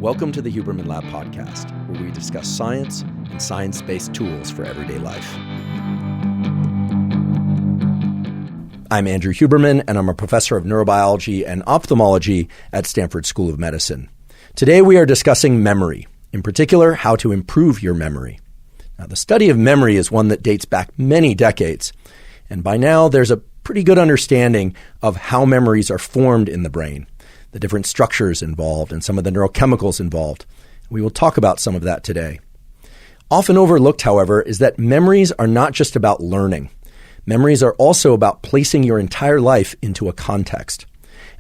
Welcome to the Huberman Lab podcast, where we discuss science and science-based tools for everyday life. I'm Andrew Huberman, and I'm a professor of neurobiology and ophthalmology at Stanford School of Medicine. Today we are discussing memory, in particular, how to improve your memory. Now, the study of memory is one that dates back many decades, and by now there's a pretty good understanding of how memories are formed in the brain, the different structures involved, and some of the neurochemicals involved. We will talk about some of that today. Often overlooked, however, is that memories are not just about learning. Memories are also about placing your entire life into a context.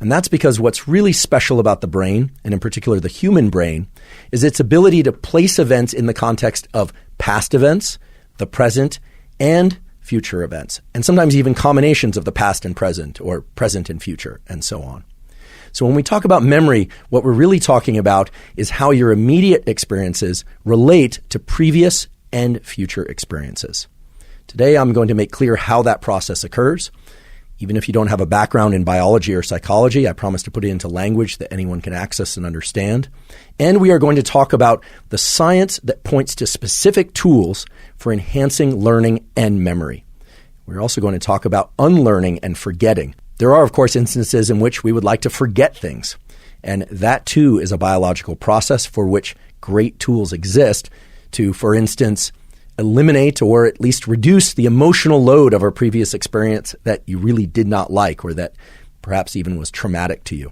And that's because what's really special about the brain, and in particular the human brain, is its ability to place events in the context of past events, the present, and future events, and sometimes even combinations of the past and present, or present and future, and so on. So when we talk about memory, what we're really talking about is how your immediate experiences relate to previous and future experiences. Today, I'm going to make clear how that process occurs. Even if you don't have a background in biology or psychology, I promise to put it into language that anyone can access and understand. And we are going to talk about the science that points to specific tools for enhancing learning and memory. We're also going to talk about unlearning and forgetting. There are, of course, instances in which we would like to forget things. And that, too, is a biological process for which great tools exist to, for instance, eliminate or at least reduce the emotional load of a previous experience that you really did not like or that perhaps even was traumatic to you.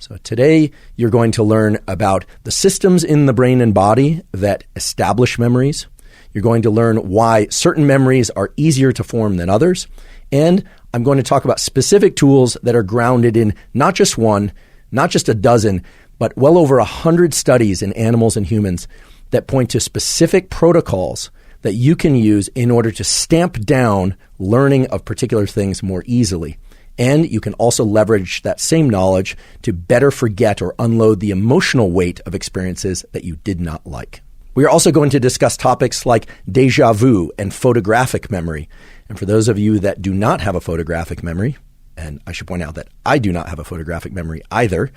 So today you're going to learn about the systems in the brain and body that establish memories. You're going to learn why certain memories are easier to form than others. And I'm going to talk about specific tools that are grounded in not just one, not just a dozen, but well over 100 studies in animals and humans that point to specific protocols that you can use in order to stamp down learning of particular things more easily. And you can also leverage that same knowledge to better forget or unload the emotional weight of experiences that you did not like. We are also going to discuss topics like déjà vu and photographic memory. And for those of you that do not have a photographic memory, and I should point out that I do not have a photographic memory either,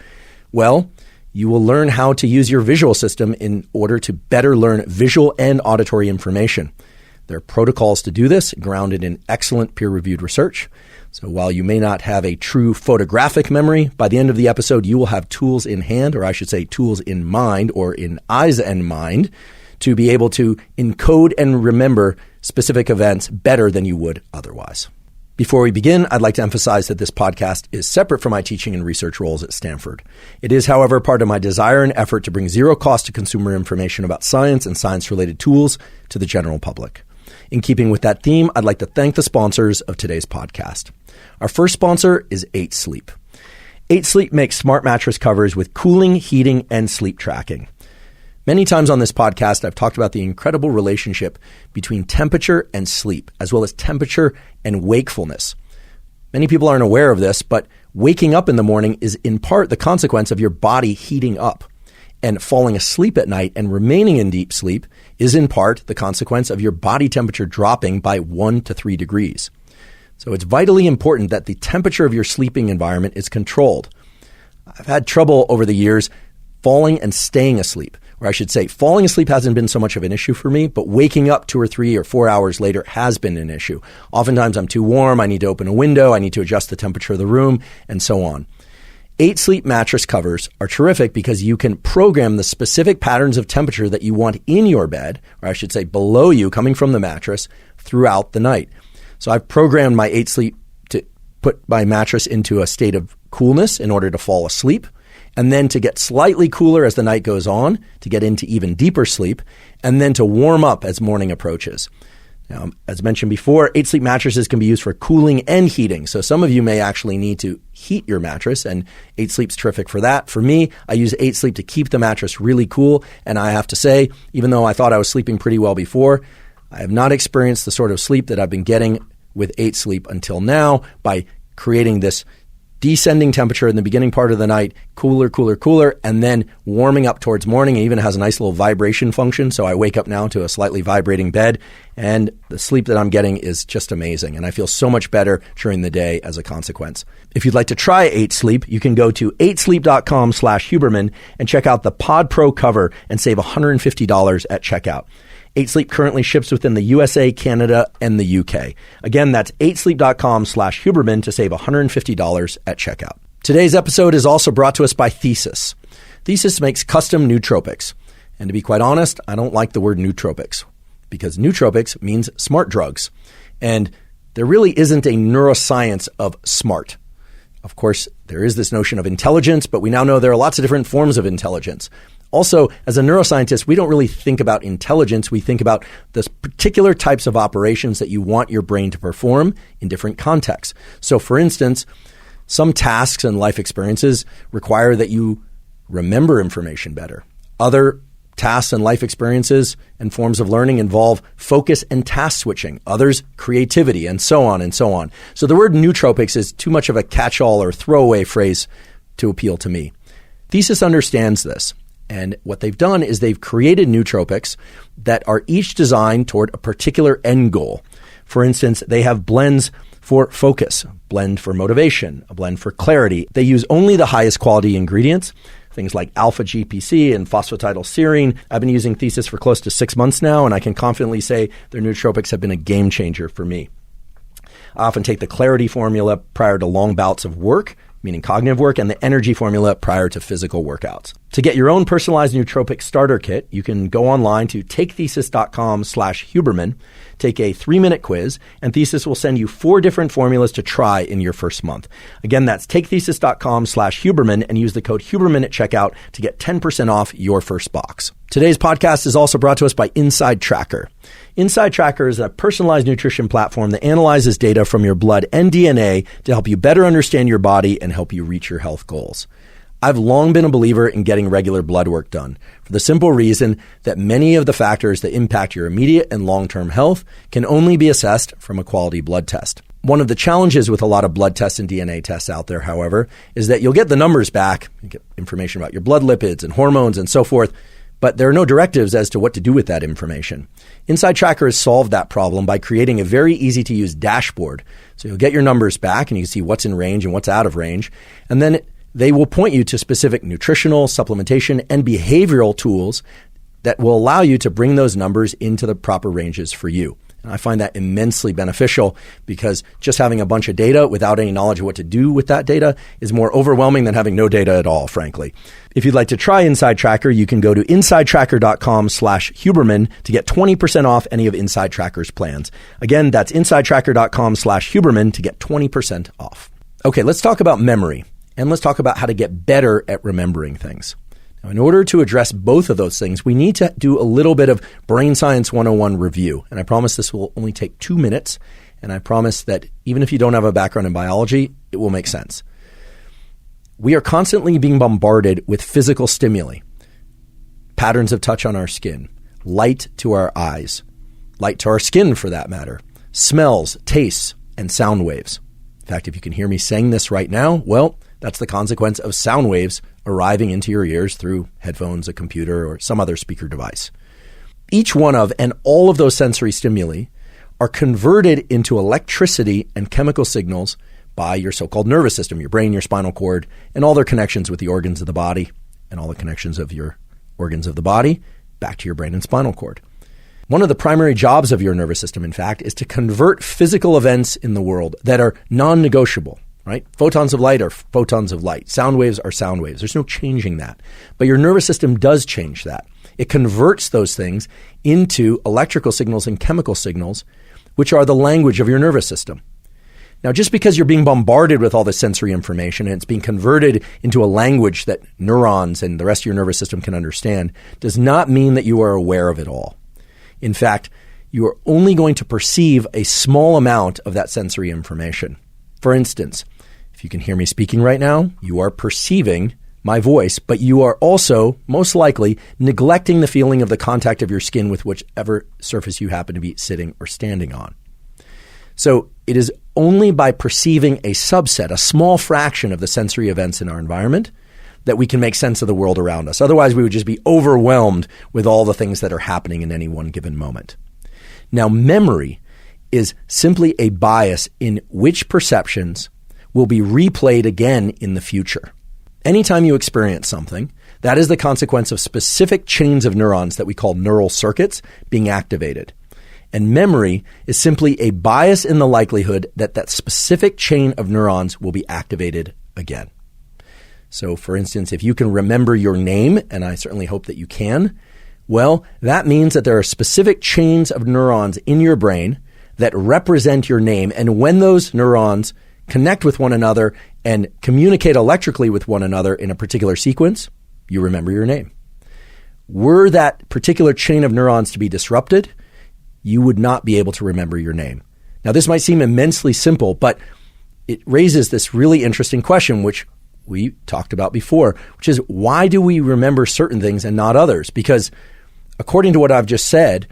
well, you will learn how to use your visual system in order to better learn visual and auditory information. There are protocols to do this, grounded in excellent peer-reviewed research. So while you may not have a true photographic memory, by the end of the episode, you will have tools in hand, or I should say tools in mind, or in eyes and mind, to be able to encode and remember specific events better than you would otherwise. Before we begin, I'd like to emphasize that this podcast is separate from my teaching and research roles at Stanford. It is, however, part of my desire and effort to bring zero cost to consumer information about science and science-related tools to the general public. In keeping with that theme, I'd like to thank the sponsors of today's podcast. Our first sponsor is 8 Sleep. 8 Sleep makes smart mattress covers with cooling, heating, and sleep tracking. Many times on this podcast, I've talked about the incredible relationship between temperature and sleep, as well as temperature and wakefulness. Many people aren't aware of this, but waking up in the morning is in part the consequence of your body heating up. And falling asleep at night and remaining in deep sleep is in part the consequence of your body temperature dropping by 1 to 3 degrees. So it's vitally important that the temperature of your sleeping environment is controlled. I've had trouble over the years falling and staying asleep. Or I should say, falling asleep hasn't been so much of an issue for me, but waking up 2 or 3 or 4 hours later has been an issue. Oftentimes I'm too warm, I need to open a window, I need to adjust the temperature of the room, and so on. 8 Sleep mattress covers are terrific because you can program the specific patterns of temperature that you want in your bed, or I should say below you, coming from the mattress, throughout the night. So I've programmed my 8 Sleep to put my mattress into a state of coolness in order to fall asleep, and then to get slightly cooler as the night goes on, to get into even deeper sleep, and then to warm up as morning approaches. Now, as mentioned before, 8 Sleep mattresses can be used for cooling and heating. So some of you may actually need to heat your mattress, and 8 Sleep's terrific for that. For me, I use 8 Sleep to keep the mattress really cool, and I have to say, even though I thought I was sleeping pretty well before, I have not experienced the sort of sleep that I've been getting with 8 Sleep until now by creating this descending temperature in the beginning part of the night, cooler, cooler, cooler, and then warming up towards morning. It even has a nice little vibration function, so I wake up now to a slightly vibrating bed, and the sleep that I'm getting is just amazing, and I feel so much better during the day as a consequence. If you'd like to try 8 Sleep, you can go to 8sleep.com/Huberman and check out the Pod Pro cover and save $150 at checkout. 8 Sleep currently ships within the USA, Canada, and the UK. Again, that's 8sleep.com/Huberman to save $150 at checkout. Today's episode is also brought to us by Thesis. Thesis makes custom nootropics. And to be quite honest, I don't like the word nootropics because nootropics means smart drugs. And there really isn't a neuroscience of smart. Of course, there is this notion of intelligence, but we now know there are lots of different forms of intelligence. Also, as a neuroscientist, we don't really think about intelligence. We think about the particular types of operations that you want your brain to perform in different contexts. So, for instance, some tasks and life experiences require that you remember information better. Other tasks and life experiences and forms of learning involve focus and task switching. Others, creativity, and so on and so on. So the word nootropics is too much of a catch-all or throwaway phrase to appeal to me. Thesis understands this. And what they've done is they've created nootropics that are each designed toward a particular end goal. For instance, they have blends for focus, a blend for motivation, a blend for clarity. They use only the highest quality ingredients, things like alpha-GPC and phosphatidylserine. I've been using Thesis for close to 6 months now, and I can confidently say their nootropics have been a game changer for me. I often take the clarity formula prior to long bouts of work, meaning cognitive work, and the energy formula prior to physical workouts. To get your own personalized nootropic starter kit, you can go online to takethesis.com/Huberman, take a 3-minute quiz, and Thesis will send you 4 different formulas to try in your first month. Again, that's takethesis.com/Huberman and use the code Huberman at checkout to get 10% off your first box. Today's podcast is also brought to us by Inside Tracker. Inside Tracker is a personalized nutrition platform that analyzes data from your blood and DNA to help you better understand your body and help you reach your health goals. I've long been a believer in getting regular blood work done for the simple reason that many of the factors that impact your immediate and long-term health can only be assessed from a quality blood test. One of the challenges with a lot of blood tests and DNA tests out there, however, is that you'll get the numbers back, you get information about your blood lipids and hormones and so forth, but there are no directives as to what to do with that information. Inside Tracker has solved that problem by creating a very easy-to-use dashboard. So you'll get your numbers back and you can see what's in range and what's out of range. And then they will point you to specific nutritional, supplementation, and behavioral tools that will allow you to bring those numbers into the proper ranges for you. And I find that immensely beneficial because just having a bunch of data without any knowledge of what to do with that data is more overwhelming than having no data at all, frankly. If you'd like to try Inside Tracker, you can go to insidetracker.com/Huberman to get 20% off any of Inside Tracker's plans. Again, that's insidetracker.com/Huberman to get 20% off. Okay, let's talk about memory, and let's talk about how to get better at remembering things. Now, in order to address both of those things, we need to do a little bit of Brain Science 101 review. And I promise this will only take 2 minutes. And I promise that even if you don't have a background in biology, it will make sense. We are constantly being bombarded with physical stimuli, patterns of touch on our skin, light to our eyes, light to our skin for that matter, smells, tastes, and sound waves. In fact, if you can hear me saying this right now, well, that's the consequence of sound waves arriving into your ears through headphones, a computer, or some other speaker device. Each one of and all of those sensory stimuli are converted into electricity and chemical signals by your so-called nervous system, your brain, your spinal cord, and all their connections with the organs of the body, and all the connections of your organs of the body back to your brain and spinal cord. One of the primary jobs of your nervous system, in fact, is to convert physical events in the world that are non-negotiable. Right? Photons of light are photons of light. Sound waves are sound waves. There's no changing that. But your nervous system does change that. It converts those things into electrical signals and chemical signals, which are the language of your nervous system. Now, just because you're being bombarded with all this sensory information and it's being converted into a language that neurons and the rest of your nervous system can understand does not mean that you are aware of it all. In fact, you are only going to perceive a small amount of that sensory information. For instance, if you can hear me speaking right now, you are perceiving my voice, but you are also, most likely, neglecting the feeling of the contact of your skin with whichever surface you happen to be sitting or standing on. So it is only by perceiving a subset, a small fraction of the sensory events in our environment, that we can make sense of the world around us. Otherwise, we would just be overwhelmed with all the things that are happening in any one given moment. Now, memory is simply a bias in which perceptions will be replayed again in the future. Anytime you experience something, that is the consequence of specific chains of neurons that we call neural circuits being activated. And memory is simply a bias in the likelihood that that specific chain of neurons will be activated again. So, for instance, if you can remember your name, and I certainly hope that you can, well, that means that there are specific chains of neurons in your brain that represent your name. And when those neurons connect with one another and communicate electrically with one another in a particular sequence, you remember your name. Were that particular chain of neurons to be disrupted, you would not be able to remember your name. Now, this might seem immensely simple, but it raises this really interesting question, which we talked about before, which is, why do we remember certain things and not others? Because according to what I've just said,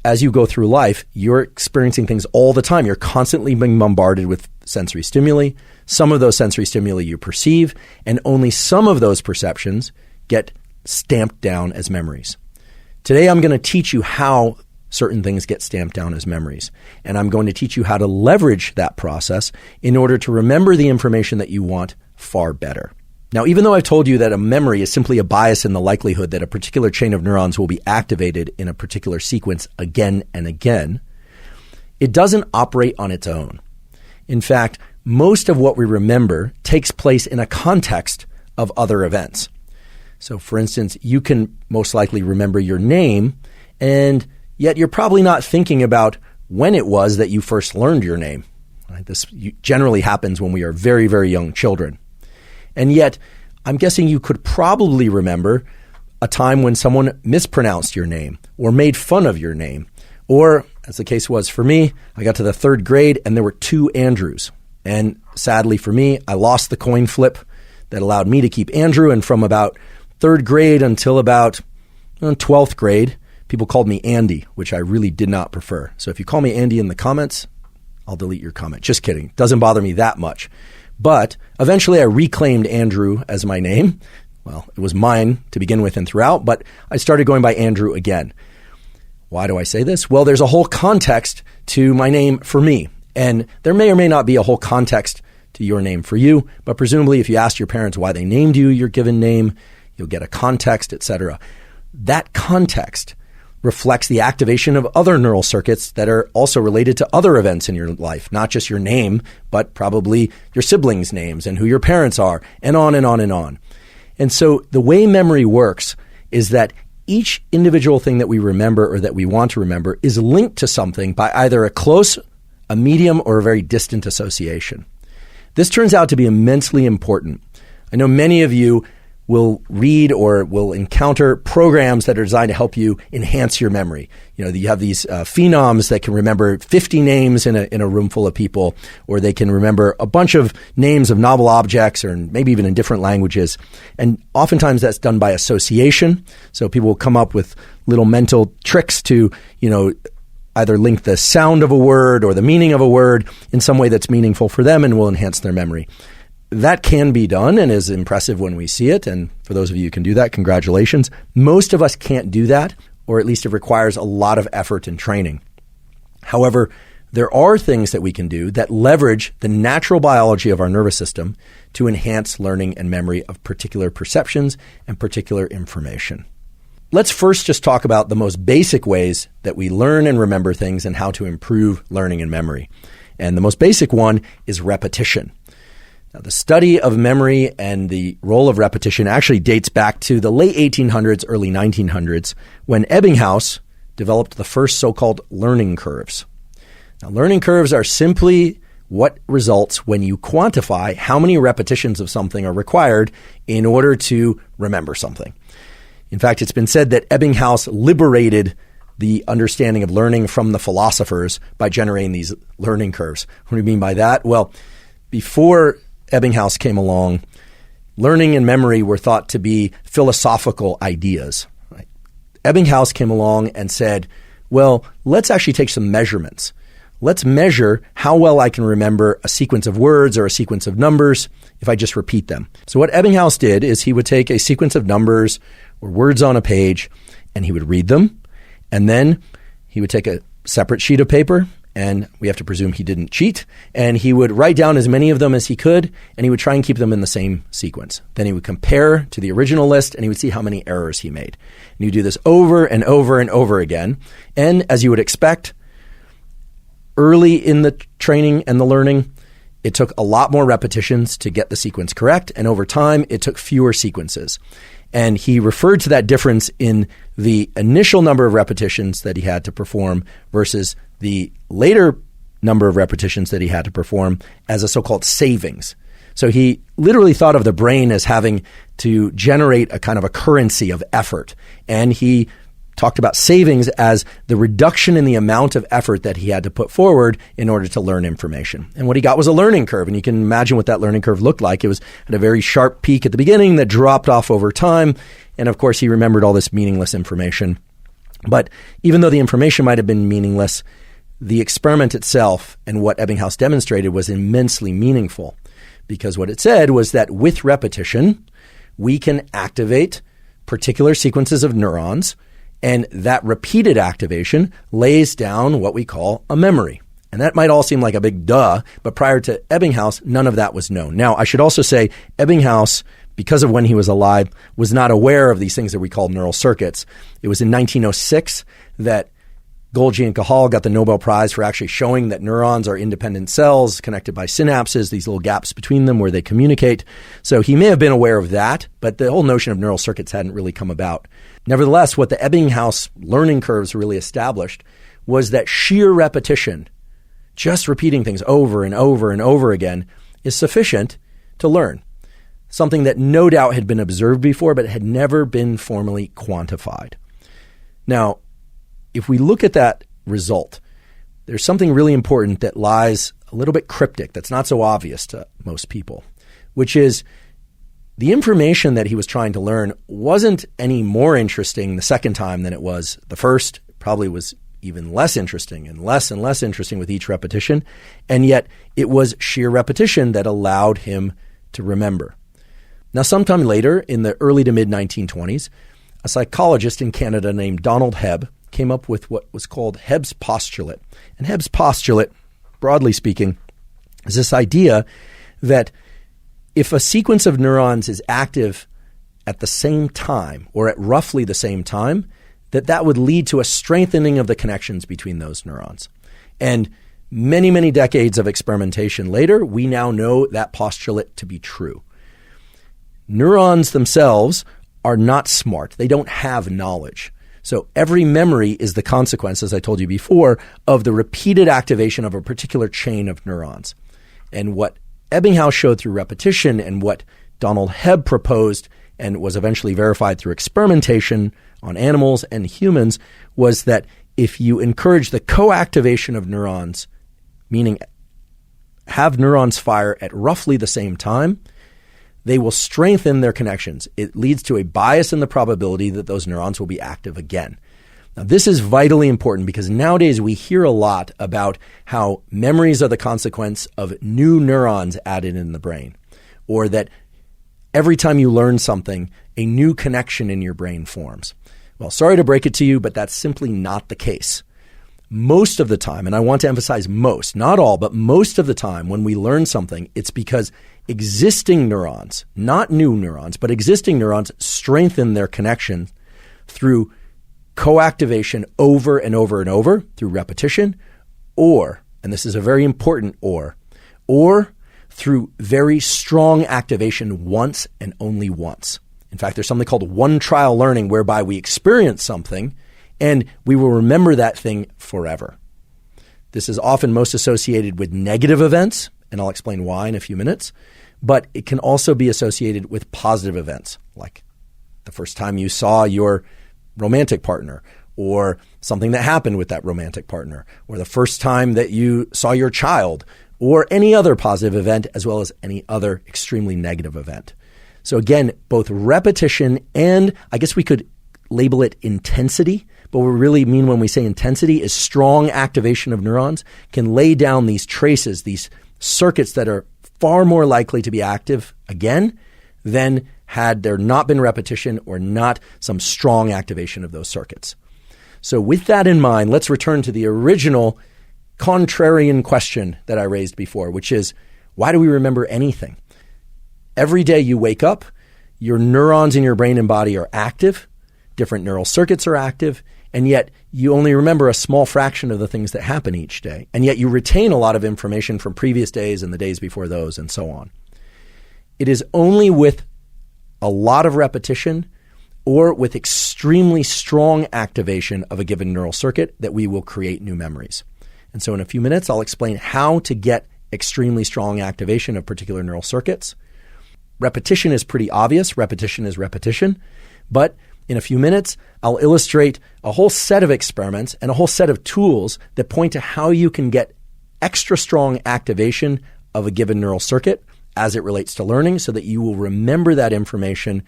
as you go through life, you're experiencing things all the time. You're constantly being bombarded with sensory stimuli. Some of those sensory stimuli you perceive, and only some of those perceptions get stamped down as memories. Today, I'm going to teach you how certain things get stamped down as memories. And I'm going to teach you how to leverage that process in order to remember the information that you want far better. Now, even though I've told you that a memory is simply a bias in the likelihood that a particular chain of neurons will be activated in a particular sequence again and again, it doesn't operate on its own. In fact, most of what we remember takes place in a context of other events. So, for instance, you can most likely remember your name, and yet you're probably not thinking about when it was that you first learned your name. Right? This generally happens when we are very, very young children. And yet, I'm guessing you could probably remember a time when someone mispronounced your name or made fun of your name. Or, as the case was for me, I got to the 3rd grade and there were 2 Andrews. And sadly for me, I lost the coin flip that allowed me to keep Andrew. And from about 3rd grade until about 12th grade, people called me Andy, which I really did not prefer. So if you call me Andy in the comments, I'll delete your comment. Just kidding. Doesn't bother me that much. But eventually I reclaimed Andrew as my name. Well, it was mine to begin with and throughout, but I started going by Andrew again. Why do I say this? Well, there's a whole context to my name for me. And there may or may not be a whole context to your name for you, but presumably if you ask your parents why they named you your given name, you'll get a context, etc. That context reflects the activation of other neural circuits that are also related to other events in your life, not just your name, but probably your siblings' names and who your parents are, and on and on and on. And so the way memory works is that each individual thing that we remember or that we want to remember is linked to something by either a close, a medium, or a very distant association. This turns out to be immensely important. I know many of you will read or will encounter programs that are designed to help you enhance your memory. You know, you have these phenoms that can remember 50 names in a room full of people, or they can remember a bunch of names of novel objects, or maybe even in different languages. And oftentimes that's done by association. So people will come up with little mental tricks to, either link the sound of a word or the meaning of a word in some way that's meaningful for them and will enhance their memory. That can be done and is impressive when we see it. And for those of you who can do that, congratulations. Most of us can't do that, or at least it requires a lot of effort and training. However, there are things that we can do that leverage the natural biology of our nervous system to enhance learning and memory of particular perceptions and particular information. Let's first just talk about the most basic ways that we learn and remember things and how to improve learning and memory. And the most basic one is repetition. Now, the study of memory and the role of repetition actually dates back to the late 1800s, early 1900s, when Ebbinghaus developed the first so-called learning curves. Now, learning curves are simply what results when you quantify how many repetitions of something are required in order to remember something. In fact, it's been said that Ebbinghaus liberated the understanding of learning from the philosophers by generating these learning curves. What do you mean by that? Well, before Ebbinghaus came along, learning and memory were thought to be philosophical ideas. Right? Ebbinghaus came along and said, well, let's actually take some measurements. let's measure how well I can remember a sequence of words or a sequence of numbers if I just repeat them. So what Ebbinghaus did is he would take a sequence of numbers or words on a page, and he would read them, and then he would take a separate sheet of paper, and we have to presume he didn't cheat, and he would write down as many of them as he could, and he would try and keep them in the same sequence. Then he would compare to the original list, and he would see how many errors he made. And you do this over and over and over again, and as you would expect, early in the training and the learning, it took a lot more repetitions to get the sequence correct, and over time, it took fewer sequences. And he referred to that difference in the initial number of repetitions that he had to perform versus the later number of repetitions that he had to perform as a so-called savings. So he literally thought of the brain as having to generate a kind of a currency of effort. And he talked about savings as the reduction in the amount of effort that he had to put forward in order to learn information. And what he got was a learning curve. And you can imagine what that learning curve looked like. It was at a very sharp peak at the beginning that dropped off over time. And of course, he remembered all this meaningless information. But even though the information might have been meaningless, the experiment itself and what Ebbinghaus demonstrated was immensely meaningful, because what it said was that with repetition, we can activate particular sequences of neurons, and that repeated activation lays down what we call a memory. And that might all seem like a big duh, but prior to Ebbinghaus, none of that was known. Now, I should also say Ebbinghaus, because of when he was alive, was not aware of these things that we call neural circuits. It was in 1906 that Golgi and Cajal got the Nobel Prize for actually showing that neurons are independent cells connected by synapses, these little gaps between them where they communicate. So he may have been aware of that, but the whole notion of neural circuits hadn't really come about. Nevertheless, what the Ebbinghaus learning curves really established was that sheer repetition, just repeating things over and over and over again, is sufficient to learn. Something that no doubt had been observed before, but had never been formally quantified. Now, if we look at that result, there's something really important that lies a little bit cryptic, that's not so obvious to most people, which is the information that he was trying to learn wasn't any more interesting the second time than it was the first. It probably was even less interesting and less interesting with each repetition. And yet it was sheer repetition that allowed him to remember. Now, sometime later, in the early to mid-1920s, a psychologist in Canada named Donald Hebb came up with what was called Hebb's postulate. And Hebb's postulate, broadly speaking, is this idea that if a sequence of neurons is active at the same time or at roughly the same time, that would lead to a strengthening of the connections between those neurons. And many, many decades of experimentation later, we now know that postulate to be true. Neurons themselves are not smart. They don't have knowledge. So every memory is the consequence, as I told you before, of the repeated activation of a particular chain of neurons. And what Ebbinghaus showed through repetition and what Donald Hebb proposed and was eventually verified through experimentation on animals and humans was that if you encourage the co-activation of neurons, meaning have neurons fire at roughly the same time, they will strengthen their connections. It leads to a bias in the probability that those neurons will be active again. Now, this is vitally important because nowadays we hear a lot about how memories are the consequence of new neurons added in the brain, or that every time you learn something, a new connection in your brain forms. Well, sorry to break it to you, but that's simply not the case. Most of the time, and I want to emphasize most, not all, but most of the time when we learn something, it's because existing neurons, not new neurons, but existing neurons strengthen their connection through co-activation over and over and over through repetition, or, and this is a very important or through very strong activation once and only once. In fact, there's something called one-trial learning whereby we experience something and we will remember that thing forever. This is often most associated with negative events, and I'll explain why in a few minutes, but it can also be associated with positive events, like the first time you saw your romantic partner, or something that happened with that romantic partner, or the first time that you saw your child, or any other positive event, as well as any other extremely negative event. So again, both repetition and I guess we could label it intensity, but what we really mean when we say intensity is strong activation of neurons can lay down these traces, these circuits that are far more likely to be active again than had there not been repetition or not some strong activation of those circuits. So with that in mind, let's return to the original contrarian question that I raised before, which is, why do we remember anything? Every day you wake up, your neurons in your brain and body are active, different neural circuits are active, and yet you only remember a small fraction of the things that happen each day. And yet you retain a lot of information from previous days and the days before those and so on. It is only with a lot of repetition or with extremely strong activation of a given neural circuit that we will create new memories. And so in a few minutes, I'll explain how to get extremely strong activation of particular neural circuits. Repetition is pretty obvious. Repetition is repetition. But in a few minutes, I'll illustrate a whole set of experiments and a whole set of tools that point to how you can get extra strong activation of a given neural circuit as it relates to learning so that you will remember that information,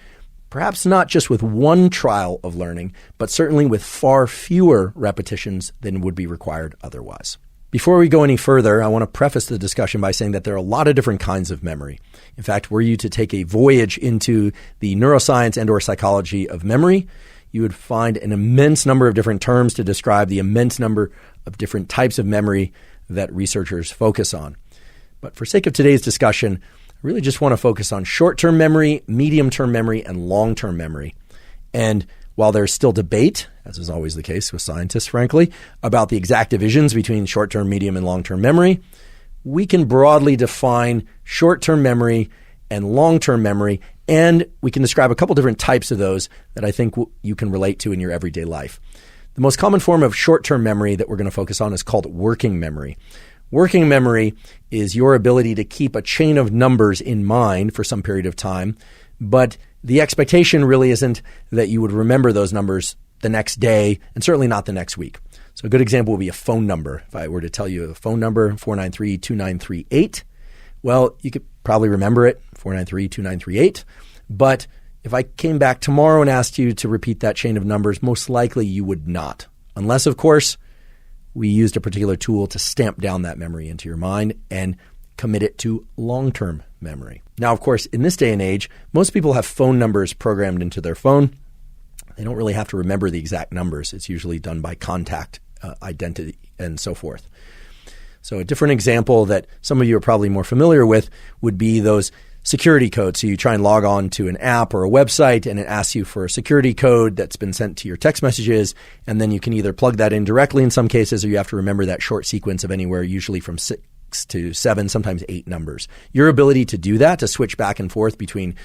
perhaps not just with one trial of learning, but certainly with far fewer repetitions than would be required otherwise. Before we go any further, I want to preface the discussion by saying that there are a lot of different kinds of memory. In fact, were you to take a voyage into the neuroscience and or psychology of memory, you would find an immense number of different terms to describe the immense number of different types of memory that researchers focus on. But for sake of today's discussion, I really just want to focus on short-term memory, medium-term memory, and long-term memory. And while there's still debate, as is always the case with scientists, frankly, about the exact divisions between short-term, medium, and long-term memory, we can broadly define short-term memory and long-term memory, and we can describe a couple different types of those that I think you can relate to in your everyday life. The most common form of short-term memory that we're going to focus on is called working memory. Working memory is your ability to keep a chain of numbers in mind for some period of time, but the expectation really isn't that you would remember those numbers the next day and certainly not the next week. So a good example would be a phone number. If I were to tell you a phone number, 493-2938, well, you could probably remember it, 493-2938. But if I came back tomorrow and asked you to repeat that chain of numbers, most likely you would not. Unless, of course, we used a particular tool to stamp down that memory into your mind and commit it to long-term memory. Now, of course, in this day and age, most people have phone numbers programmed into their phone. They don't really have to remember the exact numbers. It's usually done by contact, identity, and so forth. So a different example that some of you are probably more familiar with would be those security codes. So you try and log on to an app or a website, and it asks you for a security code that's been sent to your text messages, and then you can either plug that in directly in some cases, or you have to remember that short sequence of anywhere, usually from 6 to 7, sometimes 8 numbers. Your ability to do that, to switch back and forth between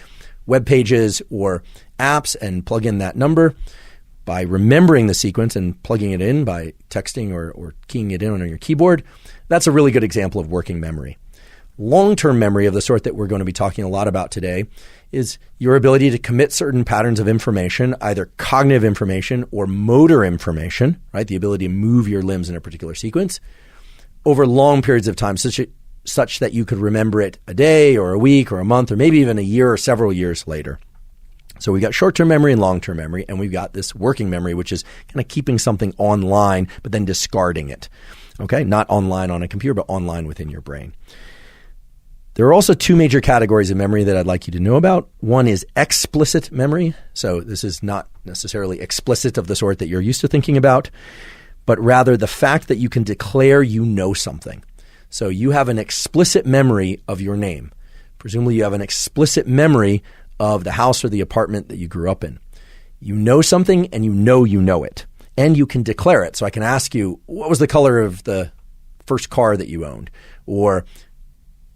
web pages or apps and plug in that number by remembering the sequence and plugging it in by texting or keying it in on your keyboard, that's a really good example of working memory. Long-term memory of the sort that we're going to be talking a lot about today is your ability to commit certain patterns of information, either cognitive information or motor information, right? The ability to move your limbs in a particular sequence over long periods of time, such that you could remember it a day or a week or a month or maybe even a year or several years later. So we've got short-term memory and long-term memory, and we've got this working memory, which is kind of keeping something online but then discarding it. Okay, not online on a computer, but online within your brain. There are also 2 major categories of memory that I'd like you to know about. One is explicit memory. So this is not necessarily explicit of the sort that you're used to thinking about, but rather the fact that you can declare you know something. So you have an explicit memory of your name. Presumably you have an explicit memory of the house or the apartment that you grew up in. You know something and you know it. And you can declare it. So I can ask you, what was the color of the first car that you owned? Or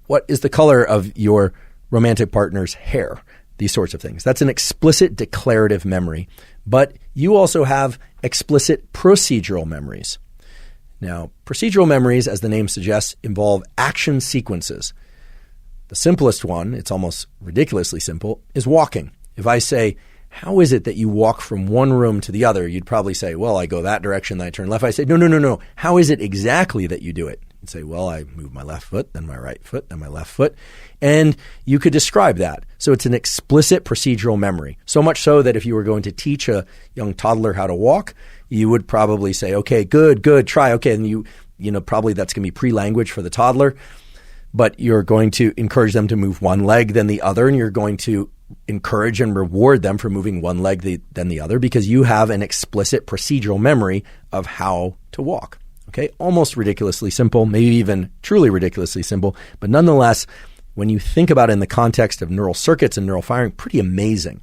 what is the color of your romantic partner's hair? These sorts of things. That's an explicit declarative memory. But you also have explicit procedural memories. Now, procedural memories, as the name suggests, involve action sequences. The simplest one, it's almost ridiculously simple, is walking. If I say, how is it that you walk from one room to the other? You'd probably say, well, I go that direction, then I turn left. I say, no. How is it exactly that you do it? You'd say, well, I move my left foot, then my right foot, then my left foot. And you could describe that. So it's an explicit procedural memory. So much so that if you were going to teach a young toddler how to walk, you would probably say, okay, good, try. Okay. And you probably that's going to be pre-language for the toddler, but you're going to encourage them to move one leg, then the other, and you're going to encourage and reward them for moving one leg then the other because you have an explicit procedural memory of how to walk. Okay, almost ridiculously simple, maybe even truly ridiculously simple, but nonetheless, when you think about it in the context of neural circuits and neural firing, pretty amazing.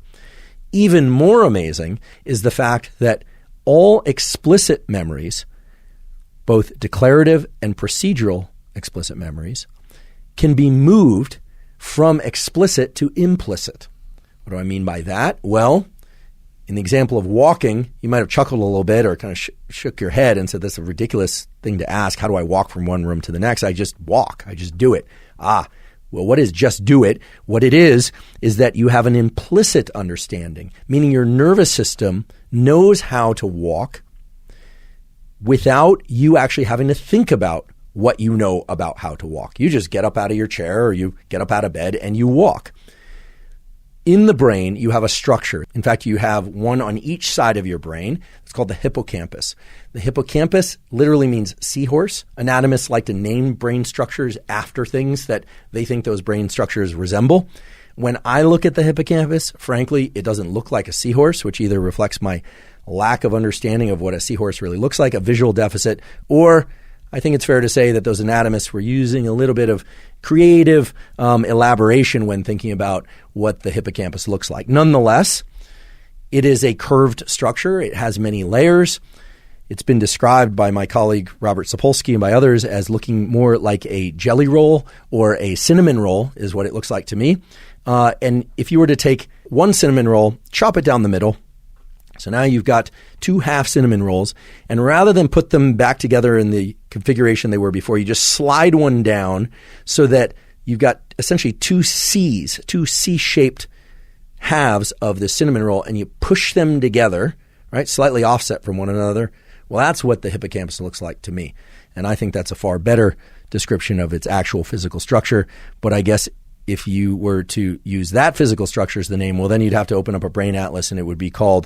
Even more amazing is the fact that all explicit memories, both declarative and procedural explicit memories, can be moved from explicit to implicit. What do I mean by that? Well, in the example of walking, you might have chuckled a little bit or kind of shook your head and said, that's a ridiculous thing to ask. How do I walk from one room to the next? I just walk. I just do it. Well, what is just do it? What it is that you have an implicit understanding, meaning your nervous system knows how to walk without you actually having to think about what you know about how to walk. You just get up out of your chair or you get up out of bed and you walk. In the brain, you have a structure. In fact, you have one on each side of your brain. It's called the hippocampus. The hippocampus literally means seahorse. Anatomists like to name brain structures after things that they think those brain structures resemble. When I look at the hippocampus, frankly, it doesn't look like a seahorse, which either reflects my lack of understanding of what a seahorse really looks like, a visual deficit, or I think it's fair to say that those anatomists were using a little bit of creative elaboration when thinking about what the hippocampus looks like. Nonetheless, it is a curved structure. It has many layers. It's been described by my colleague Robert Sapolsky and by others as looking more like a jelly roll or a cinnamon roll is what it looks like to me. And if you were to take one cinnamon roll, chop it down the middle, so now you've got 2 half cinnamon rolls, and rather than put them back together in the configuration they were before, you just slide one down so that you've got essentially 2 C's, 2 C-shaped halves of the cinnamon roll, and you push them together, right, slightly offset from one another. Well, that's what the hippocampus looks like to me, and I think that's a far better description of its actual physical structure, but I guess if you were to use that physical structure as the name, well, then you'd have to open up a brain atlas, and it would be called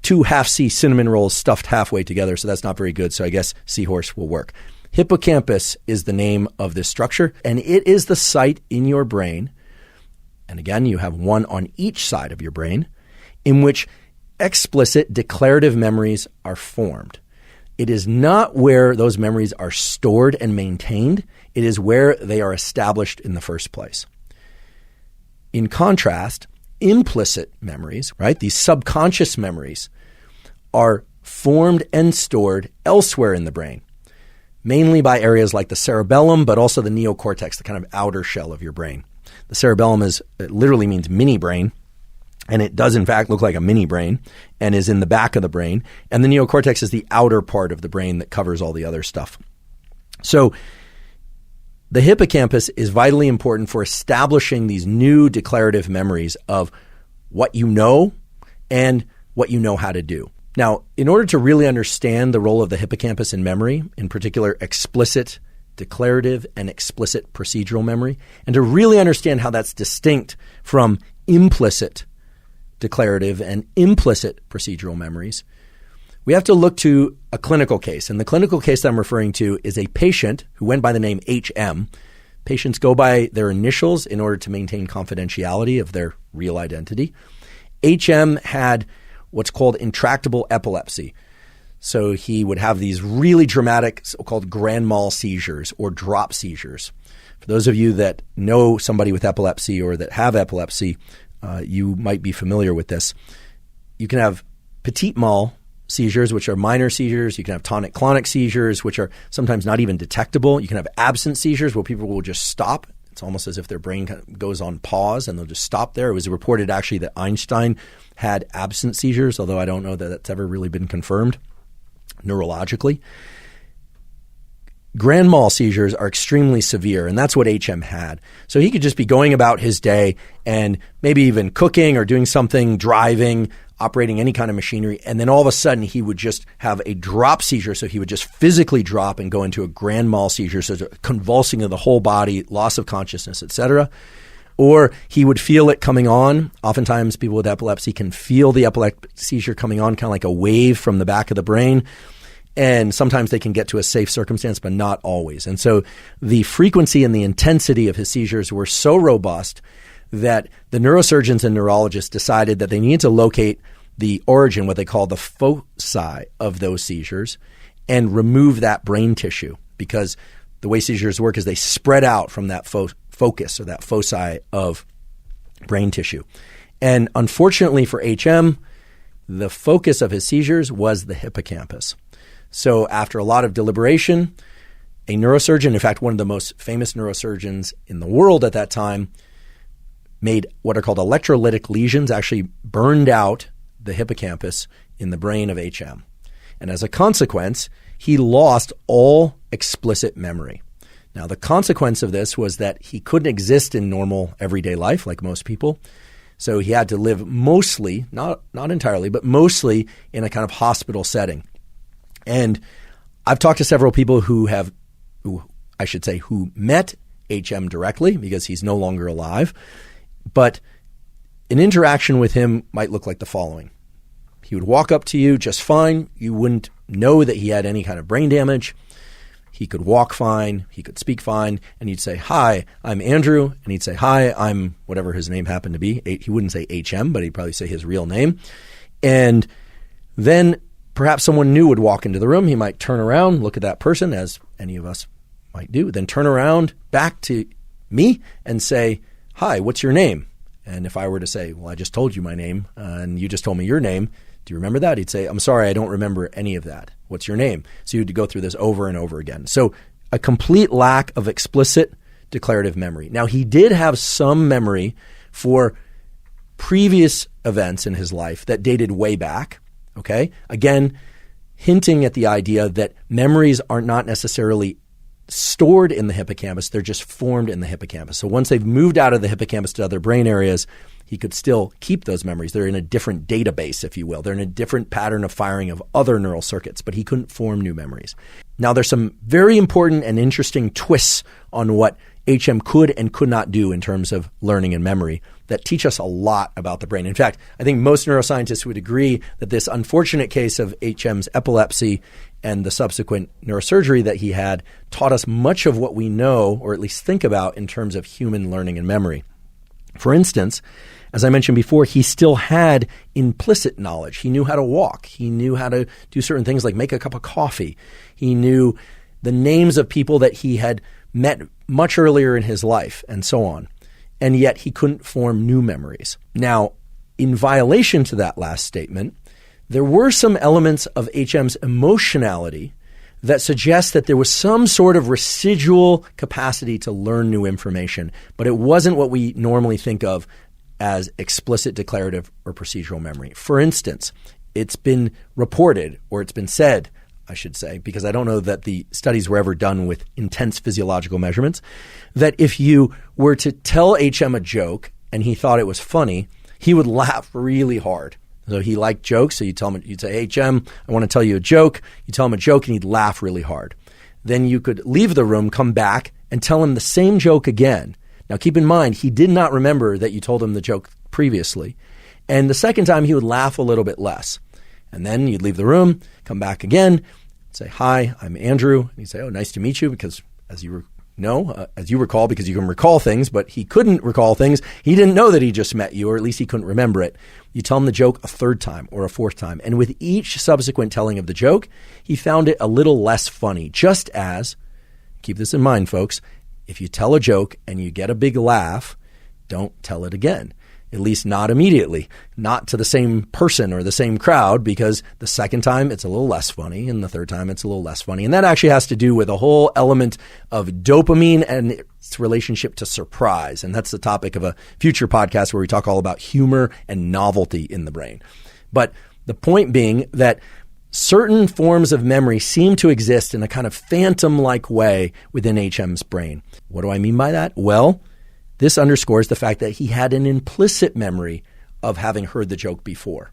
2 half C cinnamon rolls stuffed halfway together, so that's not very good. So I guess seahorse will work. Hippocampus is the name of this structure, and it is the site in your brain, and again, you have one on each side of your brain, in which explicit declarative memories are formed. It is not where those memories are stored and maintained. It is where they are established in the first place. In contrast, implicit memories, right? These subconscious memories are formed and stored elsewhere in the brain, mainly by areas like the cerebellum, but also the neocortex, the kind of outer shell of your brain. The cerebellum it literally means mini brain, and it does in fact look like a mini brain and is in the back of the brain. And the neocortex is the outer part of the brain that covers all the other stuff. So the hippocampus is vitally important for establishing these new declarative memories of what you know and what you know how to do. Now, in order to really understand the role of the hippocampus in memory, in particular explicit declarative and explicit procedural memory, and to really understand how that's distinct from implicit declarative and implicit procedural memories, we have to look to a clinical case. And the clinical case that I'm referring to is a patient who went by the name HM. Patients go by their initials in order to maintain confidentiality of their real identity. HM had what's called intractable epilepsy. So he would have these really dramatic so-called grand mal seizures or drop seizures. For those of you that know somebody with epilepsy or that have epilepsy, you might be familiar with this. You can have petit mal seizures, which are minor seizures. You can have tonic-clonic seizures, which are sometimes not even detectable. You can have absent seizures where people will just stop. It's almost as if their brain kind of goes on pause and they'll just stop there. It was reported actually that Einstein had absent seizures, although I don't know that that's ever really been confirmed neurologically. grand mal seizures are extremely severe, and that's what HM had. So he could just be going about his day and maybe even cooking or doing something, driving, operating any kind of machinery, and then all of a sudden he would just have a drop seizure. So he would just physically drop and go into a grand mal seizure, so convulsing of the whole body, loss of consciousness, etc. Or he would feel it coming on. Oftentimes people with epilepsy can feel the epileptic seizure coming on, kind of like a wave from the back of the brain. And sometimes they can get to a safe circumstance, but not always. And so the frequency and the intensity of his seizures were so robust that the neurosurgeons and neurologists decided that they needed to locate the origin, what they call the foci of those seizures, and remove that brain tissue, because the way seizures work is they spread out from that focus or that foci of brain tissue. And unfortunately for HM, the focus of his seizures was the hippocampus. So after a lot of deliberation, a neurosurgeon, in fact, one of the most famous neurosurgeons in the world at that time, made what are called electrolytic lesions, actually burned out the hippocampus in the brain of HM. And as a consequence, he lost all explicit memory. Now, the consequence of this was that he couldn't exist in normal everyday life like most people. So he had to live mostly, not entirely, but mostly in a kind of hospital setting. And I've talked to several people who met HM directly, because he's no longer alive. But an interaction with him might look like the following. He would walk up to you just fine. You wouldn't know that he had any kind of brain damage. He could walk fine. He could speak fine. And you'd say, "Hi, I'm Andrew." And he'd say, "Hi, I'm," whatever his name happened to be. He wouldn't say HM, but he'd probably say his real name. And then perhaps someone new would walk into the room. He might turn around, look at that person, as any of us might do, then turn around back to me and say, "Hi, what's your name?" And if I were to say, "Well, I just told you my name, and you just told me your name. Do you remember that?" He'd say, "I'm sorry, I don't remember any of that. What's your name?" So you'd go through this over and over again. So a complete lack of explicit declarative memory. Now, he did have some memory for previous events in his life that dated way back. Okay? Again, hinting at the idea that memories are not necessarily stored in the hippocampus, they're just formed in the hippocampus. So once they've moved out of the hippocampus to other brain areas, he could still keep those memories. They're in a different database, if you will. They're in a different pattern of firing of other neural circuits, but he couldn't form new memories. Now, there's some very important and interesting twists on what HM could and could not do in terms of learning and memory that teach us a lot about the brain. In fact, I think most neuroscientists would agree that this unfortunate case of HM's epilepsy and the subsequent neurosurgery that he had taught us much of what we know, or at least think about, in terms of human learning and memory. For instance, as I mentioned before, he still had implicit knowledge. He knew how to walk. He knew how to do certain things like make a cup of coffee. He knew the names of people that he had met much earlier in his life, and so on. And yet he couldn't form new memories. Now, in violation to that last statement, there were some elements of HM's emotionality that suggest that there was some sort of residual capacity to learn new information, but it wasn't what we normally think of as explicit declarative or procedural memory. For instance, it's been reported, or it's been said, I should say, because I don't know that the studies were ever done with intense physiological measurements, that if you were to tell HM a joke and he thought it was funny, he would laugh really hard. So he liked jokes, so you'd say, "Hey, HM, I want to tell you a joke." You tell him a joke and he'd laugh really hard. Then you could leave the room, come back, and tell him the same joke again. Now keep in mind, he did not remember that you told him the joke previously. And the second time he would laugh a little bit less. And then you'd leave the room, come back again, say, "Hi, I'm Andrew." And he'd say, "Oh, nice to meet you," because as you recall, because you can recall things, but he couldn't recall things. He didn't know that he just met you, or at least he couldn't remember it. You tell him the joke a third time or a fourth time. And with each subsequent telling of the joke, he found it a little less funny. Just as, keep this in mind, folks, if you tell a joke and you get a big laugh, don't tell it again. At least not immediately, not to the same person or the same crowd, because the second time it's a little less funny and the third time it's a little less funny. And that actually has to do with a whole element of dopamine and its relationship to surprise. And that's the topic of a future podcast where we talk all about humor and novelty in the brain. But the point being that certain forms of memory seem to exist in a kind of phantom-like way within HM's brain. What do I mean by that? Well, this underscores the fact that he had an implicit memory of having heard the joke before.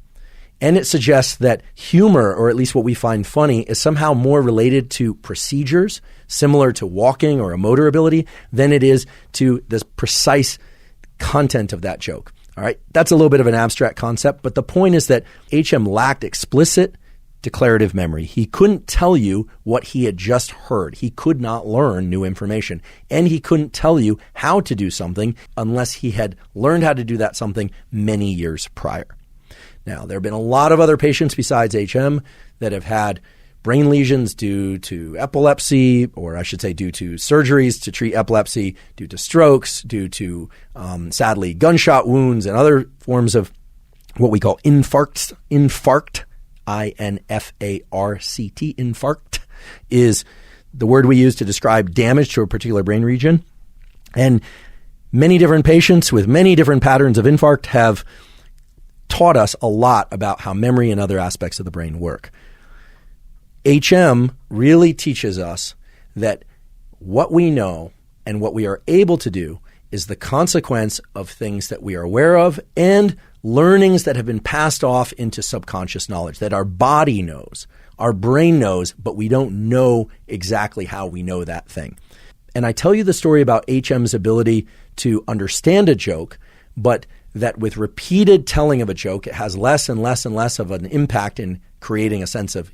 And it suggests that humor, or at least what we find funny, is somehow more related to procedures, similar to walking or a motor ability, than it is to the precise content of that joke. All right, that's a little bit of an abstract concept, but the point is that HM lacked explicit declarative memory. He couldn't tell you what he had just heard. He could not learn new information, and he couldn't tell you how to do something unless he had learned how to do that something many years prior. Now, there have been a lot of other patients besides HM that have had brain lesions due to epilepsy, or I should say due to surgeries to treat epilepsy, due to strokes, due to, sadly, gunshot wounds and other forms of what we call infarcts. Infarct, I-N-F-A-R-C-T, infarct, is the word we use to describe damage to a particular brain region. And many different patients with many different patterns of infarct have taught us a lot about how memory and other aspects of the brain work. HM really teaches us that what we know and what we are able to do is the consequence of things that we are aware of and learnings that have been passed off into subconscious knowledge that our body knows, our brain knows, but we don't know exactly how we know that thing. And I tell you the story about HM's ability to understand a joke, but that with repeated telling of a joke, it has less and less and less of an impact in creating a sense of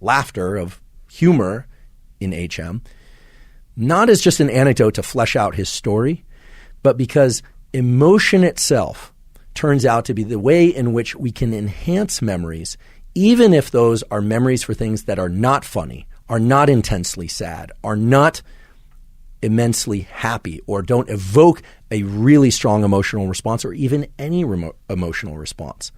laughter, of humor in HM, not as just an anecdote to flesh out his story, but because emotion itself turns out to be the way in which we can enhance memories, even if those are memories for things that are not funny, are not intensely sad, are not immensely happy, or don't evoke a really strong emotional response or even any emotional response.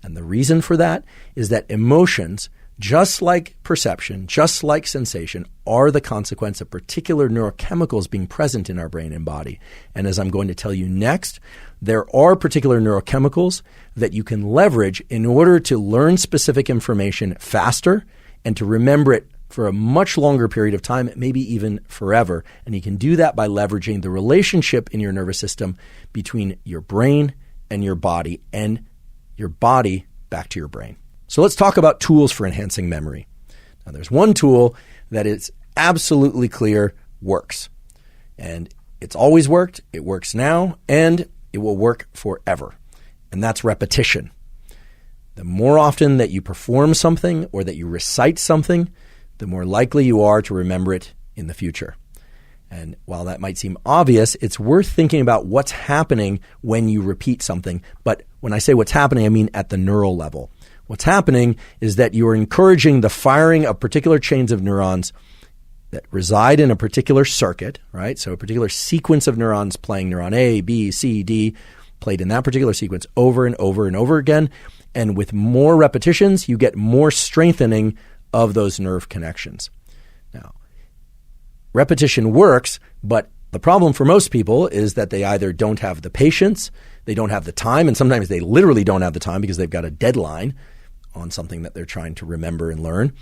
And the reason for that is that emotions, just like perception, just like sensation, are the consequence of particular neurochemicals being present in our brain and body. And as I'm going to tell you next, there are particular neurochemicals that you can leverage in order to learn specific information faster and to remember it for a much longer period of time, maybe even forever. And you can do that by leveraging the relationship in your nervous system between your brain and your body body back to your brain. So let's talk about tools for enhancing memory. Now, there's one tool that is absolutely clear works. And it's always worked, it works now, and it will work forever. And that's repetition. The more often that you perform something or that you recite something, the more likely you are to remember it in the future. And while that might seem obvious, it's worth thinking about what's happening when you repeat something. But when I say what's happening, I mean at the neural level. What's happening is that you are encouraging the firing of particular chains of neurons that reside in a particular circuit, right? So a particular sequence of neurons playing neuron A, B, C, D, played in that particular sequence over and over and over again. And with more repetitions, you get more strengthening of those nerve connections. Now, repetition works, but the problem for most people is that they either don't have the patience, they don't have the time, and sometimes they literally don't have the time because they've got a deadline on something that they're trying to remember and learn,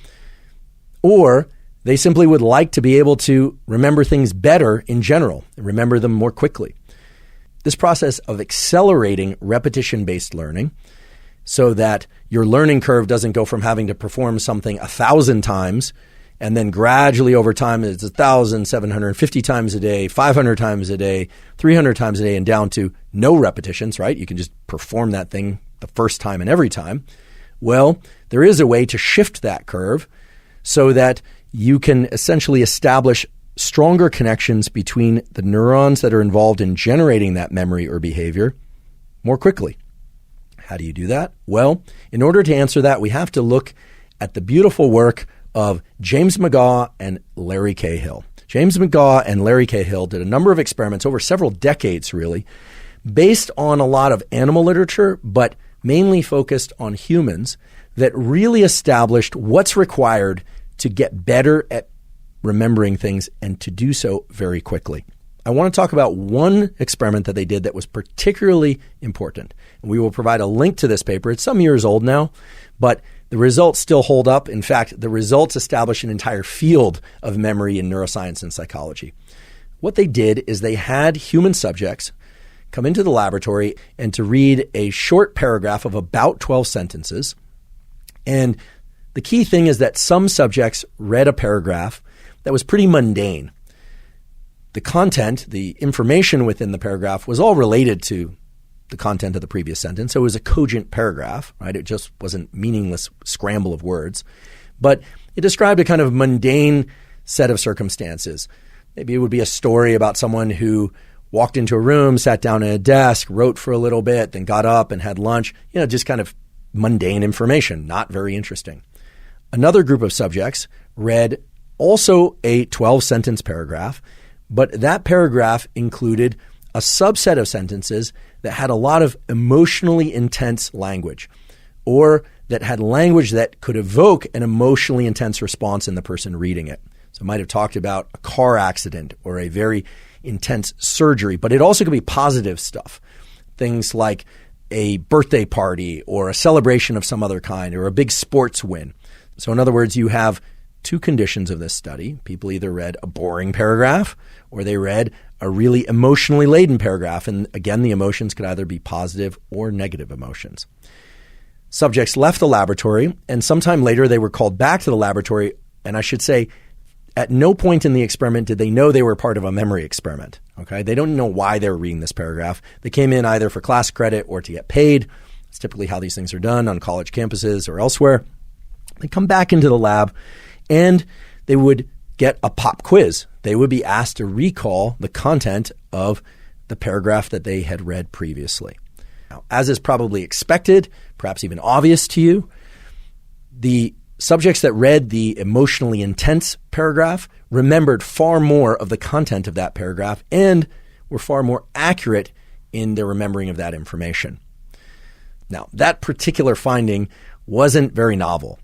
or they simply would like to be able to remember things better in general and remember them more quickly. This process of accelerating repetition-based learning so that your learning curve doesn't go from having to perform something 1,000 times and then gradually over time it's 1,750 times a day, 500 times a day, 300 times a day, and down to no repetitions, right? You can just perform that thing the first time and every time. Well, there is a way to shift that curve so that you can essentially establish stronger connections between the neurons that are involved in generating that memory or behavior more quickly. How do you do that? Well, in order to answer that, we have to look at the beautiful work of James McGaugh and Larry Cahill. James McGaugh and Larry Cahill did a number of experiments over several decades, really, based on a lot of animal literature, but mainly focused on humans, that really established what's required to get better at remembering things and to do so very quickly. I want to talk about one experiment that they did that was particularly important. And we will provide a link to this paper. It's some years old now, but The results still hold up. In fact, the results establish an entire field of memory in neuroscience and psychology. What they did is they had human subjects come into the laboratory and to read a short paragraph of about 12 sentences. And the key thing is that some subjects read a paragraph that was pretty mundane. The content, the information within the paragraph was all related to the content of the previous sentence. So it was a cogent paragraph, right? It just wasn't meaningless scramble of words. But it described a kind of mundane set of circumstances. Maybe it would be a story about someone who walked into a room, sat down at a desk, wrote for a little bit, then got up and had lunch. Just kind of mundane information, not very interesting. Another group of subjects read also a 12-sentence paragraph, but that paragraph included a subset of sentences that had a lot of emotionally intense language, or that had language that could evoke an emotionally intense response in the person reading it. So it might have talked about a car accident or a very intense surgery, but it also could be positive stuff. Things like a birthday party or a celebration of some other kind or a big sports win. So in other words, you have two conditions of this study. People either read a boring paragraph or they read a really emotionally laden paragraph. And again, the emotions could either be positive or negative emotions. Subjects left the laboratory, and sometime later they were called back to the laboratory. And I should say, at no point in the experiment did they know they were part of a memory experiment. Okay, they don't know why they were reading this paragraph. They came in either for class credit or to get paid. It's typically how these things are done on college campuses or elsewhere. They come back into the lab and they would get a pop quiz. They would be asked to recall the content of the paragraph that they had read previously. Now, as is probably expected, perhaps even obvious to you, the subjects that read the emotionally intense paragraph remembered far more of the content of that paragraph and were far more accurate in their remembering of that information. Now, that particular finding wasn't very novel.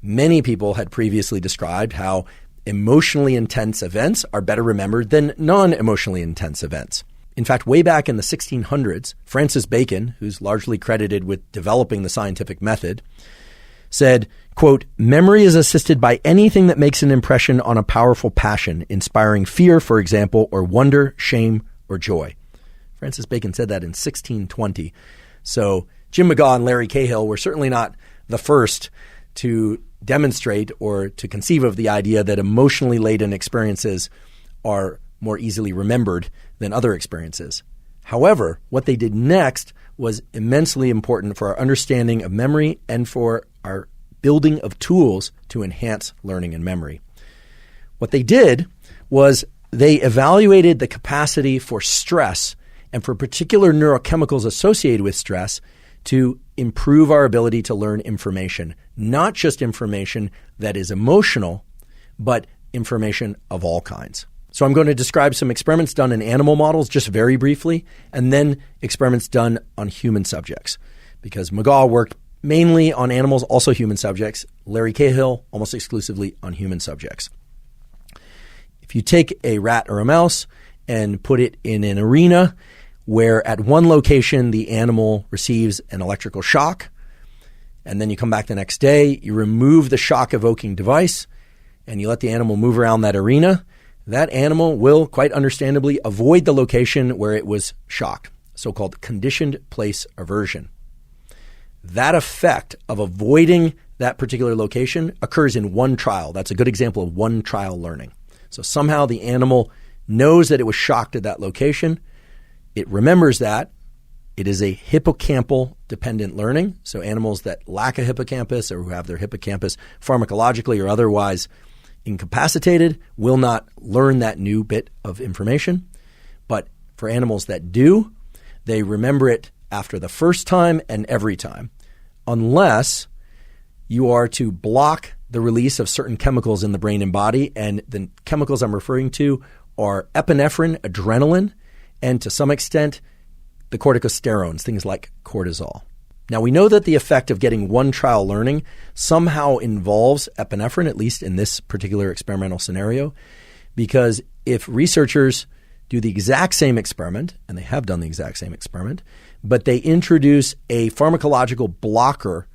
Many people had previously described how emotionally intense events are better remembered than non-emotionally intense events. In fact, way back in the 1600s, Francis Bacon, who's largely credited with developing the scientific method, said, quote, "Memory is assisted by anything that makes an impression on a powerful passion, inspiring fear, for example, or wonder, shame, or joy." Francis Bacon said that in 1620. So Jim McGaw and Larry Cahill were certainly not the first to demonstrate or to conceive of the idea that emotionally laden experiences are more easily remembered than other experiences. However, what they did next was immensely important for our understanding of memory and for our building of tools to enhance learning and memory. What they did was they evaluated the capacity for stress and for particular neurochemicals associated with stress to improve our ability to learn information, not just information that is emotional, but information of all kinds. So I'm going to describe some experiments done in animal models just very briefly, and then experiments done on human subjects, because McGaw worked mainly on animals, also human subjects. Larry Cahill almost exclusively on human subjects. If you take a rat or a mouse and put it in an arena where at one location the animal receives an electrical shock, and then you come back the next day, you remove the shock-evoking device, and you let the animal move around that arena, that animal will, quite understandably, avoid the location where it was shocked, so-called conditioned place aversion. That effect of avoiding that particular location occurs in one trial. That's a good example of one trial learning. So somehow the animal knows that it was shocked at that location. It remembers that. It is a hippocampal dependent learning. So animals that lack a hippocampus or who have their hippocampus pharmacologically or otherwise incapacitated will not learn that new bit of information. But for animals that do, they remember it after the first time and every time, unless you are to block the release of certain chemicals in the brain and body. And the chemicals I'm referring to are epinephrine, adrenaline, and to some extent, the corticosteroids, things like cortisol. Now, we know that the effect of getting one trial learning somehow involves epinephrine, at least in this particular experimental scenario, because if researchers do the exact same experiment, and they have done the exact same experiment, but they introduce a pharmacological blocker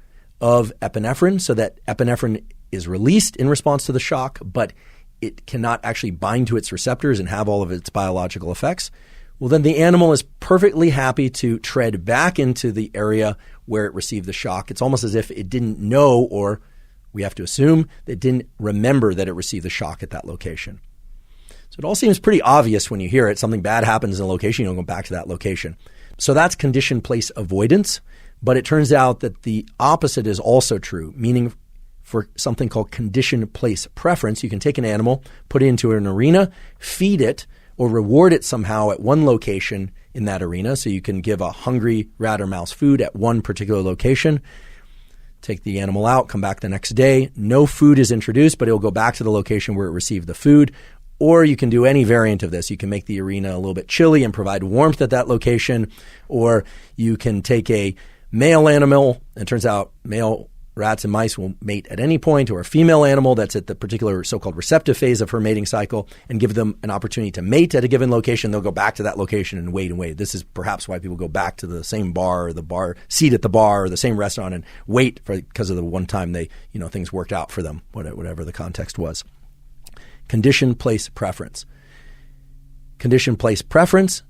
of epinephrine so that epinephrine is released in response to the shock, but it cannot actually bind to its receptors and have all of its biological effects, well, then the animal is perfectly happy to tread back into the area where it received the shock. It's almost as if it didn't know, or we have to assume that it didn't remember that it received the shock at that location. So it all seems pretty obvious when you hear it. Something bad happens in a location, you don't go back to that location. So that's condition place avoidance. But it turns out that the opposite is also true, meaning for something called condition place preference, you can take an animal, put it into an arena, feed it, or reward it somehow at one location in that arena. So you can give a hungry rat or mouse food at one particular location, take the animal out, come back the next day. No food is introduced, but it'll go back to the location where it received the food. Or you can do any variant of this. You can make the arena a little bit chilly and provide warmth at that location. Or you can take a male animal, and it turns out male rats and mice will mate at any point, or a female animal that's at the particular so-called receptive phase of her mating cycle, and give them an opportunity to mate at a given location. They'll go back to that location and wait and wait. This is perhaps why people go back to the same bar, or the bar seat at the bar, or the same restaurant and wait because of the one time they, things worked out for them, whatever the context was. Condition place preference. Condition place preference,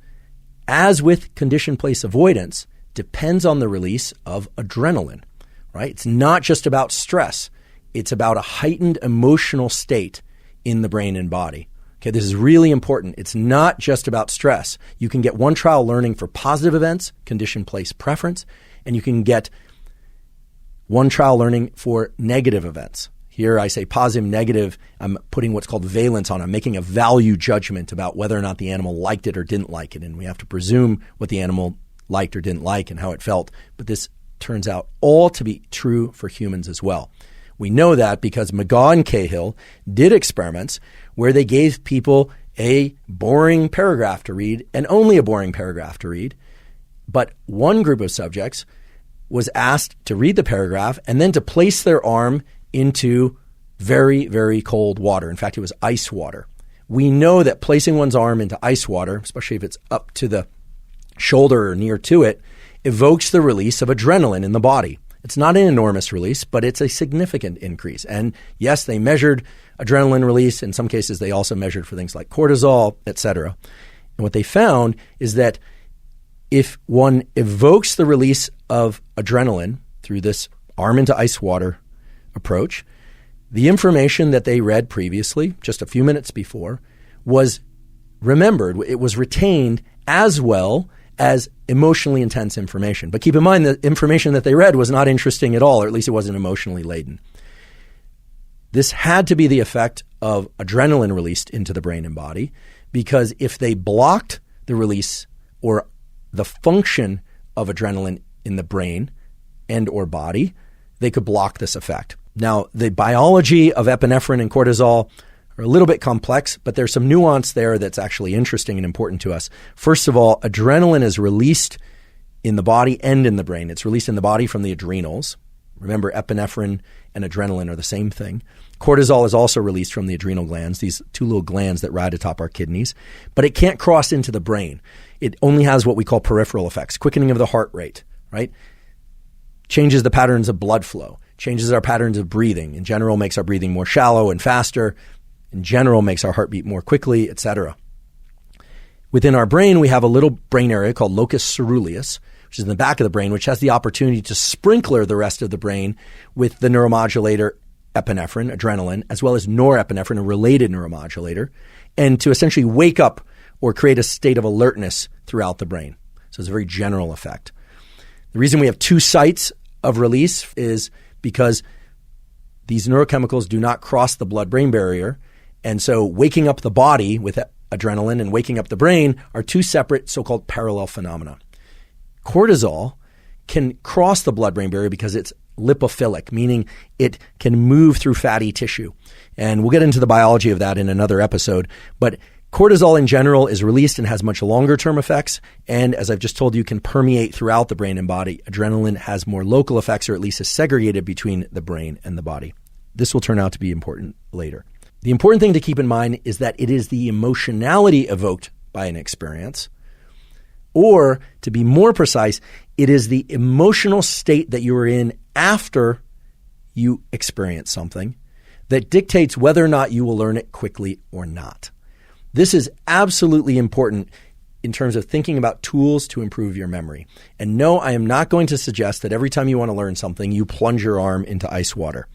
as with condition place avoidance, depends on the release of adrenaline. Right? It's not just about stress. It's about a heightened emotional state in the brain and body. Okay, this is really important. It's not just about stress. You can get one trial learning for positive events, condition place preference, and you can get one trial learning for negative events. Here I say positive, negative. I'm putting what's called valence on. I'm making a value judgment about whether or not the animal liked it or didn't like it. And we have to presume what the animal liked or didn't like and how it felt. But this turns out all to be true for humans as well. We know that because McGaw and Cahill did experiments where they gave people a boring paragraph to read and only a boring paragraph to read. But one group of subjects was asked to read the paragraph and then to place their arm into very, very cold water. In fact, it was ice water. We know that placing one's arm into ice water, especially if it's up to the shoulder or near to it, evokes the release of adrenaline in the body. It's not an enormous release, but it's a significant increase. And yes, they measured adrenaline release. In some cases, they also measured for things like cortisol, etc. And what they found is that if one evokes the release of adrenaline through this arm into ice water approach, the information that they read previously, just a few minutes before, was remembered. It was retained as well as emotionally intense information. But keep in mind, the information that they read was not interesting at all, or at least it wasn't emotionally laden. This had to be the effect of adrenaline released into the brain and body, because if they blocked the release or the function of adrenaline in the brain and or body, they could block this effect. Now, the biology of epinephrine and cortisol are a little bit complex, but there's some nuance there that's actually interesting and important to us. First of all, adrenaline is released in the body and in the brain. It's released in the body from the adrenals. Remember, epinephrine and adrenaline are the same thing. Cortisol is also released from the adrenal glands, these two little glands that ride atop our kidneys, but it can't cross into the brain. It only has what we call peripheral effects, quickening of the heart rate, right? Changes the patterns of blood flow, changes our patterns of breathing. In general, makes our breathing more shallow and faster. In general, makes our heart beat more quickly, etc. Within our brain, we have a little brain area called locus ceruleus, which is in the back of the brain, which has the opportunity to sprinkler the rest of the brain with the neuromodulator epinephrine, adrenaline, as well as norepinephrine, a related neuromodulator, and to essentially wake up or create a state of alertness throughout the brain. So it's a very general effect. The reason we have two sites of release is because these neurochemicals do not cross the blood-brain barrier. And so waking up the body with adrenaline and waking up the brain are two separate so-called parallel phenomena. Cortisol can cross the blood-brain barrier because it's lipophilic, meaning it can move through fatty tissue. And we'll get into the biology of that in another episode. But cortisol in general is released and has much longer-term effects. And as I've just told you, can permeate throughout the brain and body. Adrenaline has more local effects, or at least is segregated between the brain and the body. This will turn out to be important later. The important thing to keep in mind is that it is the emotionality evoked by an experience, or to be more precise, It is the emotional state that you are in after you experience something that dictates whether or not you will learn it quickly or not. This is absolutely important in terms of thinking about tools to improve your memory. And no, I am not going to suggest that every time you want to learn something, you plunge your arm into ice water.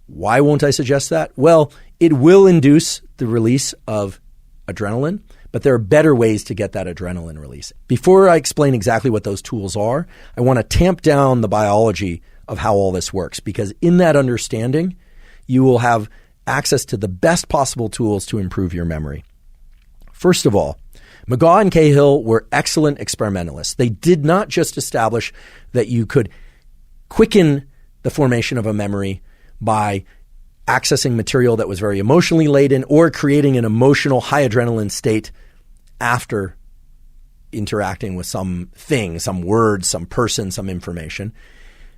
Why won't I suggest that? Well, it will induce the release of adrenaline, but there are better ways to get that adrenaline release. Before I explain exactly what those tools are, I want to tamp down the biology of how all this works, because in that understanding, you will have access to the best possible tools to improve your memory. First of all, McGaugh and Cahill were excellent experimentalists. They did not just establish that you could quicken the formation of a memory by accessing material that was very emotionally laden or creating an emotional high adrenaline state after interacting with some thing, some word, some person, some information.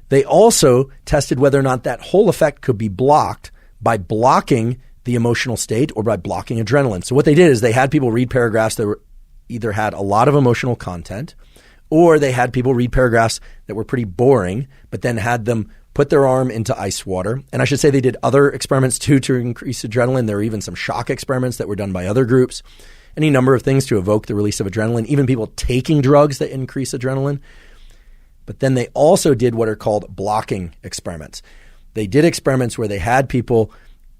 They also tested whether or not that whole effect could be blocked by blocking the emotional state or by blocking adrenaline. So what they did is they had people read paragraphs that either had a lot of emotional content, or they had people read paragraphs that were pretty boring, but then had them put their arm into ice water. And I should say they did other experiments too to increase adrenaline. There were even some shock experiments that were done by other groups. Any number of things to evoke the release of adrenaline, even people taking drugs that increase adrenaline. But then they also did what are called blocking experiments. They did experiments where they had people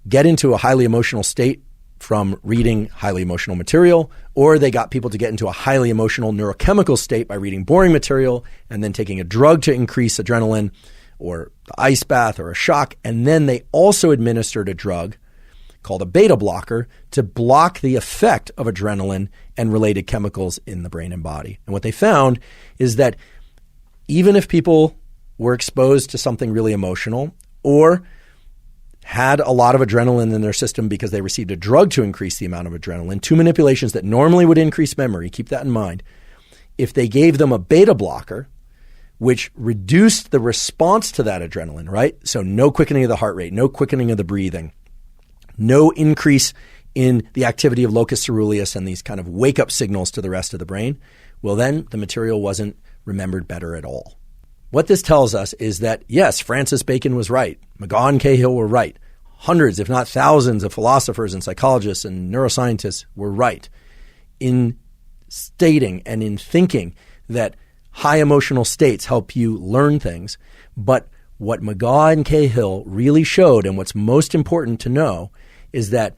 get into a highly emotional state from reading highly emotional material, or they got people to get into a highly emotional neurochemical state by reading boring material and then taking a drug to increase adrenaline, or the ice bath or a shock. And then they also administered a drug called a beta blocker to block the effect of adrenaline and related chemicals in the brain and body. And what they found is that even if people were exposed to something really emotional or had a lot of adrenaline in their system because they received a drug to increase the amount of adrenaline, two manipulations that normally would increase memory, keep that in mind. If they gave them a beta blocker, which reduced the response to that adrenaline, right? So no quickening of the heart rate, no quickening of the breathing, no increase in the activity of locus coeruleus and these kind of wake-up signals to the rest of the brain, well then the material wasn't remembered better at all. What this tells us is that, yes, Francis Bacon was right. McGaugh and Cahill were right. Hundreds, if not thousands, of philosophers and psychologists and neuroscientists were right in stating and in thinking that high emotional states help you learn things. But what McGaugh and Cahill really showed, and what's most important to know, is that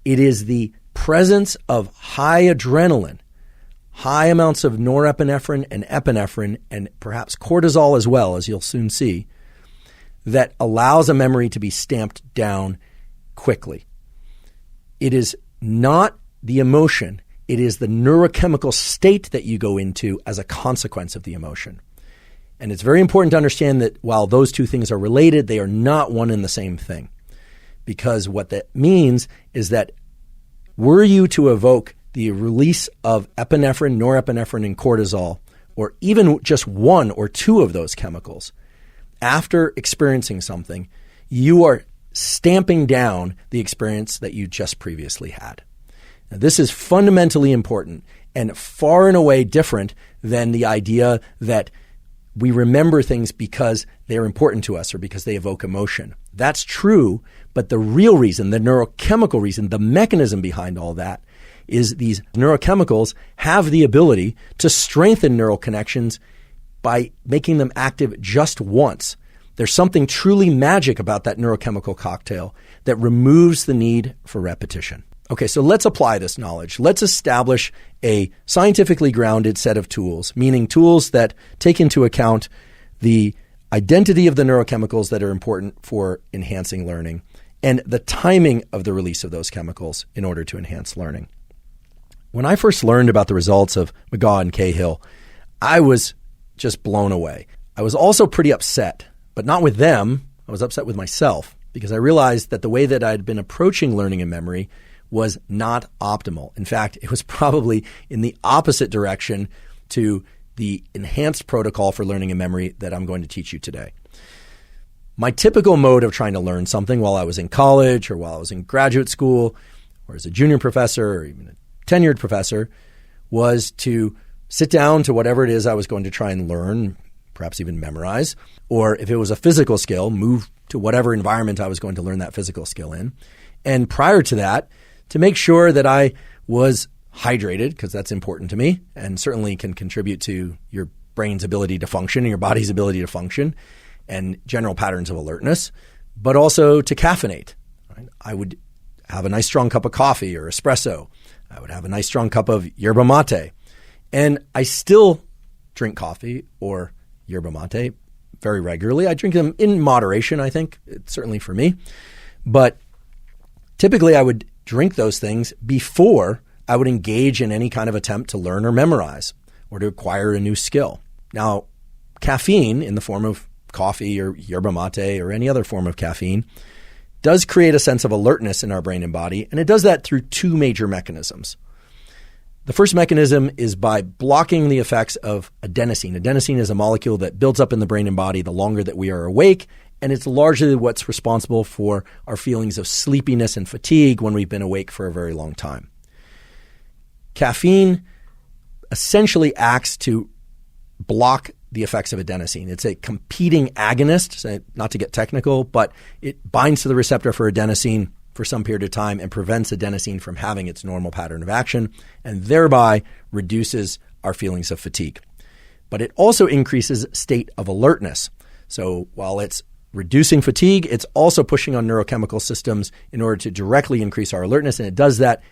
it is the presence of high adrenaline, high amounts of norepinephrine and epinephrine, and perhaps cortisol as well, as you'll soon see, that allows a memory to be stamped down quickly. It is not the emotion. It is the neurochemical state that you go into as a consequence of the emotion. And it's very important to understand that while those two things are related, they are not one and the same thing. Because what that means is that were you to evoke the release of epinephrine, norepinephrine, and cortisol, or even just one or two of those chemicals, after experiencing something, you are stamping down the experience that you just previously had. Now, this is fundamentally important and far and away different than the idea that we remember things because they're important to us or because they evoke emotion. That's true, but the real reason, the neurochemical reason, the mechanism behind all that is these neurochemicals have the ability to strengthen neural connections by making them active just once. There's something truly magic about that neurochemical cocktail that removes the need for repetition. Okay, so let's apply this knowledge. Let's establish a scientifically grounded set of tools, meaning tools that take into account the identity of the neurochemicals that are important for enhancing learning and the timing of the release of those chemicals in order to enhance learning. When I first learned about the results of McGaugh and Cahill, I was just blown away. I was also pretty upset, but not with them. I was upset with myself because I realized that the way that I'd been approaching learning and memory was not optimal. In fact, it was probably in the opposite direction to the enhanced protocol for learning and memory that I'm going to teach you today. My typical mode of trying to learn something while I was in college or while I was in graduate school or as a junior professor or even a tenured professor was to sit down to whatever it is I was going to try and learn, perhaps even memorize, or if it was a physical skill, move to whatever environment I was going to learn that physical skill in. And prior to that, to make sure that I was hydrated, because that's important to me and certainly can contribute to your brain's ability to function and your body's ability to function and general patterns of alertness, but also to caffeinate. Right? I would have a nice strong cup of coffee or espresso. I would have a nice strong cup of yerba mate. And I still drink coffee or yerba mate very regularly. I drink them in moderation, I think, certainly for me. But typically I would drink those things before I would engage in any kind of attempt to learn or memorize or to acquire a new skill. Now, caffeine in the form of coffee or yerba mate or any other form of caffeine does create a sense of alertness in our brain and body, and it does that through two major mechanisms. The first mechanism is by blocking the effects of adenosine. Adenosine is a molecule that builds up in the brain and body the longer that we are awake, and it's largely what's responsible for our feelings of sleepiness and fatigue when we've been awake for a very long time. Caffeine essentially acts to block the effects of adenosine. It's a competing agonist, so not to get technical, but it binds to the receptor for adenosine for some period of time and prevents adenosine from having its normal pattern of action and thereby reduces our feelings of fatigue. But it also increases state of alertness. So while it's reducing fatigue, it's also pushing on neurochemical systems in order to directly increase our alertness, and it does that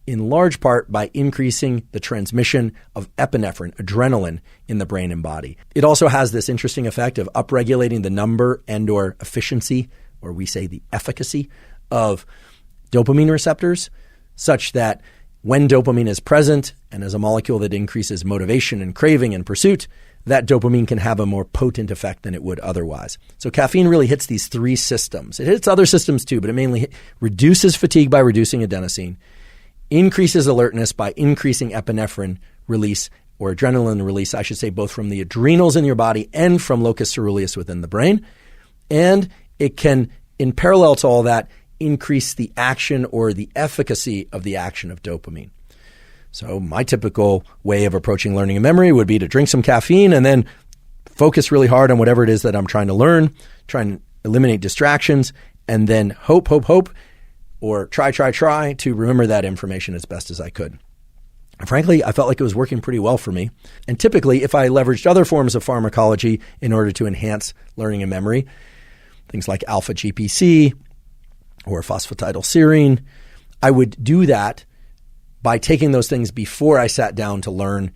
in large part by increasing the transmission of epinephrine, adrenaline, in the brain and body. It also has this interesting effect of upregulating the number and or efficiency, or we say the efficacy, of dopamine receptors, such that when dopamine is present and as a molecule that increases motivation and craving and pursuit, that dopamine can have a more potent effect than it would otherwise. So caffeine really hits these three systems. It hits other systems too, but it mainly reduces fatigue by reducing adenosine, increases alertness by increasing epinephrine release or adrenaline release, I should say, both from the adrenals in your body and from locus coeruleus within the brain. And it can, in parallel to all that, increase the action or the efficacy of the action of dopamine. So my typical way of approaching learning and memory would be to drink some caffeine and then focus really hard on whatever it is that I'm trying to learn, try and eliminate distractions, and then hope, or try to remember that information as best as I could. And frankly, I felt like it was working pretty well for me. And typically, if I leveraged other forms of pharmacology in order to enhance learning and memory, things like alpha GPC or phosphatidylserine, I would do that by taking those things before I sat down to learn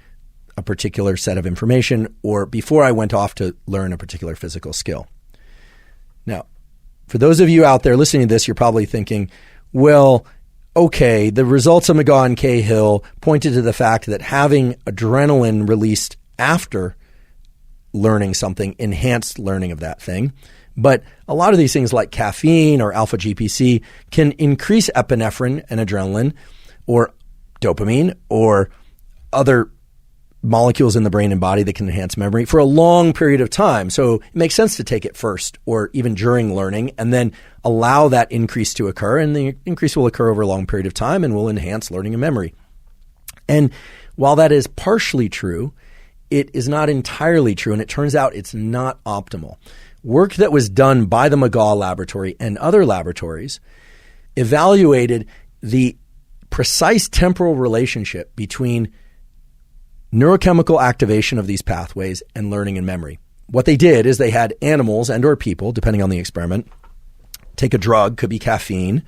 a particular set of information or before I went off to learn a particular physical skill. Now, for those of you out there listening to this, you're probably thinking, well, okay, the results of McGaugh and Cahill pointed to the fact that having adrenaline released after learning something enhanced learning of that thing. But a lot of these things like caffeine or alpha GPC can increase epinephrine and adrenaline or dopamine or other molecules in the brain and body that can enhance memory for a long period of time. So it makes sense to take it first or even during learning and then allow that increase to occur. And the increase will occur over a long period of time and will enhance learning and memory. And while that is partially true, it is not entirely true. And it turns out it's not optimal. Work that was done by the McGaugh Laboratory and other laboratories evaluated the precise temporal relationship between neurochemical activation of these pathways and learning and memory. What they did is they had animals and or people, depending on the experiment, take a drug, could be caffeine,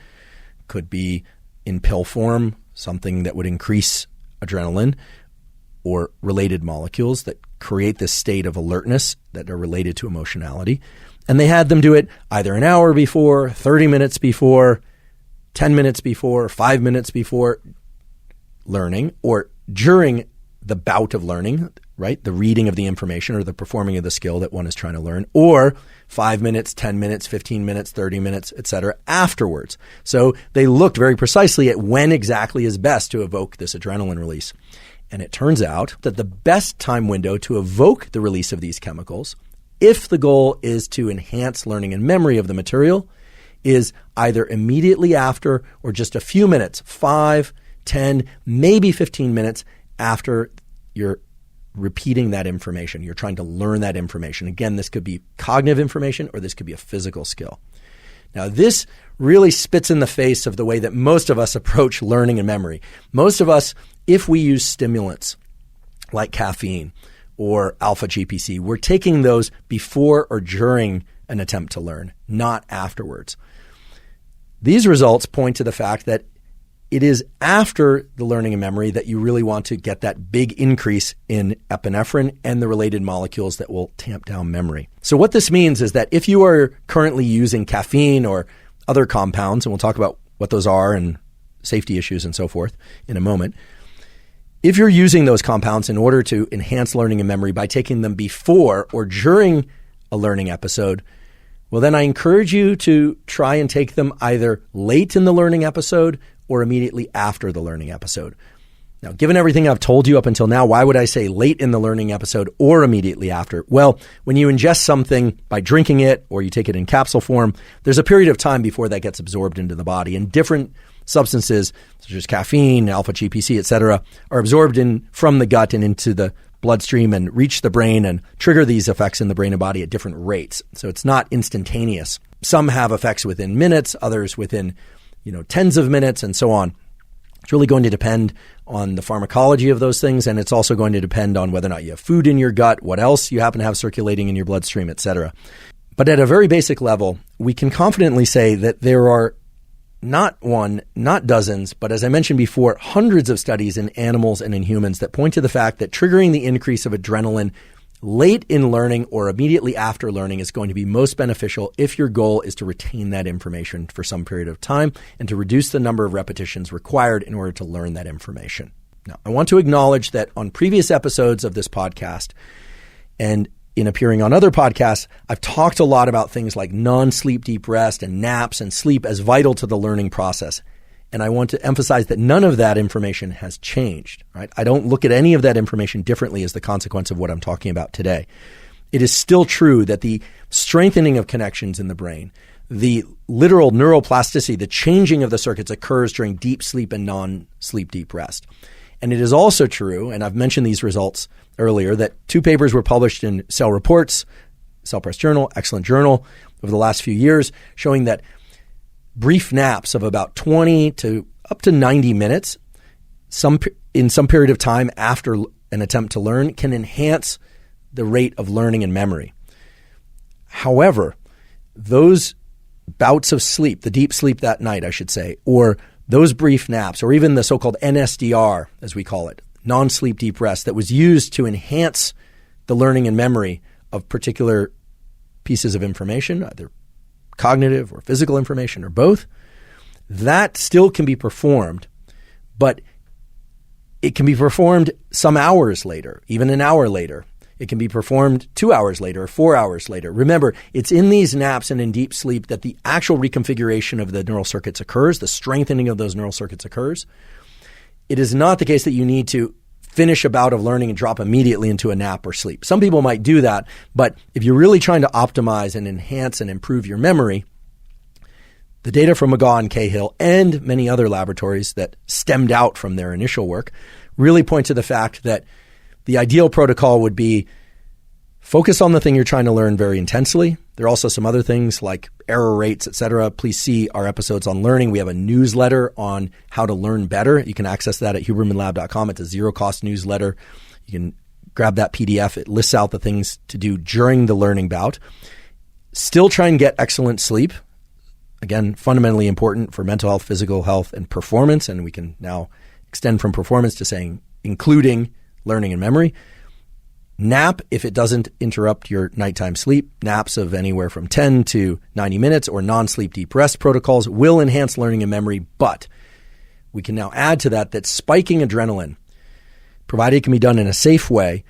could be in pill form, something that would increase adrenaline or related molecules that create this state of alertness that are related to emotionality. And they had them do it either an hour before, 30 minutes before, 10 minutes before, 5 minutes before learning, or during the bout of learning, right? The reading of the information or the performing of the skill that one is trying to learn, or 5 minutes, 10 minutes, 15 minutes, 30 minutes, etc. afterwards. So they looked very precisely at when exactly is best to evoke this adrenaline release. And it turns out that the best time window to evoke the release of these chemicals, if the goal is to enhance learning and memory of the material, is either immediately after or just a few minutes, 5, 10, maybe 15 minutes after your repeating that information. You're trying to learn that information. Again, this could be cognitive information or this could be a physical skill. Now, this really spits in the face of the way that most of us approach learning and memory. Most of us, if we use stimulants like caffeine or alpha GPC, we're taking those before or during an attempt to learn, not afterwards. These results point to the fact that it is after the learning and memory that you really want to get that big increase in epinephrine and the related molecules that will tamp down memory. So what this means is that if you are currently using caffeine or other compounds, and we'll talk about what those are and safety issues and so forth in a moment, if you're using those compounds in order to enhance learning and memory by taking them before or during a learning episode, well, then I encourage you to try and take them either late in the learning episode or immediately after the learning episode. Now, given everything I've told you up until now, why would I say late in the learning episode or immediately after? Well, when you ingest something by drinking it or you take it in capsule form, there's a period of time before that gets absorbed into the body. And different substances, such as caffeine, alpha GPC, et cetera, are absorbed from the gut and into the bloodstream and reach the brain and trigger these effects in the brain and body at different rates. So it's not instantaneous. Some have effects within minutes, others within tens of minutes and so on. It's really going to depend on the pharmacology of those things, and it's also going to depend on whether or not you have food in your gut, what else you happen to have circulating in your bloodstream, et cetera. But at a very basic level, we can confidently say that there are not one, not dozens, but as I mentioned before, hundreds of studies in animals and in humans that point to the fact that triggering the increase of adrenaline late in learning or immediately after learning is going to be most beneficial if your goal is to retain that information for some period of time and to reduce the number of repetitions required in order to learn that information. Now, I want to acknowledge that on previous episodes of this podcast and in appearing on other podcasts, I've talked a lot about things like non-sleep deep rest and naps and sleep as vital to the learning process. And I want to emphasize that none of that information has changed, right? I don't look at any of that information differently as the consequence of what I'm talking about today. It is still true that the strengthening of connections in the brain, the literal neuroplasticity, the changing of the circuits occurs during deep sleep and non-sleep deep rest. And it is also true, and I've mentioned these results earlier, that 2 papers were published in Cell Reports, Cell Press Journal, excellent journal, over the last few years, showing that brief naps of about 20 to up to 90 minutes in some period of time after an attempt to learn can enhance the rate of learning and memory. However, those bouts of sleep, the deep sleep that night, I should say, or those brief naps, or even the so-called NSDR, as we call it, non-sleep deep rest, that was used to enhance the learning and memory of particular pieces of information, either cognitive or physical information or both, that still can be performed, but it can be performed some hours later, even an hour later. It can be performed 2 hours later or 4 hours later. Remember, it's in these naps and in deep sleep that the actual reconfiguration of the neural circuits occurs, the strengthening of those neural circuits occurs. It is not the case that you need to finish a bout of learning and drop immediately into a nap or sleep. Some people might do that, but if you're really trying to optimize and enhance and improve your memory, the data from McGaw and Cahill and many other laboratories that stemmed out from their initial work really point to the fact that the ideal protocol would be focus on the thing you're trying to learn very intensely. There are also some other things like error rates, et cetera. Please see our episodes on learning. We have a newsletter on how to learn better. You can access that at hubermanlab.com. It's a zero-cost newsletter. You can grab that PDF. It lists out the things to do during the learning bout. Still try and get excellent sleep. Again, fundamentally important for mental health, physical health, and performance. And we can now extend from performance to saying including learning and memory. Nap if it doesn't interrupt your nighttime sleep. Naps of anywhere from 10 to 90 minutes or non-sleep deep rest protocols will enhance learning and memory, but we can now add to that spiking adrenaline, provided it can be done in a safe way,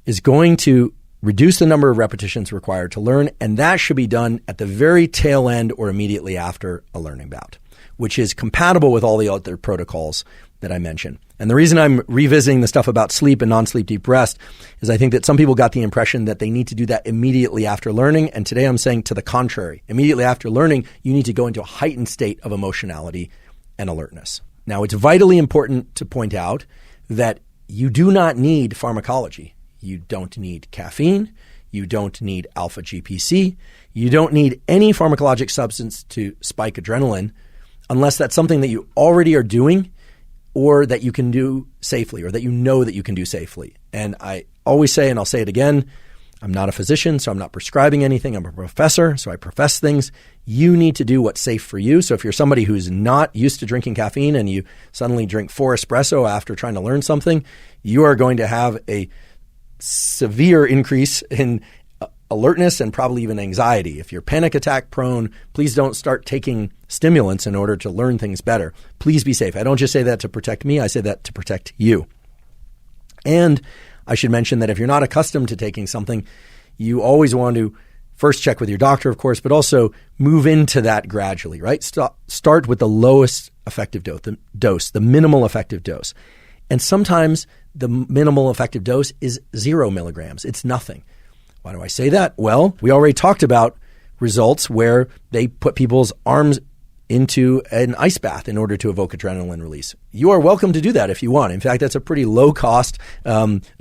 is going to reduce the number of repetitions required to learn, and that should be done at the very tail end or immediately after a learning bout, which is compatible with all the other protocols that I mentioned. And the reason I'm revisiting the stuff about sleep and non-sleep deep rest is I think that some people got the impression that they need to do that immediately after learning. And today I'm saying to the contrary. Immediately after learning, you need to go into a heightened state of emotionality and alertness. Now, it's vitally important to point out that you do not need pharmacology. You don't need caffeine. You don't need alpha GPC. You don't need any pharmacologic substance to spike adrenaline unless that's something that you already are doing or that you can do safely or that you know that you can do safely. And I always say, and I'll say it again, I'm not a physician, so I'm not prescribing anything. I'm a professor, so I profess things. You need to do what's safe for you. So if you're somebody who's not used to drinking caffeine and you suddenly drink 4 espresso after trying to learn something, you are going to have a severe increase in alertness and probably even anxiety. If you're panic attack prone, please don't start taking stimulants in order to learn things better. Please be safe. I don't just say that to protect me. I say that to protect you. And I should mention that if you're not accustomed to taking something, you always want to first check with your doctor, of course, but also move into that gradually, right? Start with the lowest effective dose, the minimal effective dose. And sometimes the minimal effective dose is 0 milligrams. It's nothing. Why do I say that? Well, we already talked about results where they put people's arms into an ice bath in order to evoke adrenaline release. You are welcome to do that if you want. In fact, that's a pretty low cost,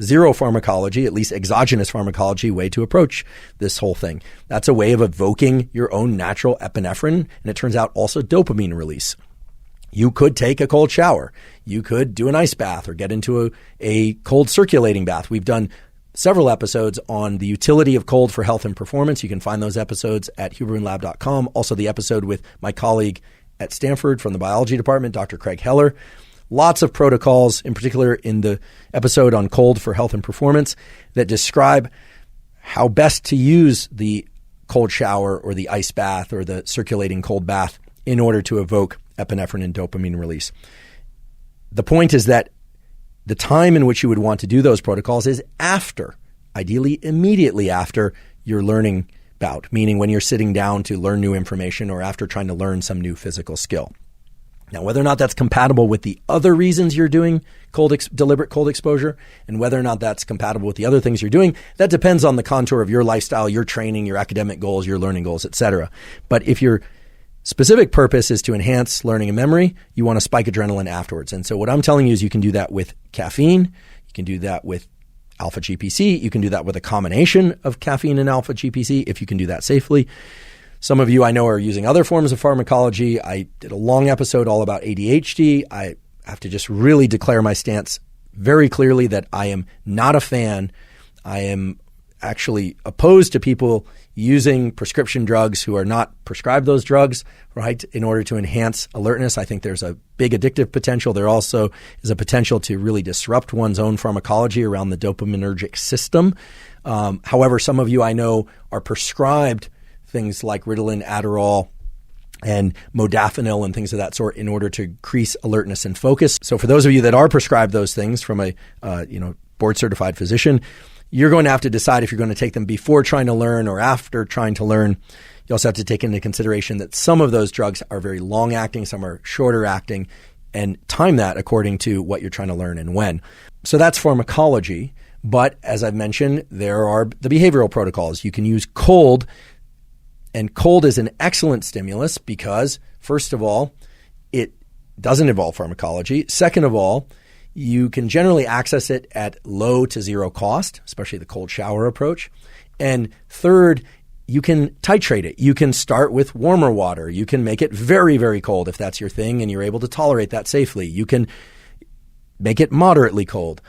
zero pharmacology, at least exogenous pharmacology way to approach this whole thing. That's a way of evoking your own natural epinephrine, and it turns out also dopamine release. You could take a cold shower. You could do an ice bath or get into a cold circulating bath. We've done several episodes on the utility of cold for health and performance. You can find those episodes at hubermanlab.com. Also the episode with my colleague at Stanford from the biology department, Dr. Craig Heller. Lots of protocols, in particular in the episode on cold for health and performance, that describe how best to use the cold shower or the ice bath or the circulating cold bath in order to evoke epinephrine and dopamine release. The point is that the time in which you would want to do those protocols is after, ideally immediately after your learning bout, meaning when you're sitting down to learn new information or after trying to learn some new physical skill. Now, whether or not that's compatible with the other reasons you're doing deliberate cold exposure and whether or not that's compatible with the other things you're doing, that depends on the contour of your lifestyle, your training, your academic goals, your learning goals, etc. But if your specific purpose is to enhance learning and memory, you want to spike adrenaline afterwards. And so what I'm telling you is you can do that with caffeine. You can do that with alpha GPC. You can do that with a combination of caffeine and alpha GPC if you can do that safely. Some of you I know are using other forms of pharmacology. I did a long episode all about ADHD. I have to just really declare my stance very clearly that I am not a fan. I am actually opposed to people using prescription drugs who are not prescribed those drugs, right, in order to enhance alertness. I think there's a big addictive potential. There also is a potential to really disrupt one's own pharmacology around the dopaminergic system. However, some of you I know are prescribed things like Ritalin, Adderall, and modafinil and things of that sort in order to increase alertness and focus. So for those of you that are prescribed those things from a board-certified physician, you're going to have to decide if you're going to take them before trying to learn or after trying to learn. You also have to take into consideration that some of those drugs are very long-acting, some are shorter-acting, and time that according to what you're trying to learn and when. So that's pharmacology. But as I've mentioned, there are the behavioral protocols. You can use cold, and cold is an excellent stimulus because, first of all, it doesn't involve pharmacology. Second of all, you can generally access it at low to zero cost, especially the cold shower approach. And third, you can titrate it. You can start with warmer water. You can make it very, very cold if that's your thing and you're able to tolerate that safely. You can make it moderately cold.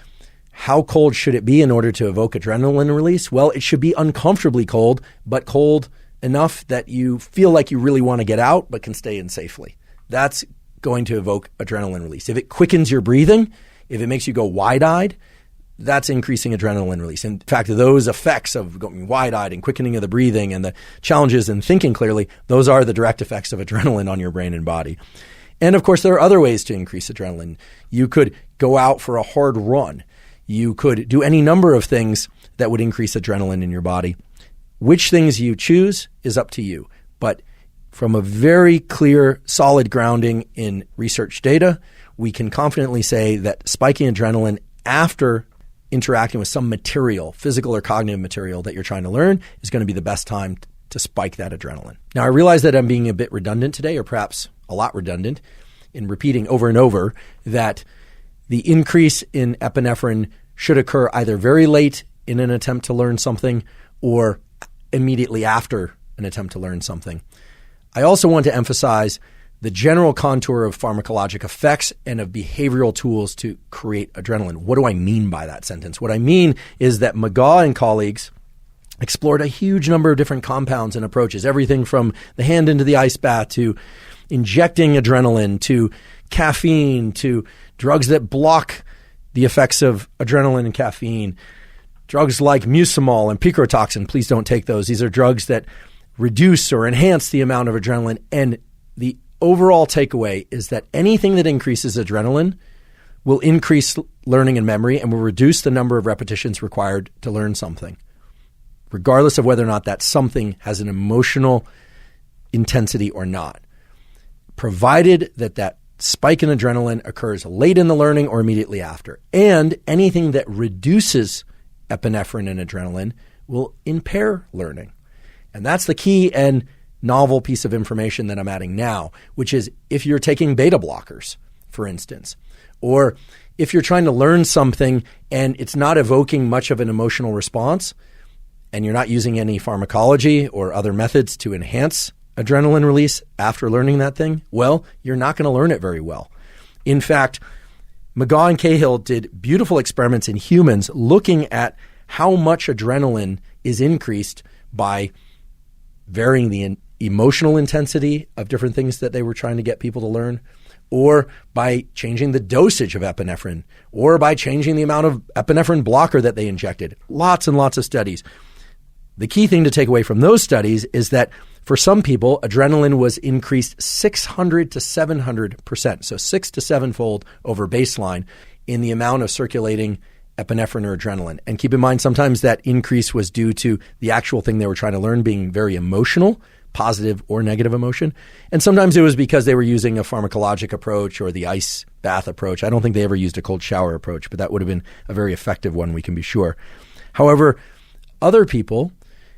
How cold should it be in order to evoke adrenaline release? Well, it should be uncomfortably cold, but cold enough that you feel like you really want to get out but can stay in safely. That's going to evoke adrenaline release. If it quickens your breathing, if it makes you go wide-eyed, that's increasing adrenaline release. In fact, those effects of going wide-eyed and quickening of the breathing and the challenges in thinking clearly, those are the direct effects of adrenaline on your brain and body. And of course, there are other ways to increase adrenaline. You could go out for a hard run. You could do any number of things that would increase adrenaline in your body. Which things you choose is up to you. But from a very clear, solid grounding in research data, we can confidently say that spiking adrenaline after interacting with some material, physical or cognitive material that you're trying to learn is going to be the best time to spike that adrenaline. Now, I realize that I'm being a bit redundant today, or perhaps a lot redundant, in repeating over and over that the increase in epinephrine should occur either very late in an attempt to learn something or immediately after an attempt to learn something. I also want to emphasize the general contour of pharmacologic effects and of behavioral tools to create adrenaline. What do I mean by that sentence? What I mean is that McGaugh and colleagues explored a huge number of different compounds and approaches, everything from the hand into the ice bath to injecting adrenaline to caffeine to drugs that block the effects of adrenaline and caffeine, drugs like Mucimol and Picrotoxin. Please don't take those. These are drugs that reduce or enhance the amount of adrenaline. And the overall takeaway is that anything that increases adrenaline will increase learning and memory and will reduce the number of repetitions required to learn something, regardless of whether or not that something has an emotional intensity or not, provided that that spike in adrenaline occurs late in the learning or immediately after. And anything that reduces epinephrine and adrenaline will impair learning. And that's the key and novel piece of information that I'm adding now, which is if you're taking beta blockers, for instance, or if you're trying to learn something and it's not evoking much of an emotional response and you're not using any pharmacology or other methods to enhance adrenaline release after learning that thing, well, you're not going to learn it very well. In fact, McGaugh and Cahill did beautiful experiments in humans looking at how much adrenaline is increased by varying the emotional intensity of different things that they were trying to get people to learn, or by changing the dosage of epinephrine, or by changing the amount of epinephrine blocker that they injected. Lots and lots of studies. The key thing to take away from those studies is that for some people, adrenaline was increased 600 to 700%, so 6 to 7-fold over baseline in the amount of circulating epinephrine or adrenaline. And keep in mind, sometimes that increase was due to the actual thing they were trying to learn being very emotional, positive or negative emotion. And sometimes it was because they were using a pharmacologic approach or the ice bath approach. I don't think they ever used a cold shower approach, but that would have been a very effective one, we can be sure. However, other people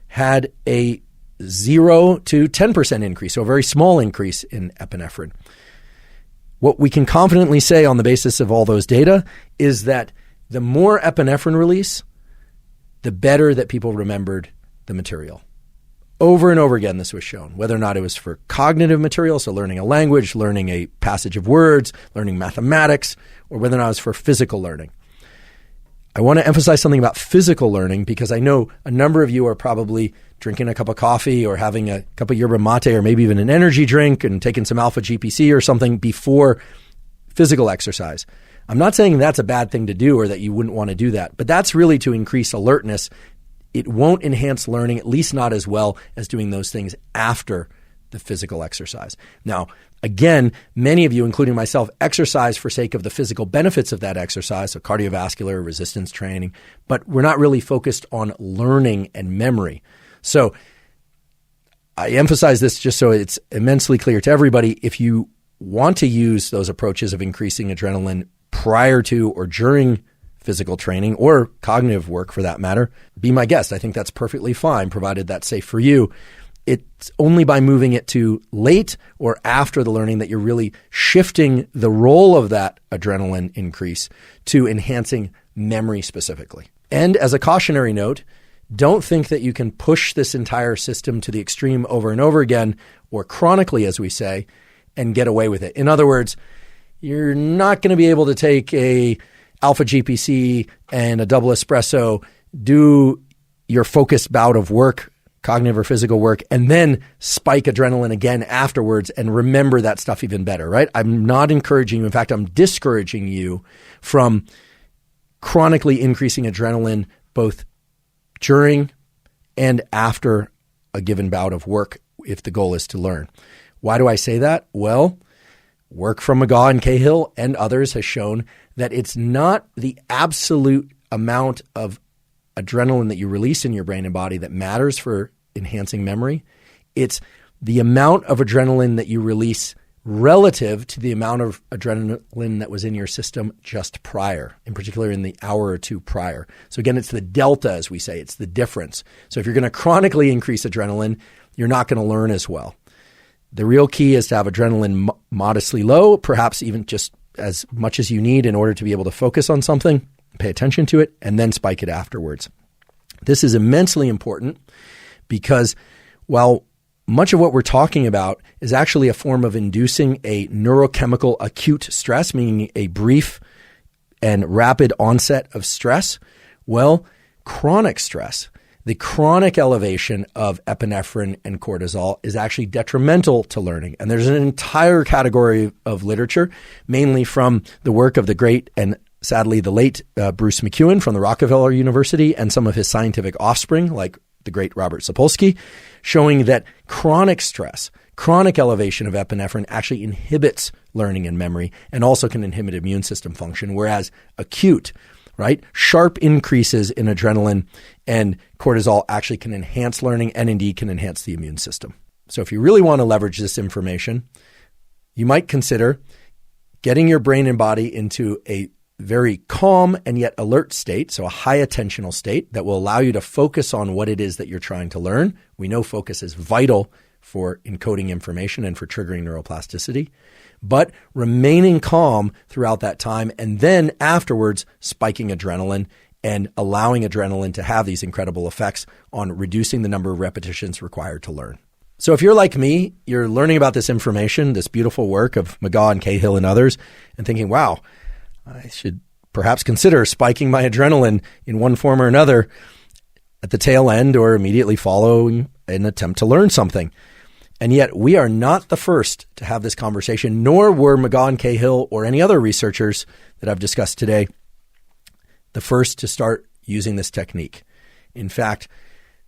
had a 0 to 10% increase, so a very small increase in epinephrine. What we can confidently say on the basis of all those data is that the more epinephrine release, the better that people remembered the material. Over and over again, this was shown, whether or not it was for cognitive material, so learning a language, learning a passage of words, learning mathematics, or whether or not it was for physical learning. I want to emphasize something about physical learning because I know a number of you are probably drinking a cup of coffee or having a cup of yerba mate or maybe even an energy drink and taking some alpha GPC or something before physical exercise. I'm not saying that's a bad thing to do or that you wouldn't want to do that, but that's really to increase alertness. It won't enhance learning, at least not as well as doing those things after the physical exercise. Now, again, many of you, including myself, exercise for sake of the physical benefits of that exercise, so cardiovascular, resistance training, but we're not really focused on learning and memory. So I emphasize this just so it's immensely clear to everybody. If you want to use those approaches of increasing adrenaline prior to or during physical training or cognitive work for that matter, be my guest. I think that's perfectly fine, provided that's safe for you. It's only by moving it to late or after the learning that you're really shifting the role of that adrenaline increase to enhancing memory specifically. And as a cautionary note, don't think that you can push this entire system to the extreme over and over again, or chronically, as we say, and get away with it. In other words, you're not going to be able to take a alpha GPC and a double espresso, do your focused bout of work, cognitive or physical work, and then spike adrenaline again afterwards and remember that stuff even better, right? I'm not encouraging you. In fact, I'm discouraging you from chronically increasing adrenaline both during and after a given bout of work if the goal is to learn. Why do I say that? Well, work from McGaugh and Cahill and others has shown that it's not the absolute amount of adrenaline that you release in your brain and body that matters for enhancing memory. It's the amount of adrenaline that you release relative to the amount of adrenaline that was in your system just prior, in particular in the hour or two prior. So again, it's the delta, as we say, it's the difference. So if you're going to chronically increase adrenaline, you're not going to learn as well. The real key is to have adrenaline modestly low, perhaps even just as much as you need in order to be able to focus on something, pay attention to it, and then spike it afterwards. This is immensely important because while much of what we're talking about is actually a form of inducing a neurochemical acute stress, meaning a brief and rapid onset of stress, well, chronic stress, the chronic elevation of epinephrine and cortisol is actually detrimental to learning. And there's an entire category of literature, mainly from the work of the great and sadly the late Bruce McEwen from the Rockefeller University and some of his scientific offspring, like the great Robert Sapolsky, showing that chronic stress, chronic elevation of epinephrine actually inhibits learning and memory and also can inhibit immune system function, whereas acute, right, sharp increases in adrenaline and cortisol actually can enhance learning and indeed can enhance the immune system. So if you really want to leverage this information, you might consider getting your brain and body into a very calm and yet alert state, so a high attentional state that will allow you to focus on what it is that you're trying to learn. We know focus is vital for encoding information and for triggering neuroplasticity, but remaining calm throughout that time and then afterwards spiking adrenaline and allowing adrenaline to have these incredible effects on reducing the number of repetitions required to learn. So if you're like me, you're learning about this information, this beautiful work of McGaugh and Cahill and others, and thinking, wow, I should perhaps consider spiking my adrenaline in one form or another at the tail end or immediately following an attempt to learn something. And yet we are not the first to have this conversation, nor were McGaugh and Cahill or any other researchers that I've discussed today the first to start using this technique. In fact,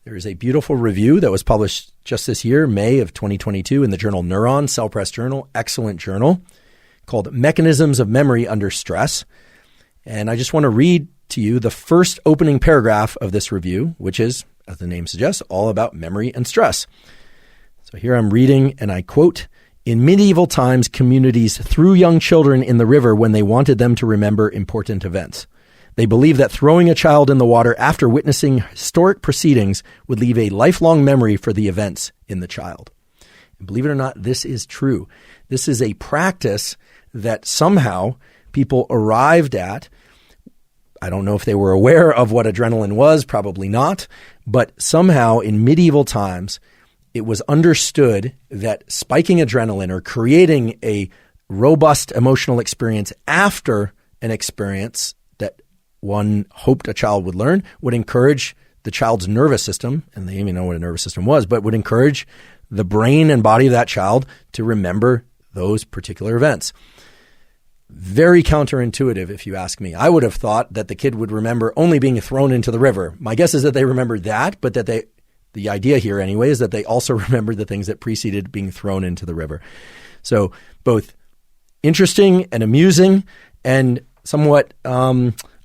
there is a beautiful review that was published just this year, May of 2022, in the journal Neuron, Cell Press Journal, excellent journal, called Mechanisms of Memory Under Stress. And I just want to read to you the first opening paragraph of this review, which is, as the name suggests, all about memory and stress. So here I'm reading, and I quote, "In medieval times, communities threw young children in the river when they wanted them to remember important events. They believed that throwing a child in the water after witnessing historic proceedings would leave a lifelong memory for the events in the child." And believe it or not, this is true. This is a practice that somehow people arrived at. I don't know if they were aware of what adrenaline was, probably not, but somehow in medieval times, it was understood that spiking adrenaline or creating a robust emotional experience after an experience that one hoped a child would learn would encourage the child's nervous system, and they didn't even know what a nervous system was, but would encourage the brain and body of that child to remember those particular events. Very counterintuitive, if you ask me. I would have thought that the kid would remember only being thrown into the river. My guess is that they remembered that, but that the idea here anyway is that they also remembered the things that preceded being thrown into the river. So both interesting and amusing and somewhat,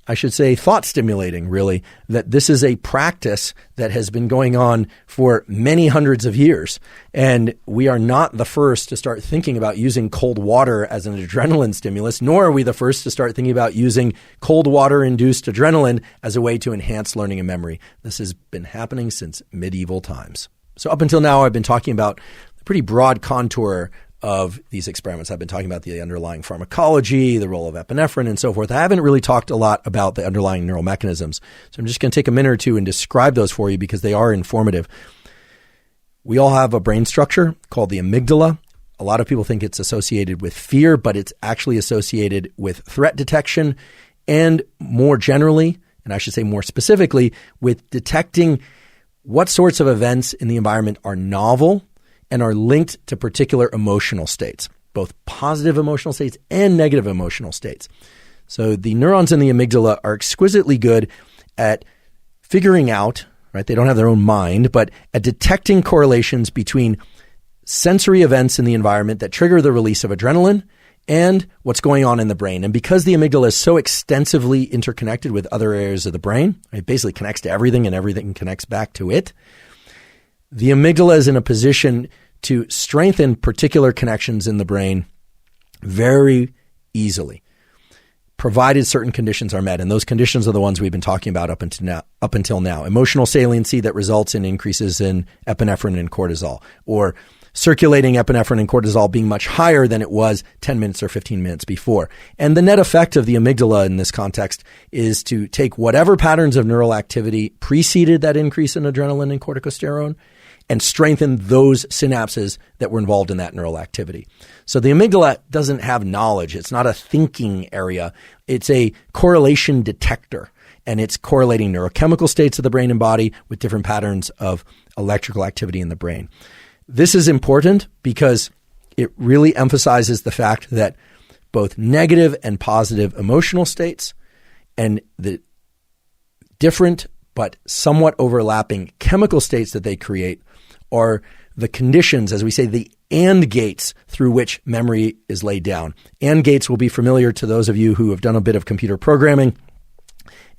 I should say, thought stimulating, really, that this is a practice that has been going on for many hundreds of years. And we are not the first to start thinking about using cold water as an adrenaline stimulus, nor are we the first to start thinking about using cold water-induced adrenaline as a way to enhance learning and memory. This has been happening since medieval times. So up until now, I've been talking about the pretty broad contour of these experiments. I've been talking about the underlying pharmacology, the role of epinephrine, and so forth. I haven't really talked a lot about the underlying neural mechanisms. So I'm just going to take a minute or two and describe those for you because they are informative. We all have a brain structure called the amygdala. A lot of people think it's associated with fear, but it's actually associated with threat detection and more generally, and I should say more specifically, with detecting what sorts of events in the environment are novel and are linked to particular emotional states, both positive emotional states and negative emotional states. So the neurons in the amygdala are exquisitely good at figuring out, right? They don't have their own mind, but at detecting correlations between sensory events in the environment that trigger the release of adrenaline and what's going on in the brain. And because the amygdala is so extensively interconnected with other areas of the brain, it basically connects to everything and everything connects back to it. The amygdala is in a position to strengthen particular connections in the brain very easily, provided certain conditions are met. And those conditions are the ones we've been talking about up until now. Emotional saliency that results in increases in epinephrine and cortisol, or circulating epinephrine and cortisol being much higher than it was 10 minutes or 15 minutes before. And the net effect of the amygdala in this context is to take whatever patterns of neural activity preceded that increase in adrenaline and corticosterone and strengthen those synapses that were involved in that neural activity. So the amygdala doesn't have knowledge. It's not a thinking area. It's a correlation detector, and it's correlating neurochemical states of the brain and body with different patterns of electrical activity in the brain. This is important because it really emphasizes the fact that both negative and positive emotional states and the different but somewhat overlapping chemical states that they create are the conditions, as we say, the AND gates through which memory is laid down. AND gates will be familiar to those of you who have done a bit of computer programming.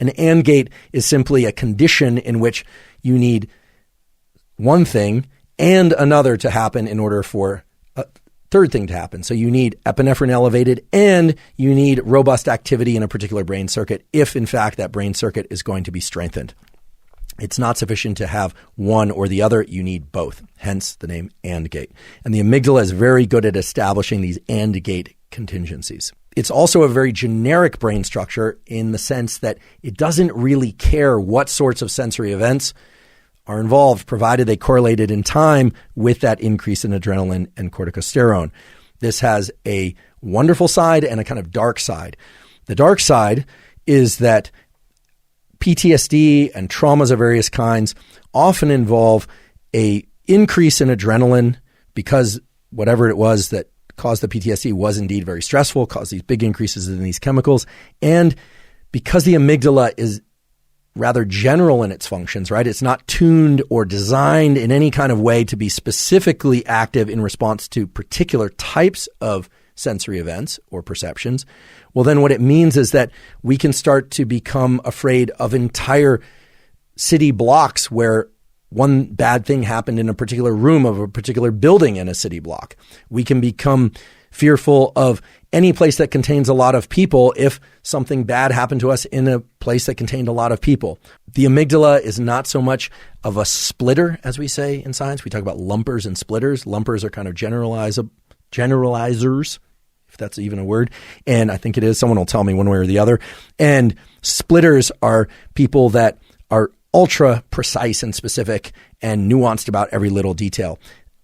An AND gate is simply a condition in which you need one thing and another to happen in order for a third thing to happen. So you need epinephrine elevated and you need robust activity in a particular brain circuit if, in fact, that brain circuit is going to be strengthened. It's not sufficient to have one or the other. You need both, hence the name AND gate. And the amygdala is very good at establishing these AND gate contingencies. It's also a very generic brain structure in the sense that it doesn't really care what sorts of sensory events are involved, provided they correlated in time with that increase in adrenaline and corticosterone. This has a wonderful side and a kind of dark side. The dark side is that PTSD and traumas of various kinds often involve a increase in adrenaline because whatever it was that caused the PTSD was indeed very stressful, caused these big increases in these chemicals. And because the amygdala is rather general in its functions, right? It's not tuned or designed in any kind of way to be specifically active in response to particular types of sensory events or perceptions. Well, then what it means is that we can start to become afraid of entire city blocks where one bad thing happened in a particular room of a particular building in a city block. We can become fearful of any place that contains a lot of people if something bad happened to us in a place that contained a lot of people. The amygdala is not so much of a splitter, as we say in science. We talk about lumpers and splitters. Lumpers are kind of generalizers, if that's even a word. And I think it is. Someone will tell me one way or the other. And splitters are people that are ultra precise and specific and nuanced about every little detail.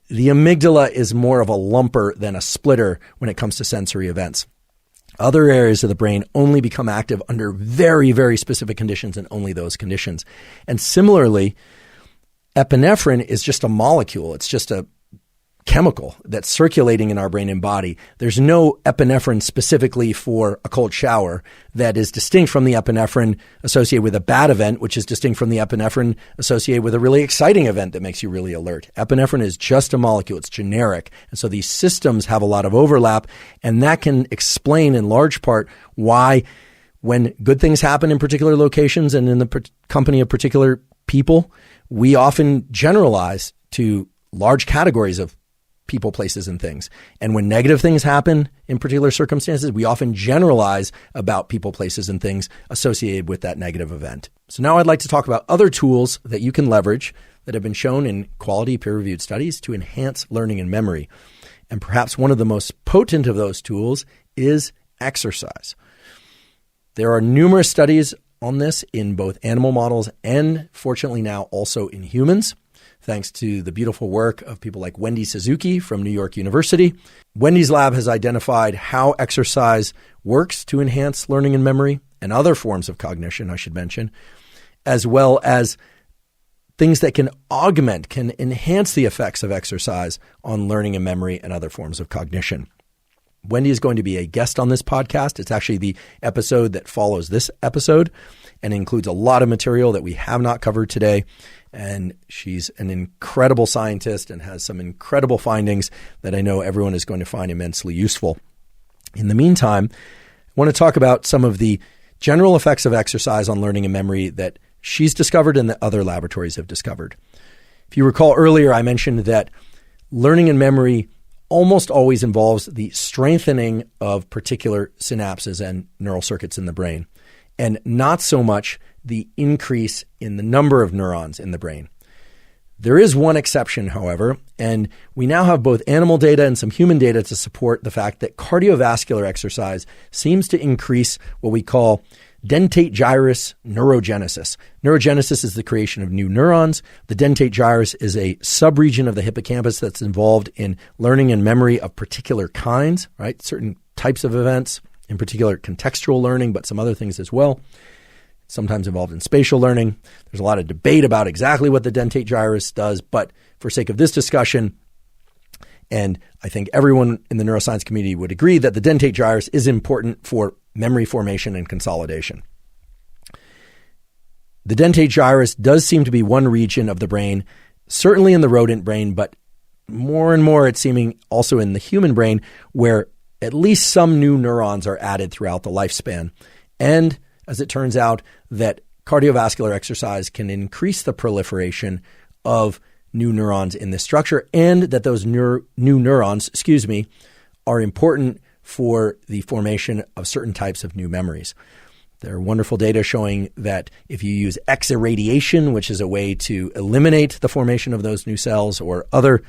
The amygdala is more of a lumper than a splitter when it comes to sensory events. Other areas of the brain only become active under very, very specific conditions and only those conditions. And similarly, epinephrine is just a molecule. It's just a chemical that's circulating in our brain and body. There's no epinephrine specifically for a cold shower that is distinct from the epinephrine associated with a bad event, which is distinct from the epinephrine associated with a really exciting event that makes you really alert. Epinephrine is just a molecule. It's generic. And so these systems have a lot of overlap, and that can explain in large part why when good things happen in particular locations and in the company of particular people, we often generalize to large categories of people, places, and things. And when negative things happen in particular circumstances, we often generalize about people, places, and things associated with that negative event. So now I'd like to talk about other tools that you can leverage that have been shown in quality peer-reviewed studies to enhance learning and memory. And perhaps one of the most potent of those tools is exercise. There are numerous studies on this in both animal models and, fortunately now, also in humans, thanks to the beautiful work of people like Wendy Suzuki from New York University. Wendy's lab has identified how exercise works to enhance learning and memory and other forms of cognition, I should mention, as well as things that can augment, can enhance the effects of exercise on learning and memory and other forms of cognition. Wendy is going to be a guest on this podcast. It's actually the episode that follows this episode and includes a lot of material that we have not covered today. And she's an incredible scientist and has some incredible findings that I know everyone is going to find immensely useful. In the meantime, I want to talk about some of the general effects of exercise on learning and memory that she's discovered and that other laboratories have discovered. If you recall earlier, I mentioned that learning and memory almost always involves the strengthening of particular synapses and neural circuits in the brain, and not so much the increase in the number of neurons in the brain. There is one exception, however, and we now have both animal data and some human data to support the fact that cardiovascular exercise seems to increase what we call dentate gyrus neurogenesis. Neurogenesis is the creation of new neurons. The dentate gyrus is a subregion of the hippocampus that's involved in learning and memory of particular kinds, right? Certain types of events, in particular contextual learning, but some other things as well. Sometimes involved in spatial learning. There's a lot of debate about exactly what the dentate gyrus does, but for sake of this discussion, and I think everyone in the neuroscience community would agree that the dentate gyrus is important for memory formation and consolidation. The dentate gyrus does seem to be one region of the brain, certainly in the rodent brain, but more and more it's seeming also in the human brain, where at least some new neurons are added throughout the lifespan. And as it turns out, that cardiovascular exercise can increase the proliferation of new neurons in this structure, and that those new neurons, are important for the formation of certain types of new memories. There are wonderful data showing that if you use X-irradiation, which is a way to eliminate the formation of those new cells, or other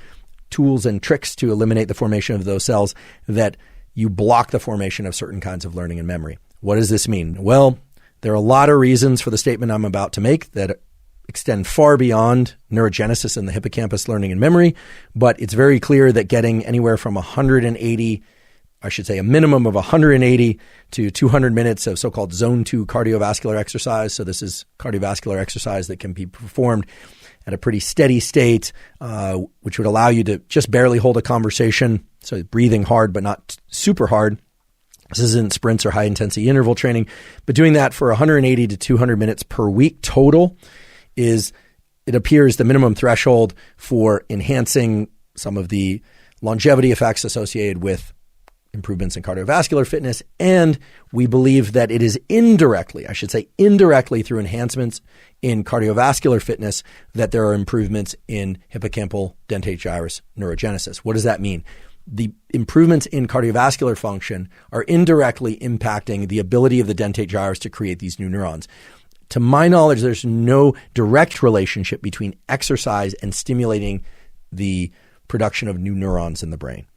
tools and tricks to eliminate the formation of those cells, that you block the formation of certain kinds of learning and memory. What does this mean? Well, there are a lot of reasons for the statement I'm about to make that extend far beyond neurogenesis in the hippocampus, learning and memory, but it's very clear that getting anywhere from a minimum of 180 to 200 minutes of so-called zone 2 cardiovascular exercise. So this is cardiovascular exercise that can be performed at a pretty steady state, which would allow you to just barely hold a conversation. So breathing hard, but not super hard. This isn't sprints or high intensity interval training, but doing that for 180 to 200 minutes per week total is, it appears, the minimum threshold for enhancing some of the longevity effects associated with improvements in cardiovascular fitness. And we believe that it is indirectly through enhancements in cardiovascular fitness that there are improvements in hippocampal dentate gyrus neurogenesis. What does that mean? The improvements in cardiovascular function are indirectly impacting the ability of the dentate gyrus to create these new neurons. To my knowledge, there's no direct relationship between exercise and stimulating the production of new neurons in the brain.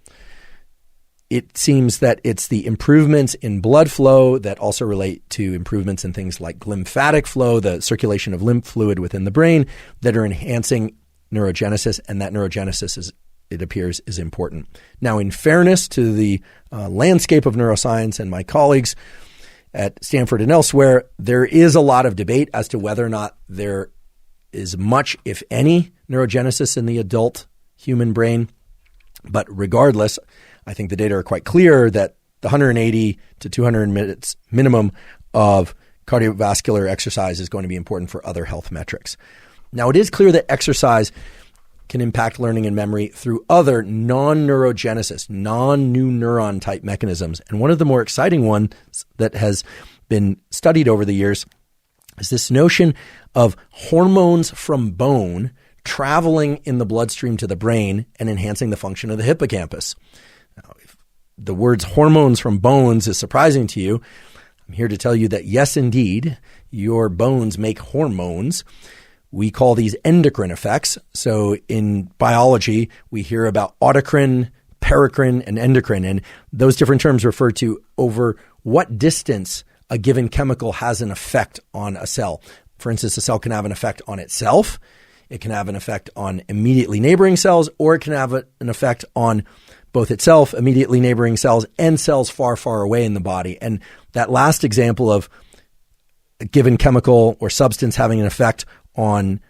It seems that it's the improvements in blood flow that also relate to improvements in things like lymphatic flow, the circulation of lymph fluid within the brain, that are enhancing neurogenesis, and that neurogenesis, it appears, is important. Now, in fairness to the landscape of neuroscience and my colleagues at Stanford and elsewhere, there is a lot of debate as to whether or not there is much, if any, neurogenesis in the adult human brain. But regardless, I think the data are quite clear that the 180 to 200 minutes minimum of cardiovascular exercise is going to be important for other health metrics. Now, it is clear that exercise can impact learning and memory through other non-neurogenesis, non-new neuron type mechanisms. And one of the more exciting ones that has been studied over the years is this notion of hormones from bone traveling in the bloodstream to the brain and enhancing the function of the hippocampus. Now, if the words hormones from bones is surprising to you, I'm here to tell you that yes, indeed, your bones make hormones. We call these endocrine effects. So in biology, we hear about autocrine, paracrine, and endocrine. And those different terms refer to over what distance a given chemical has an effect on a cell. For instance, a cell can have an effect on itself. It can have an effect on immediately neighboring cells, or it can have an effect on both itself, immediately neighboring cells, and cells far, far away in the body. And that last example of a given chemical or substance having an effect on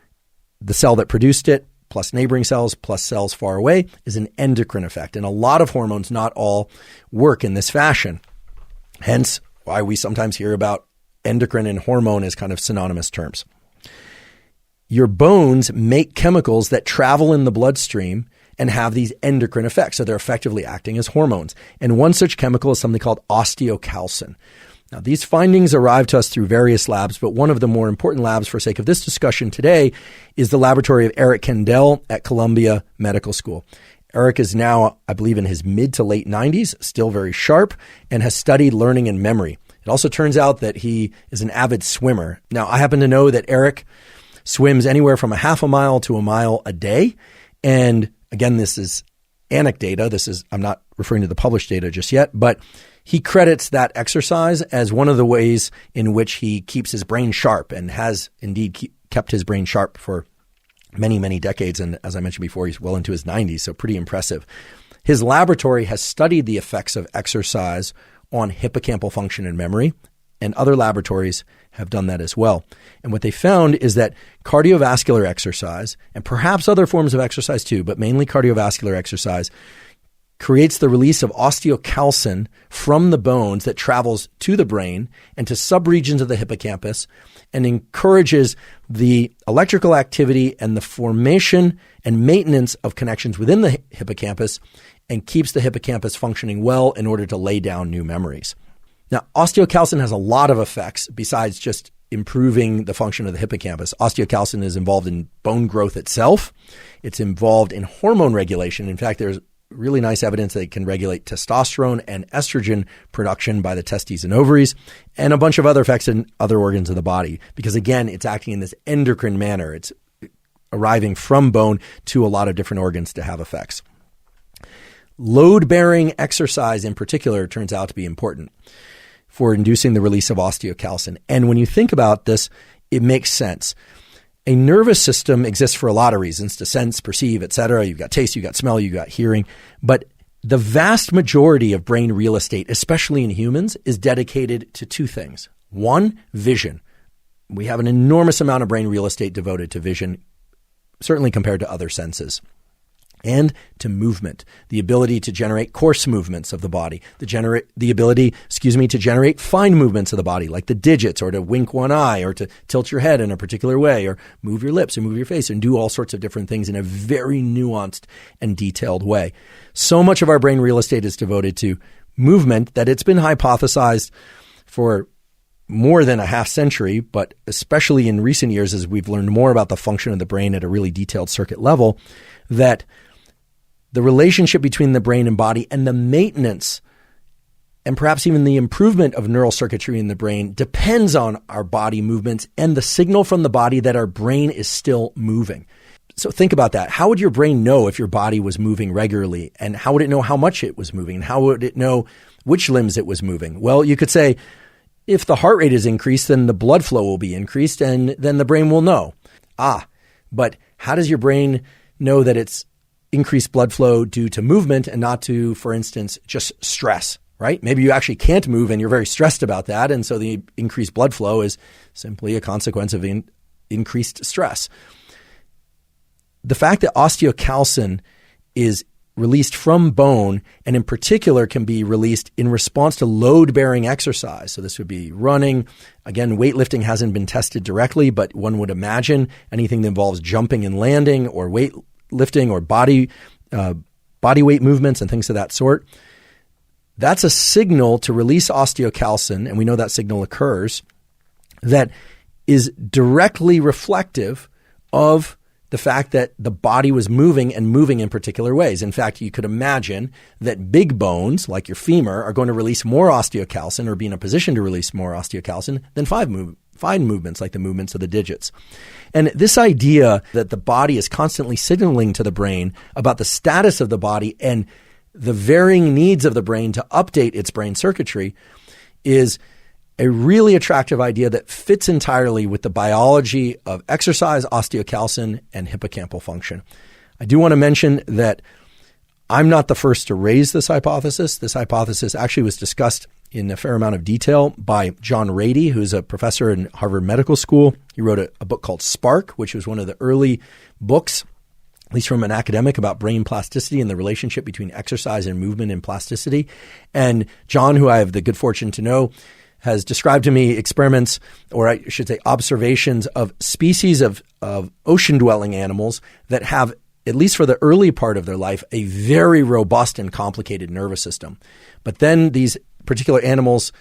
the cell that produced it, plus neighboring cells, plus cells far away, is an endocrine effect. And a lot of hormones, not all, work in this fashion. Hence why we sometimes hear about endocrine and hormone as kind of synonymous terms. Your bones make chemicals that travel in the bloodstream and have these endocrine effects. So they're effectively acting as hormones. And one such chemical is something called osteocalcin. Now, these findings arrived to us through various labs, but one of the more important labs for sake of this discussion today is the laboratory of Eric Kandel at Columbia Medical School. Eric is now, I believe, in his mid to late 90s, still very sharp, and has studied learning and memory. It also turns out that he is an avid swimmer. Now, I happen to know that Eric swims anywhere from a half a mile to a mile a day. And again, this is anecdata. I'm not referring to the published data just yet, but he credits that exercise as one of the ways in which he keeps his brain sharp, and has indeed kept his brain sharp for many, many decades. And as I mentioned before, he's well into his 90s, so pretty impressive. His laboratory has studied the effects of exercise on hippocampal function and memory, and other laboratories have done that as well. And what they found is that cardiovascular exercise, and perhaps other forms of exercise too, but mainly cardiovascular exercise, creates the release of osteocalcin from the bones that travels to the brain and to subregions of the hippocampus, and encourages the electrical activity and the formation and maintenance of connections within the hippocampus, and keeps the hippocampus functioning well in order to lay down new memories. Now, osteocalcin has a lot of effects besides just improving the function of the hippocampus. Osteocalcin is involved in bone growth itself. It's involved in hormone regulation. In fact, there's really nice evidence that it can regulate testosterone and estrogen production by the testes and ovaries, and a bunch of other effects in other organs of the body. Because again, it's acting in this endocrine manner. It's arriving from bone to a lot of different organs to have effects. Load-bearing exercise in particular turns out to be important for inducing the release of osteocalcin. And when you think about this, it makes sense. A nervous system exists for a lot of reasons, to sense, perceive, etc. You've got taste, you've got smell, you've got hearing. But the vast majority of brain real estate, especially in humans, is dedicated to two things. One, vision. We have an enormous amount of brain real estate devoted to vision, certainly compared to other senses. And to movement, the ability to generate coarse movements of the body, the ability to generate fine movements of the body, like the digits, or to wink one eye, or to tilt your head in a particular way, or move your lips, or move your face, and do all sorts of different things in a very nuanced and detailed way. So much of our brain real estate is devoted to movement that it's been hypothesized for more than a half century, but especially in recent years, as we've learned more about the function of the brain at a really detailed circuit level, that the relationship between the brain and body, and the maintenance and perhaps even the improvement of neural circuitry in the brain, depends on our body movements and the signal from the body that our brain is still moving. So think about that. How would your brain know if your body was moving regularly? And how would it know how much it was moving? And how would it know which limbs it was moving? Well, you could say, if the heart rate is increased, then the blood flow will be increased, and then the brain will know. But how does your brain know that it's increased blood flow due to movement and not to, for instance, just stress, right? Maybe you actually can't move and you're very stressed about that, and so the increased blood flow is simply a consequence of increased stress. The fact that osteocalcin is released from bone, and in particular can be released in response to load-bearing exercise. So this would be running. Again, weightlifting hasn't been tested directly, but one would imagine anything that involves jumping and landing, or weightlifting, or body weight movements and things of that sort. That's a signal to release osteocalcin, and we know that signal occurs, that is directly reflective of the fact that the body was moving, and moving in particular ways. In fact, you could imagine that big bones, like your femur, are going to release more osteocalcin, or be in a position to release more osteocalcin, than fine movements, like the movements of the digits. And this idea that the body is constantly signaling to the brain about the status of the body and the varying needs of the brain to update its brain circuitry is a really attractive idea that fits entirely with the biology of exercise, osteocalcin, and hippocampal function. I do want to mention that I'm not the first to raise this hypothesis. This hypothesis actually was discussed in a fair amount of detail by John Ratey, who's a professor in Harvard Medical School. He wrote a book called Spark, which was one of the early books, at least from an academic, about brain plasticity and the relationship between exercise and movement and plasticity. And John, who I have the good fortune to know, has described to me experiments, or I should say observations, of species of ocean-dwelling animals that have, at least for the early part of their life, a very robust and complicated nervous system. But then these particular animals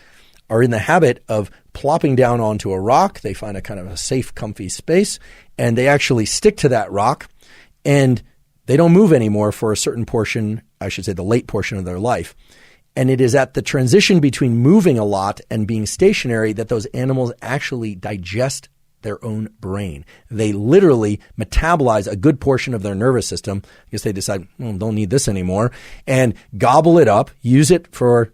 are in the habit of plopping down onto a rock. They find a kind of a safe, comfy space, and they actually stick to that rock, and they don't move anymore for a certain portion, I should say the late portion of their life. And it is at the transition between moving a lot and being stationary that those animals actually digest their own brain. They literally metabolize a good portion of their nervous system because they decide, don't need this anymore, and gobble it up, use it for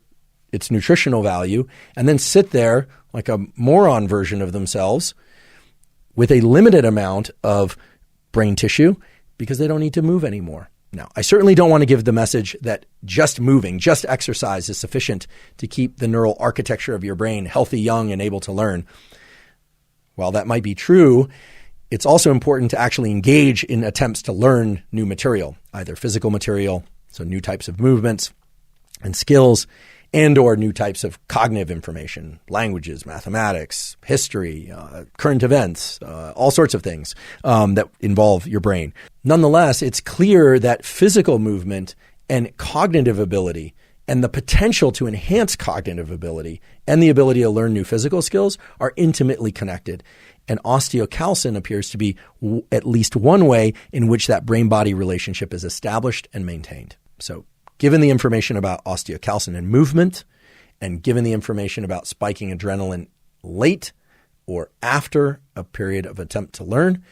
its nutritional value, and then sit there like a moron version of themselves with a limited amount of brain tissue because they don't need to move anymore. Now, I certainly don't want to give the message that just moving, just exercise is sufficient to keep the neural architecture of your brain healthy, young, and able to learn. While that might be true, it's also important to actually engage in attempts to learn new material, either physical material, so new types of movements and skills, and or new types of cognitive information, languages, mathematics, history, current events, all sorts of things that involve your brain. Nonetheless, it's clear that physical movement and cognitive ability and the potential to enhance cognitive ability and the ability to learn new physical skills are intimately connected. And osteocalcin appears to be at least one way in which that brain-body relationship is established and maintained. So given the information about osteocalcin and movement, and given the information about spiking adrenaline late or after a period of attempt to learn,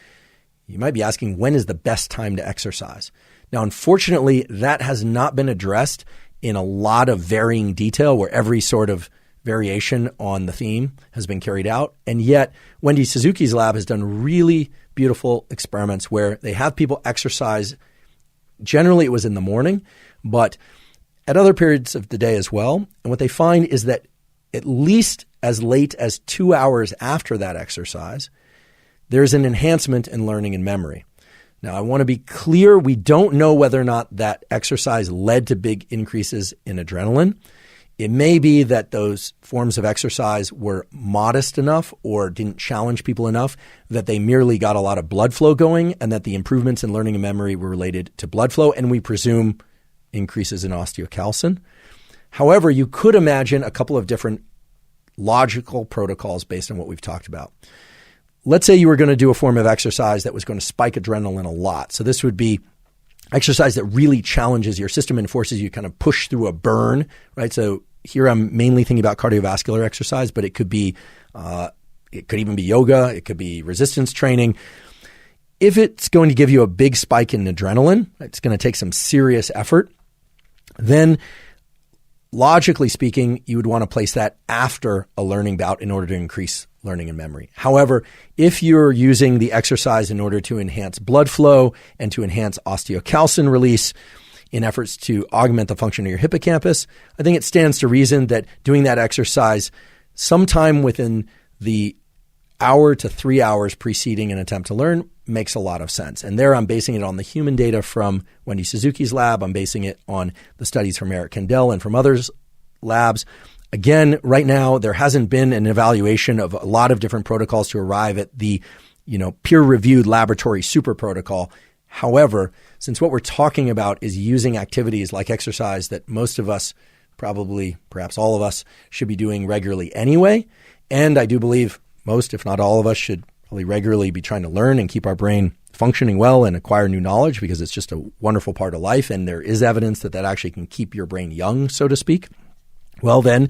you might be asking, when is the best time to exercise? Now, unfortunately, that has not been addressed in a lot of varying detail where every sort of variation on the theme has been carried out. And yet, Wendy Suzuki's lab has done really beautiful experiments where they have people exercise. Generally, it was in the morning, but at other periods of the day as well. And what they find is that at least as late as 2 hours after that exercise, there's an enhancement in learning and memory. Now, I want to be clear, we don't know whether or not that exercise led to big increases in adrenaline. It may be that those forms of exercise were modest enough or didn't challenge people enough that they merely got a lot of blood flow going and that the improvements in learning and memory were related to blood flow, and we presume increases in osteocalcin. However, you could imagine a couple of different logical protocols based on what we've talked about. Let's say you were going to do a form of exercise that was going to spike adrenaline a lot. So this would be exercise that really challenges your system and forces you to kind of push through a burn, right? So here I'm mainly thinking about cardiovascular exercise, but it could be, it could even be yoga. It could be resistance training. If it's going to give you a big spike in adrenaline, it's going to take some serious effort. Then logically speaking, you would want to place that after a learning bout in order to increase learning and memory. However, if you're using the exercise in order to enhance blood flow and to enhance osteocalcin release in efforts to augment the function of your hippocampus, I think it stands to reason that doing that exercise sometime within the hour to 3 hours preceding an attempt to learn makes a lot of sense. And there I'm basing it on the human data from Wendy Suzuki's lab. I'm basing it on the studies from Eric Kandel and from others' labs. Again, right now, there hasn't been an evaluation of a lot of different protocols to arrive at the, peer-reviewed laboratory super protocol. However, since what we're talking about is using activities like exercise that most of us, probably, perhaps all of us, should be doing regularly anyway, and I do believe most, if not all of us, should probably regularly be trying to learn and keep our brain functioning well and acquire new knowledge because it's just a wonderful part of life, and there is evidence that that actually can keep your brain young, so to speak. Well, then,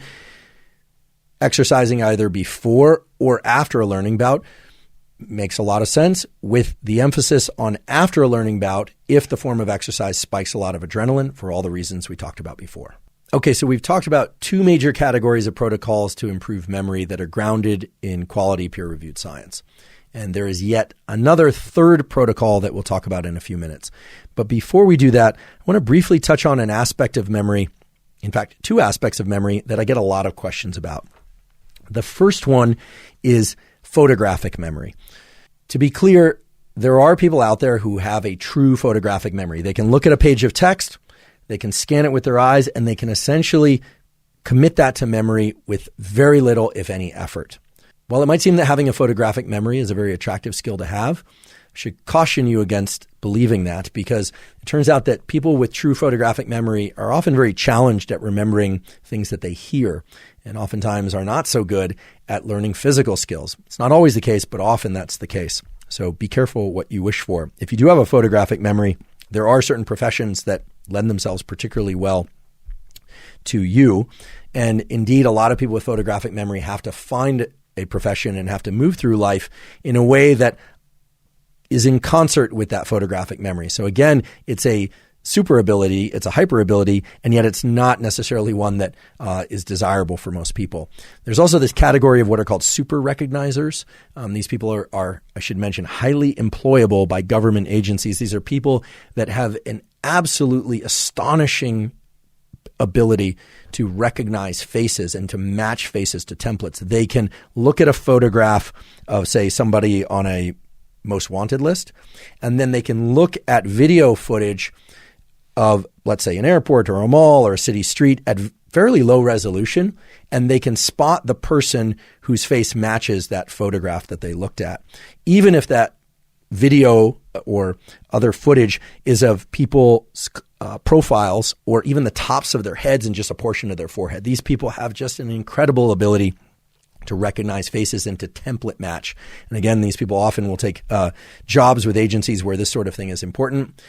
exercising either before or after a learning bout makes a lot of sense, with the emphasis on after a learning bout if the form of exercise spikes a lot of adrenaline for all the reasons we talked about before. Okay, so we've talked about two major categories of protocols to improve memory that are grounded in quality peer-reviewed science. And there is yet another third protocol that we'll talk about in a few minutes. But before we do that, I want to briefly touch on an aspect of memory, in fact, two aspects of memory that I get a lot of questions about. The first one is photographic memory. To be clear, there are people out there who have a true photographic memory. They can look at a page of text, they can scan it with their eyes, and they can essentially commit that to memory with very little, if any, effort. While it might seem that having a photographic memory is a very attractive skill to have, I should caution you against believing that, because it turns out that people with true photographic memory are often very challenged at remembering things that they hear, and oftentimes are not so good at learning physical skills. It's not always the case, but often that's the case. So be careful what you wish for. If you do have a photographic memory, there are certain professions that lend themselves particularly well to you. And indeed, a lot of people with photographic memory have to find a profession and have to move through life in a way that is in concert with that photographic memory. So again, it's a super ability, it's a hyper ability, and yet it's not necessarily one that is desirable for most people. There's also this category of what are called super recognizers. These people are, I should mention, highly employable by government agencies. These are people that have an absolutely astonishing ability to recognize faces and to match faces to templates. They can look at a photograph of, say, somebody on a most wanted list, and then they can look at video footage of, let's say, an airport or a mall or a city street at fairly low resolution, and they can spot the person whose face matches that photograph that they looked at, even if that video or other footage is of people's profiles or even the tops of their heads and just a portion of their forehead. These people have just an incredible ability to recognize faces and to template match. And again, these people often will take jobs with agencies where this sort of thing is important.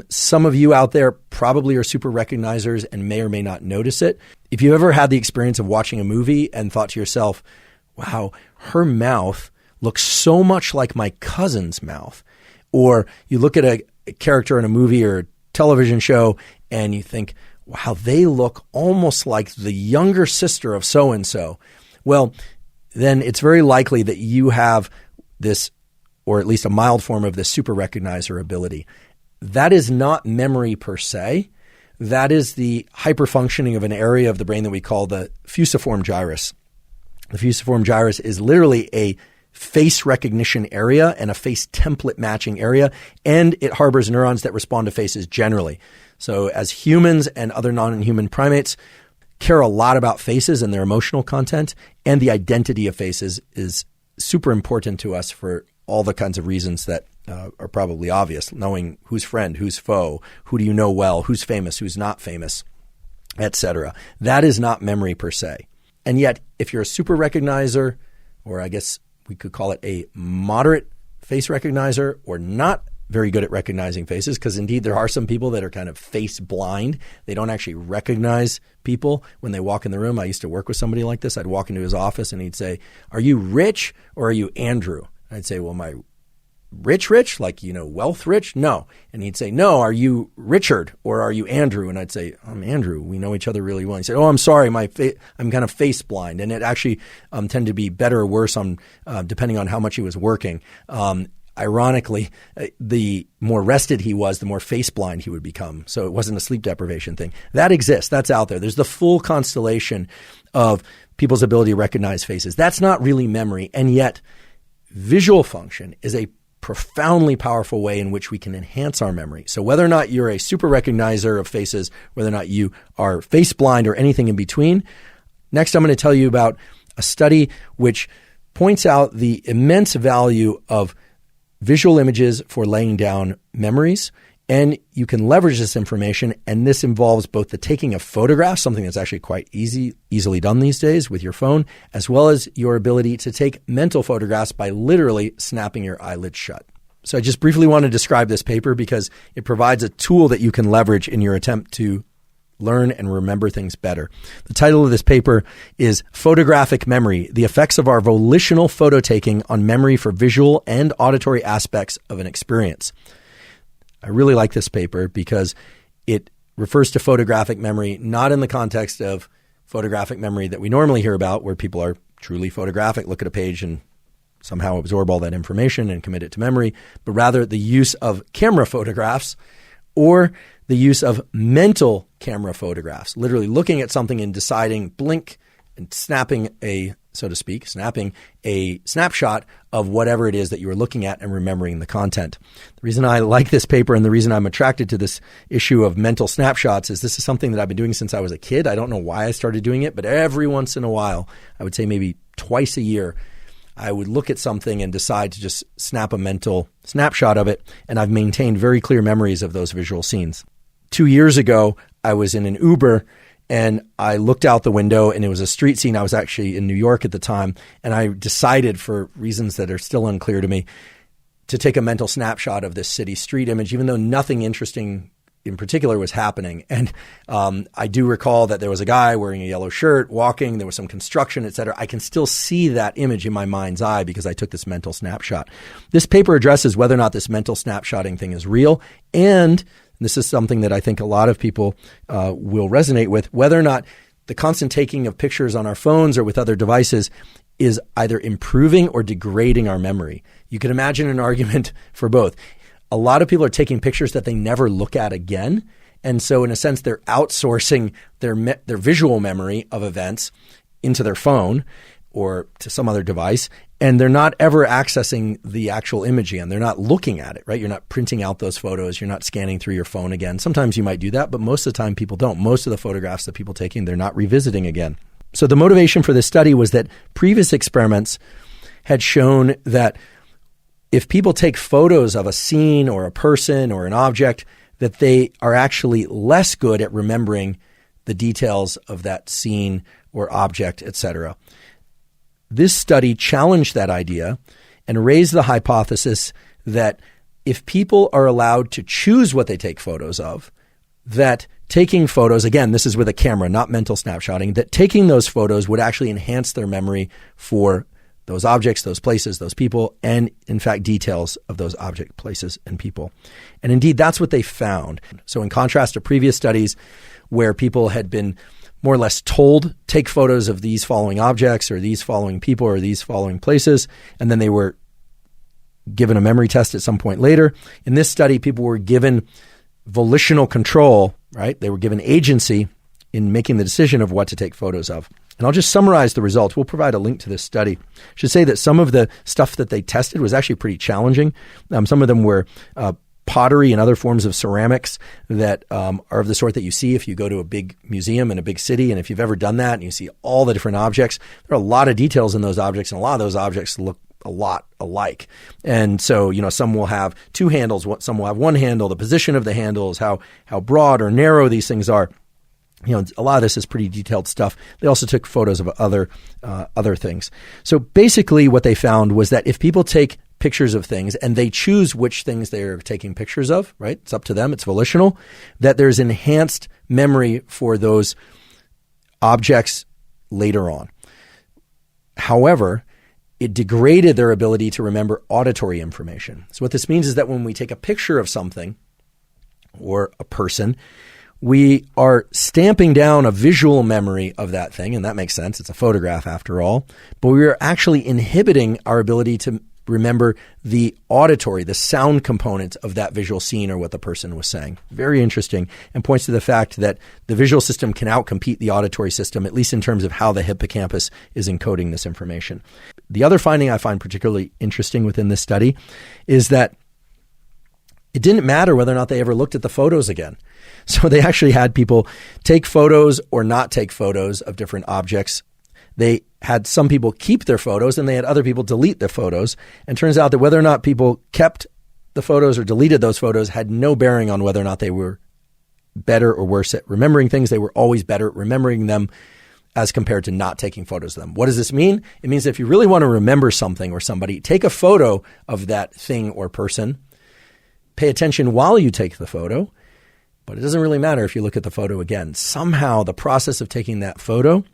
Some of you out there probably are super recognizers and may or may not notice it. If you've ever had the experience of watching a movie and thought to yourself, wow, her mouth looks so much like my cousin's mouth. Or you look at a character in a movie or a television show and you think, wow, they look almost like the younger sister of so-and-so. Well, then it's very likely that you have this, or at least a mild form of this super recognizer ability. That is not memory per se. That is the hyperfunctioning of an area of the brain that we call the fusiform gyrus. The fusiform gyrus is literally a face recognition area and a face template matching area, and it harbors neurons that respond to faces generally. So as humans and other non-human primates care a lot about faces and their emotional content, and the identity of faces is super important to us for all the kinds of reasons that are probably obvious, knowing who's friend, who's foe, who do you know well, who's famous, who's not famous, etc. That is not memory per se. And yet, if you're a super recognizer, or I guess we could call it a moderate face recognizer, or not very good at recognizing faces, because indeed there are some people that are kind of face blind. They don't actually recognize people when they walk in the room. I used to work with somebody like this. I'd walk into his office and he'd say, "Are you Rich or are you Andrew?" I'd say, "Well, am I rich, like, wealth rich? No." And he'd say, "No, are you Richard or are you Andrew?" And I'd say, "I'm Andrew. We know each other really well." He said, "Oh, I'm sorry, I'm kind of face blind." And it actually tended to be better or worse on depending on how much he was working. Ironically, the more rested he was, the more face blind he would become. So it wasn't a sleep deprivation thing. That exists. That's out there. There's the full constellation of people's ability to recognize faces. That's not really memory. And yet visual function is a profoundly powerful way in which we can enhance our memory. So whether or not you're a super recognizer of faces, whether or not you are face blind or anything in between, next I'm going to tell you about a study which points out the immense value of visual images for laying down memories, and you can leverage this information, and this involves both the taking of photographs, something that's actually quite easily done these days with your phone, as well as your ability to take mental photographs by literally snapping your eyelids shut. So I just briefly want to describe this paper because it provides a tool that you can leverage in your attempt to learn and remember things better. The title of this paper is Photographic Memory: The Effects of Our Volitional Photo Taking on Memory for Visual and Auditory Aspects of an Experience. I really like this paper because it refers to photographic memory not in the context of photographic memory that we normally hear about, where people are truly photographic, look at a page and somehow absorb all that information and commit it to memory, but rather the use of camera photographs or the use of mental camera photographs, literally looking at something and deciding, blink, and snapping a snapshot of whatever it is that you were looking at and remembering the content. The reason I like this paper and the reason I'm attracted to this issue of mental snapshots is this is something that I've been doing since I was a kid. I don't know why I started doing it, but every once in a while, I would say maybe twice a year, I would look at something and decide to just snap a mental snapshot of it, and I've maintained very clear memories of those visual scenes. 2 years ago, I was in an Uber and I looked out the window and it was a street scene. I was actually in New York at the time, and I decided, for reasons that are still unclear to me, to take a mental snapshot of this city street image, even though nothing interesting in particular was happening. And I do recall that there was a guy wearing a yellow shirt walking, there was some construction, et cetera. I can still see that image in my mind's eye because I took this mental snapshot. This paper addresses whether or not this mental snapshotting thing is real, and this is something that I think a lot of people will resonate with, whether or not the constant taking of pictures on our phones or with other devices is either improving or degrading our memory. You can imagine an argument for both. A lot of people are taking pictures that they never look at again. And so in a sense, they're outsourcing their visual memory of events into their phone or to some other device. And they're not ever accessing the actual image again. They're not looking at it, right? You're not printing out those photos. You're not scanning through your phone again. Sometimes you might do that, but most of the time people don't. Most of the photographs that people taking, they're not revisiting again. So the motivation for this study was that previous experiments had shown that if people take photos of a scene or a person or an object, that they are actually less good at remembering the details of that scene or object, etc. This study challenged that idea and raised the hypothesis that if people are allowed to choose what they take photos of, that taking photos, again, this is with a camera, not mental snapshotting, that taking those photos would actually enhance their memory for those objects, those places, those people, and in fact, details of those object, places, and people. And indeed, that's what they found. So in contrast to previous studies where people had been more or less told, take photos of these following objects or these following people or these following places, and then they were given a memory test at some point later. In this study, people were given volitional control, right? They were given agency in making the decision of what to take photos of. And I'll just summarize the results. We'll provide a link to this study. I should say that some of the stuff that they tested was actually pretty challenging. Some of them were pottery and other forms of ceramics that are of the sort that you see if you go to a big museum in a big city. And if you've ever done that and you see all the different objects, there are a lot of details in those objects, and a lot of those objects look a lot alike. And so, some will have two handles, some will have one handle, the position of the handles, how broad or narrow these things are. A lot of this is pretty detailed stuff. They also took photos of other things. So basically what they found was that if people take pictures of things and they choose which things they're taking pictures of, right? It's up to them. It's volitional, that there's enhanced memory for those objects later on. However, it degraded their ability to remember auditory information. So what this means is that when we take a picture of something or a person, we are stamping down a visual memory of that thing, and that makes sense. It's a photograph after all. But we are actually inhibiting our ability to remember the auditory, the sound component of that visual scene or what the person was saying. Very interesting, and points to the fact that the visual system can outcompete the auditory system, at least in terms of how the hippocampus is encoding this information. The other finding I find particularly interesting within this study is that it didn't matter whether or not they ever looked at the photos again. So they actually had people take photos or not take photos of different objects. They had some people keep their photos and they had other people delete their photos. And it turns out that whether or not people kept the photos or deleted those photos had no bearing on whether or not they were better or worse at remembering things. They were always better at remembering them as compared to not taking photos of them. What does this mean? It means that if you really want to remember something or somebody, take a photo of that thing or person. Pay attention while you take the photo, but it doesn't really matter if you look at the photo again. Somehow the process of taking that photo,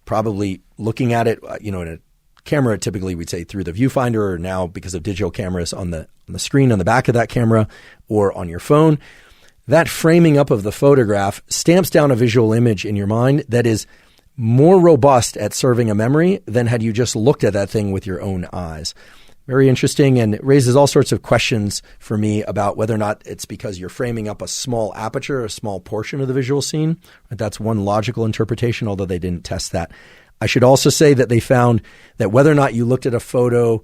probably looking at it, in a camera, typically we'd say through the viewfinder, or now because of digital cameras on the screen on the back of that camera or on your phone, that framing up of the photograph stamps down a visual image in your mind that is more robust at serving a memory than had you just looked at that thing with your own eyes. Very interesting, and it raises all sorts of questions for me about whether or not it's because you're framing up a small aperture, a small portion of the visual scene. That's one logical interpretation, although they didn't test that. I should also say that they found that whether or not you looked at a photo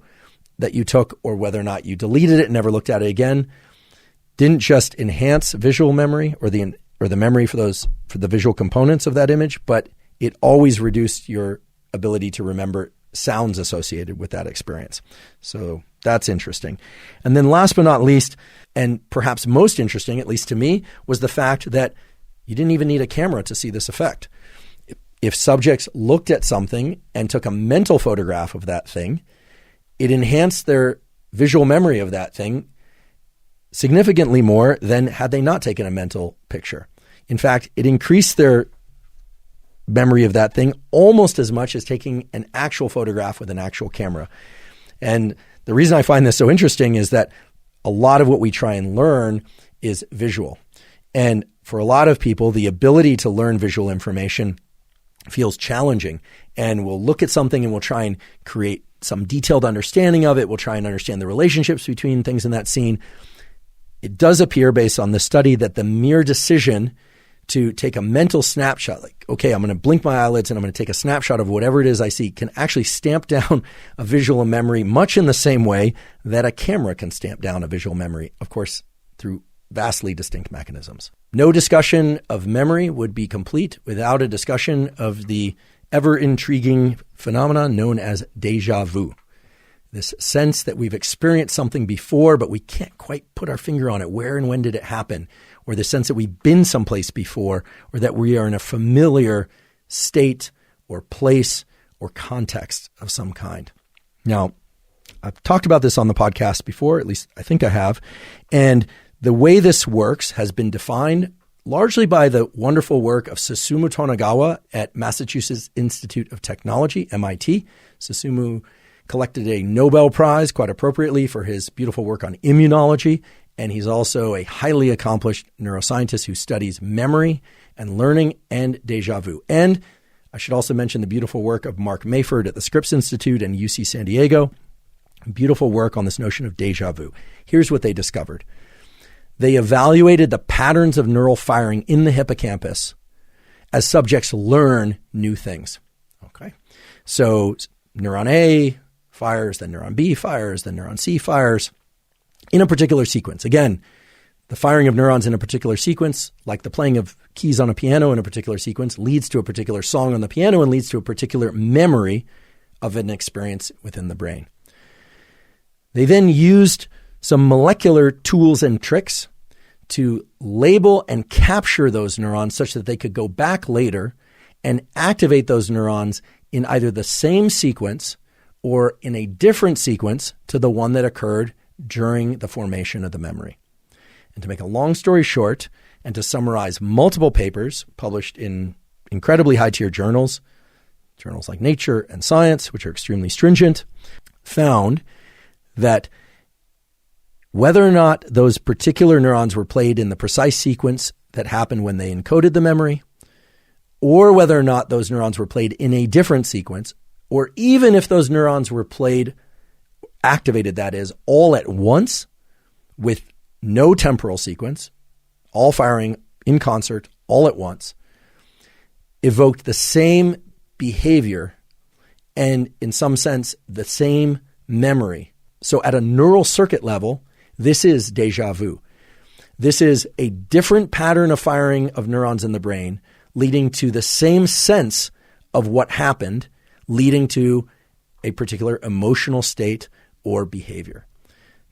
that you took or whether or not you deleted it and never looked at it again, didn't just enhance visual memory or the memory for the visual components of that image, but it always reduced your ability to remember sounds associated with that experience. So that's interesting. And then last but not least, and perhaps most interesting, at least to me, was the fact that you didn't even need a camera to see this effect. If subjects looked at something and took a mental photograph of that thing, it enhanced their visual memory of that thing significantly more than had they not taken a mental picture. In fact, it increased their memory of that thing almost as much as taking an actual photograph with an actual camera. And the reason I find this so interesting is that a lot of what we try and learn is visual. And for a lot of people, the ability to learn visual information feels challenging. And we'll look at something and we'll try and create some detailed understanding of it. We'll try and understand the relationships between things in that scene. It does appear, based on the study, that the mere decision to take a mental snapshot, like, okay, I'm going to blink my eyelids and I'm going to take a snapshot of whatever it is I see, can actually stamp down a visual memory much in the same way that a camera can stamp down a visual memory, of course, through vastly distinct mechanisms. No discussion of memory would be complete without a discussion of the ever-intriguing phenomenon known as déjà vu. This sense that we've experienced something before, but we can't quite put our finger on it. Where and when did it happen? Or the sense that we've been someplace before, or that we are in a familiar state or place or context of some kind. Now, I've talked about this on the podcast before, at least I think I have. And the way this works has been defined largely by the wonderful work of Susumu Tonegawa at Massachusetts Institute of Technology, MIT. Susumu collected a Nobel Prize, quite appropriately, for his beautiful work on immunology. And he's also a highly accomplished neuroscientist who studies memory and learning and déjà vu. And I should also mention the beautiful work of Mark Mayford at the Scripps Institute and UC San Diego. Beautiful work on this notion of déjà vu. Here's what they discovered. They evaluated the patterns of neural firing in the hippocampus as subjects learn new things. Okay. So neuron A fires, then neuron B fires, then neuron C fires in a particular sequence. Again, the firing of neurons in a particular sequence, like the playing of keys on a piano in a particular sequence, leads to a particular song on the piano and leads to a particular memory of an experience within the brain. They then used some molecular tools and tricks to label and capture those neurons such that they could go back later and activate those neurons in either the same sequence or in a different sequence to the one that occurred during the formation of the memory. And to make a long story short, and to summarize multiple papers published in incredibly high-tier journals like Nature and Science, which are extremely stringent, found that whether or not those particular neurons were played in the precise sequence that happened when they encoded the memory, or whether or not those neurons were played in a different sequence, or even if those neurons were played, activated, that is, all at once with no temporal sequence, all firing in concert, all at once, evoked the same behavior and, in some sense, the same memory. So at a neural circuit level, this is déjà vu. This is a different pattern of firing of neurons in the brain, leading to the same sense of what happened, leading to a particular emotional state or behavior.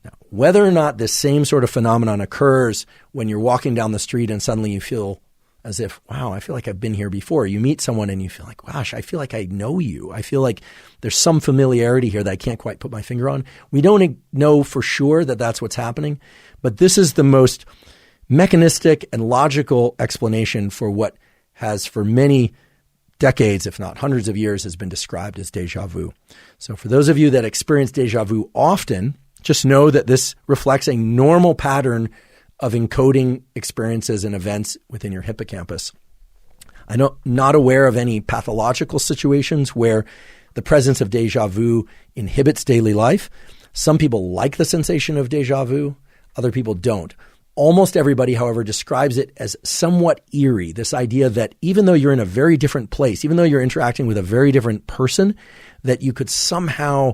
Now, whether or not this same sort of phenomenon occurs when you're walking down the street and suddenly you feel as if, wow, I feel like I've been here before. You meet someone and you feel like, gosh, I feel like I know you. I feel like there's some familiarity here that I can't quite put my finger on. We don't know for sure that that's what's happening, but this is the most mechanistic and logical explanation for what has for many decades, if not hundreds of years, has been described as déjà vu. So for those of you that experience déjà vu often, just know that this reflects a normal pattern of encoding experiences and events within your hippocampus. I'm not aware of any pathological situations where the presence of déjà vu inhibits daily life. Some people like the sensation of déjà vu, other people don't. Almost everybody, however, describes it as somewhat eerie, this idea that even though you're in a very different place, even though you're interacting with a very different person, that you could somehow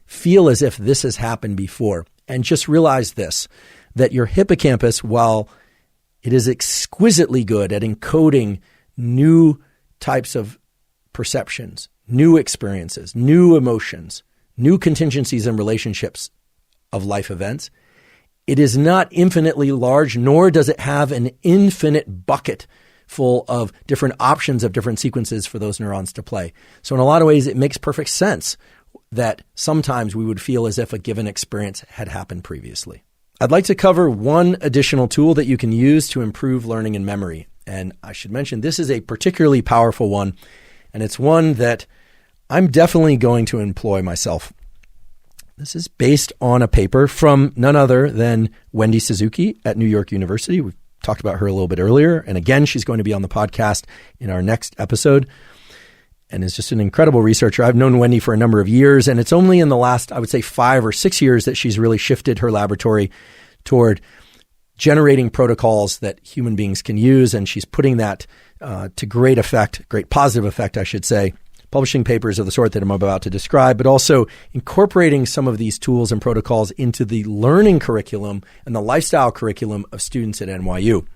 feel as if this has happened before. And just realize this, that your hippocampus, while it is exquisitely good at encoding new types of perceptions, new experiences, new emotions, new contingencies and relationships of life events, it is not infinitely large, nor does it have an infinite bucket full of different options of different sequences for those neurons to play. So in a lot of ways, it makes perfect sense that sometimes we would feel as if a given experience had happened previously. I'd like to cover one additional tool that you can use to improve learning and memory. And I should mention, this is a particularly powerful one, and it's one that I'm definitely going to employ myself. This is based on a paper from none other than Wendy Suzuki at New York University. We've talked about her a little bit earlier. And again, she's going to be on the podcast in our next episode, and is just an incredible researcher. I've known Wendy for a number of years, and it's only in the last, I would say, 5 or 6 years that she's really shifted her laboratory toward generating protocols that human beings can use. And she's putting that to great effect, great positive effect, I should say, publishing papers of the sort that I'm about to describe, but also incorporating some of these tools and protocols into the learning curriculum and the lifestyle curriculum of students at NYU,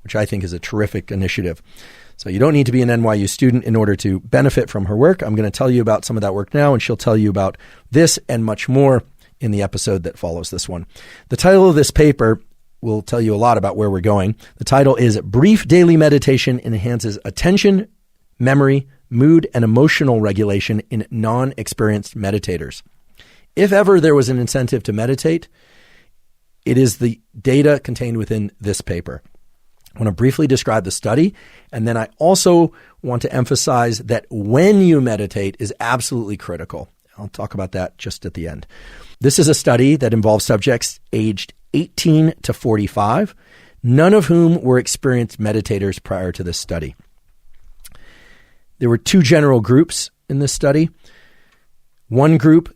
which I think is a terrific initiative. So you don't need to be an NYU student in order to benefit from her work. I'm going to tell you about some of that work now, and she'll tell you about this and much more in the episode that follows this one. The title of this paper will tell you a lot about where we're going. The title is Brief Daily Meditation Enhances Attention, Memory, Mood, and Emotional Regulation in Non-Experienced Meditators. If ever there was an incentive to meditate, it is the data contained within this paper. I want to briefly describe the study, and then I also want to emphasize that when you meditate is absolutely critical. I'll talk about that just at the end. This is a study that involves subjects aged 18 to 45, none of whom were experienced meditators prior to this study. There were 2 general groups in this study. One group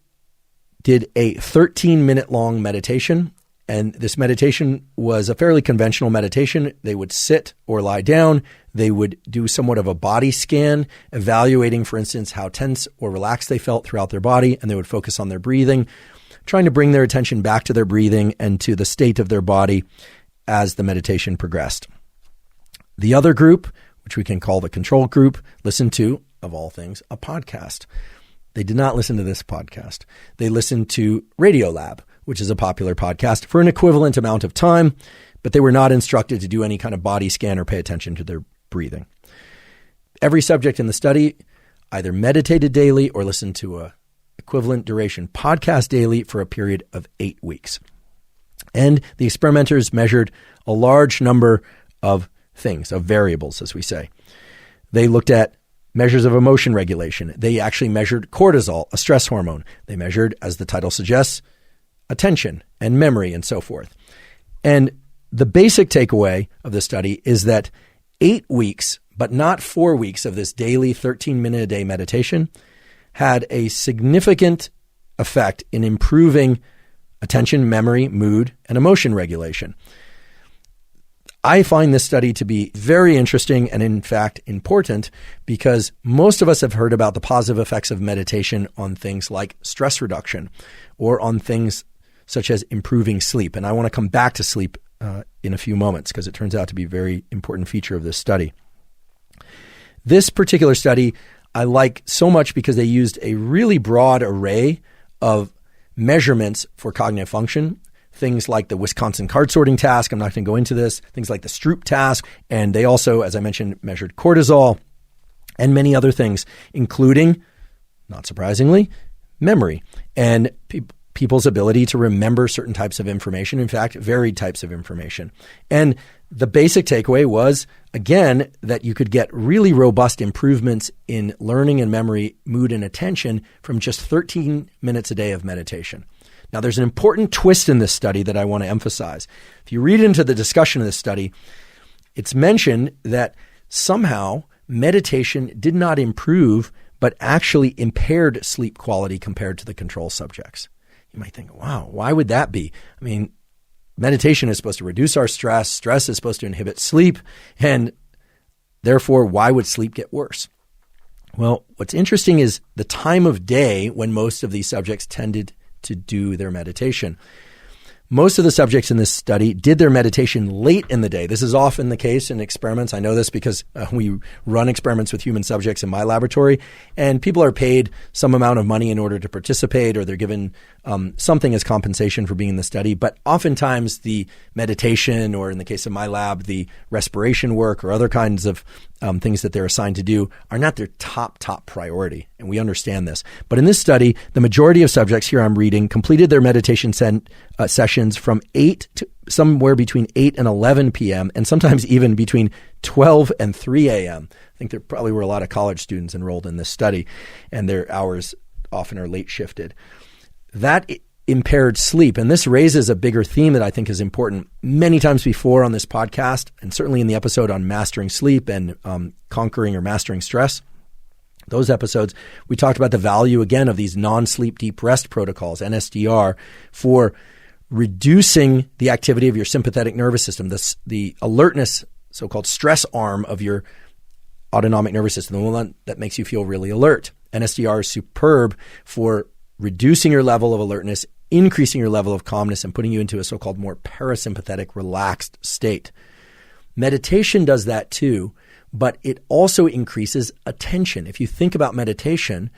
did a 13-minute long meditation, and this meditation was a fairly conventional meditation. They would sit or lie down. They would do somewhat of a body scan, evaluating, for instance, how tense or relaxed they felt throughout their body, and they would focus on their breathing, trying to bring their attention back to their breathing and to the state of their body as the meditation progressed. The other group, which we can call the control group, listened to, of all things, a podcast. They did not listen to this podcast. They listened to Radiolab, which is a popular podcast, for an equivalent amount of time, but they were not instructed to do any kind of body scan or pay attention to their breathing. Every subject in the study either meditated daily or listened to a equivalent duration podcast daily for a period of 8 weeks. And the experimenters measured a large number of things, of variables, as we say. They looked at measures of emotion regulation. They actually measured cortisol, a stress hormone. They measured, as the title suggests, attention and memory and so forth. And the basic takeaway of the study is that 8 weeks, but not 4 weeks of this daily 13-minute-a-day meditation had a significant effect in improving attention, memory, mood, and emotion regulation. I find this study to be very interesting and, in fact, important because most of us have heard about the positive effects of meditation on things like stress reduction or on things such as improving sleep. And I want to come back to sleep in a few moments because it turns out to be a very important feature of this study. This particular study I like so much because they used a really broad array of measurements for cognitive function. Things like the Wisconsin card sorting task. I'm not going to go into this. Things like the Stroop task. And they also, as I mentioned, measured cortisol and many other things, including, not surprisingly, memory and people's ability to remember certain types of information. In fact, varied types of information. And the basic takeaway was, again, that you could get really robust improvements in learning and memory, mood, and attention from just 13 minutes a day of meditation. Now, there's an important twist in this study that I want to emphasize. If you read into the discussion of this study, it's mentioned that somehow meditation did not improve, but actually impaired sleep quality compared to the control subjects. You might think, wow, why would that be? I mean, meditation is supposed to reduce our stress. Stress is supposed to inhibit sleep. And therefore, why would sleep get worse? Well, what's interesting is the time of day when most of these subjects tended to do their meditation. Most of the subjects in this study did their meditation late in the day. This is often the case in experiments. I know this because we run experiments with human subjects in my laboratory, and people are paid some amount of money in order to participate, or they're given something as compensation for being in the study. But oftentimes the meditation, or in the case of my lab, the respiration work or other kinds of things that they're assigned to do are not their top priority. And we understand this. But in this study, the majority of subjects, here I'm reading, completed their meditation sessions from 8 to somewhere between 8 and 11 p.m. and sometimes even between 12 and 3 a.m. I think there probably were a lot of college students enrolled in this study, and their hours often are late shifted. That impaired sleep, and this raises a bigger theme that I think is important. Many times before on this podcast, and certainly in the episode on mastering sleep and conquering or mastering stress, those episodes, we talked about the value, again, of these non-sleep deep rest protocols, NSDR, for reducing the activity of your sympathetic nervous system, the alertness, so-called stress arm of your autonomic nervous system, the one that makes you feel really alert. NSDR is superb for reducing your level of alertness, increasing your level of calmness, and putting you into a so-called more parasympathetic, relaxed state. Meditation does that too, but it also increases attention. If you think about meditation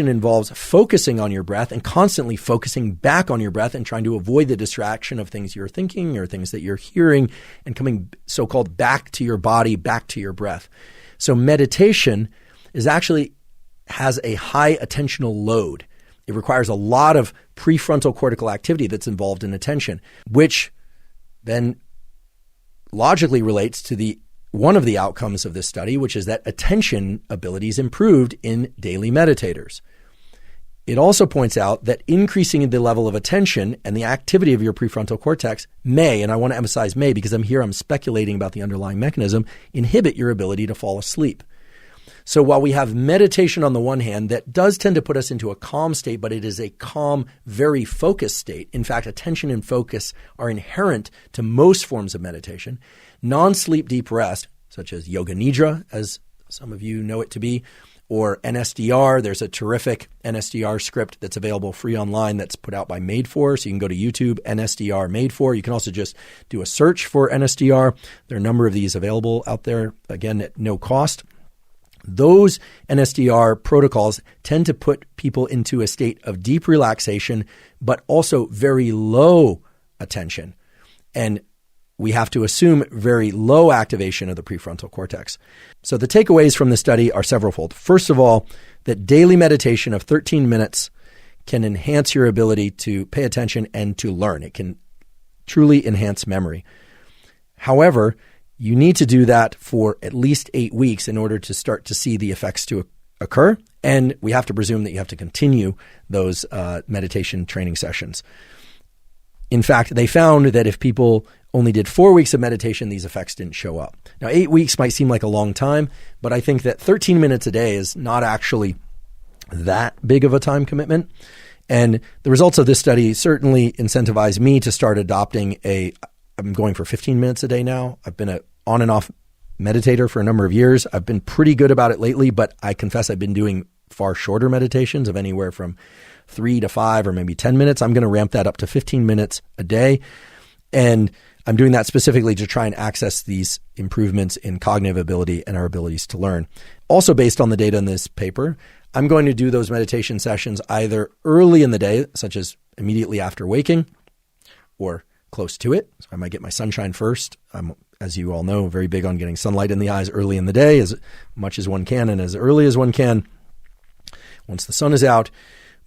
involves focusing on your breath and constantly focusing back on your breath and trying to avoid the distraction of things you're thinking or things that you're hearing and coming so-called back to your body, back to your breath. So meditation has a high attentional load. It requires a lot of prefrontal cortical activity that's involved in attention, which then logically relates to one of the outcomes of this study, which is that attention abilities improved in daily meditators. It also points out that increasing the level of attention and the activity of your prefrontal cortex may, and I want to emphasize may because I'm speculating about the underlying mechanism, inhibit your ability to fall asleep. So while we have meditation on the one hand, that does tend to put us into a calm state, but it is a calm, very focused state. In fact, attention and focus are inherent to most forms of meditation. Non-sleep deep rest, such as Yoga Nidra, as some of you know it to be, or NSDR. There's a terrific NSDR script that's available free online that's put out by Made For. So you can go to YouTube, NSDR Made For. You can also just do a search for NSDR. There are a number of these available out there, again, at no cost. Those NSDR protocols tend to put people into a state of deep relaxation, but also very low attention. And we have to assume very low activation of the prefrontal cortex. So the takeaways from the study are severalfold. First of all, that daily meditation of 13 minutes can enhance your ability to pay attention and to learn. It can truly enhance memory. However, you need to do that for at least 8 weeks in order to start to see the effects to occur. And we have to presume that you have to continue those meditation training sessions. In fact, they found that if people only did 4 weeks of meditation, these effects didn't show up. Now, 8 weeks might seem like a long time, but I think that 13 minutes a day is not actually that big of a time commitment. And the results of this study certainly incentivized me to start adopting I'm going for 15 minutes a day now. I've been an on and off meditator for a number of years. I've been pretty good about it lately, but I confess I've been doing far shorter meditations of anywhere from 3 to 5 or maybe 10 minutes. I'm going to ramp that up to 15 minutes a day. And I'm doing that specifically to try and access these improvements in cognitive ability and our abilities to learn. Also based on the data in this paper, I'm going to do those meditation sessions either early in the day, such as immediately after waking, or close to it. So I might get my sunshine first. I'm, as you all know, very big on getting sunlight in the eyes early in the day, as much as one can and as early as one can once the sun is out.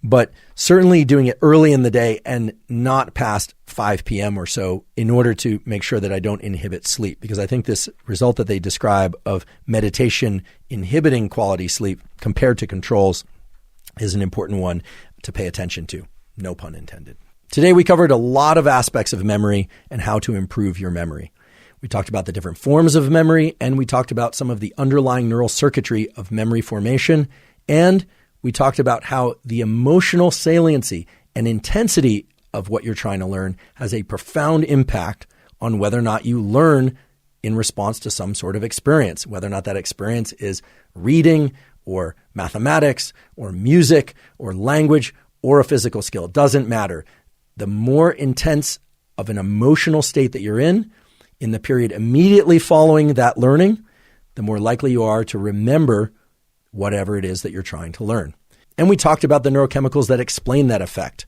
But certainly doing it early in the day and not past 5 p.m. or so in order to make sure that I don't inhibit sleep. Because I think this result that they describe of meditation inhibiting quality sleep compared to controls is an important one to pay attention to. No pun intended. Today, we covered a lot of aspects of memory and how to improve your memory. We talked about the different forms of memory, and we talked about some of the underlying neural circuitry of memory formation, and we talked about how the emotional saliency and intensity of what you're trying to learn has a profound impact on whether or not you learn in response to some sort of experience, whether or not that experience is reading or mathematics or music or language or a physical skill. It doesn't matter. The more intense of an emotional state that you're in the period immediately following that learning, the more likely you are to remember whatever it is that you're trying to learn. And we talked about the neurochemicals that explain that effect,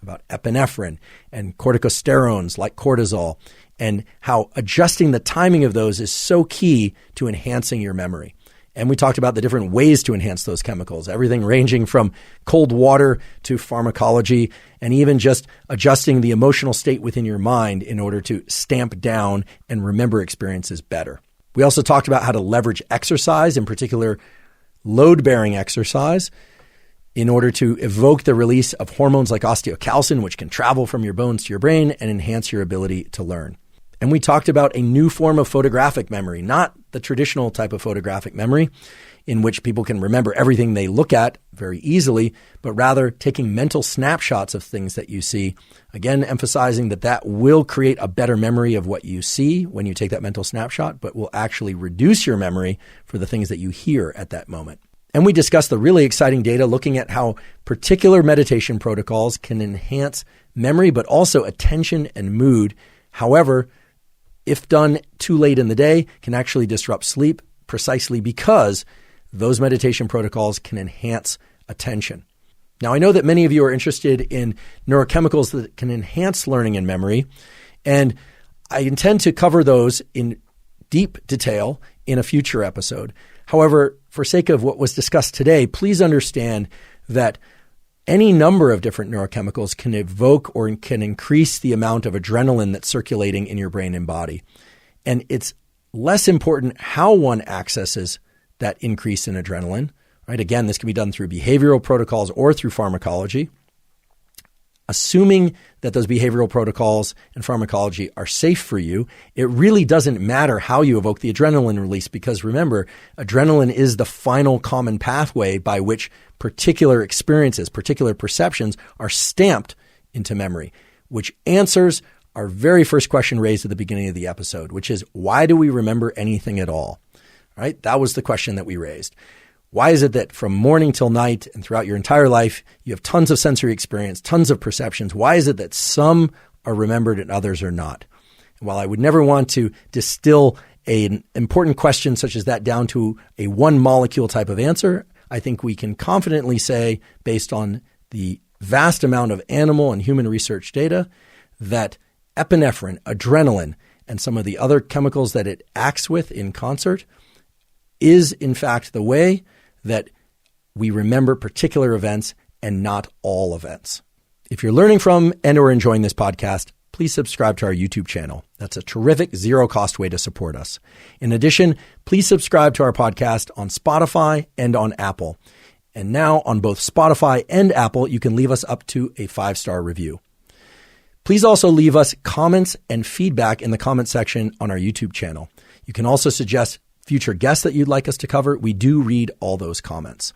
about epinephrine and corticosterones like cortisol, and how adjusting the timing of those is so key to enhancing your memory. And we talked about the different ways to enhance those chemicals, everything ranging from cold water to pharmacology, and even just adjusting the emotional state within your mind in order to stamp down and remember experiences better. We also talked about how to leverage exercise, in particular load-bearing exercise, in order to evoke the release of hormones like osteocalcin, which can travel from your bones to your brain and enhance your ability to learn. And we talked about a new form of photographic memory, not the traditional type of photographic memory in which people can remember everything they look at very easily, but rather taking mental snapshots of things that you see, again, emphasizing that will create a better memory of what you see when you take that mental snapshot, but will actually reduce your memory for the things that you hear at that moment. And we discussed the really exciting data looking at how particular meditation protocols can enhance memory, but also attention and mood. However, if done too late in the day, can actually disrupt sleep precisely because those meditation protocols can enhance attention. Now, I know that many of you are interested in neurochemicals that can enhance learning and memory, and I intend to cover those in deep detail in a future episode. However, for sake of what was discussed today, please understand that any number of different neurochemicals can evoke or can increase the amount of adrenaline that's circulating in your brain and body. And it's less important how one accesses that increase in adrenaline, right? Again, this can be done through behavioral protocols or through pharmacology. Assuming that those behavioral protocols and pharmacology are safe for you, it really doesn't matter how you evoke the adrenaline release because remember, adrenaline is the final common pathway by which particular experiences, particular perceptions are stamped into memory, which answers our very first question raised at the beginning of the episode, which is, why do we remember anything at all? Right? That was the question that we raised. Why is it that from morning till night and throughout your entire life, you have tons of sensory experience, tons of perceptions? Why is it that some are remembered and others are not? And while I would never want to distill an important question such as that down to a one molecule type of answer, I think we can confidently say, based on the vast amount of animal and human research data, that epinephrine, adrenaline, and some of the other chemicals that it acts with in concert is in fact the way that we remember particular events and not all events. If you're learning from and or enjoying this podcast, please subscribe to our YouTube channel. That's a terrific zero-cost way to support us. In addition, please subscribe to our podcast on Spotify and on Apple. And now on both Spotify and Apple, you can leave us up to a 5-star review. Please also leave us comments and feedback in the comment section on our YouTube channel. You can also suggest future guests that you'd like us to cover. We do read all those comments.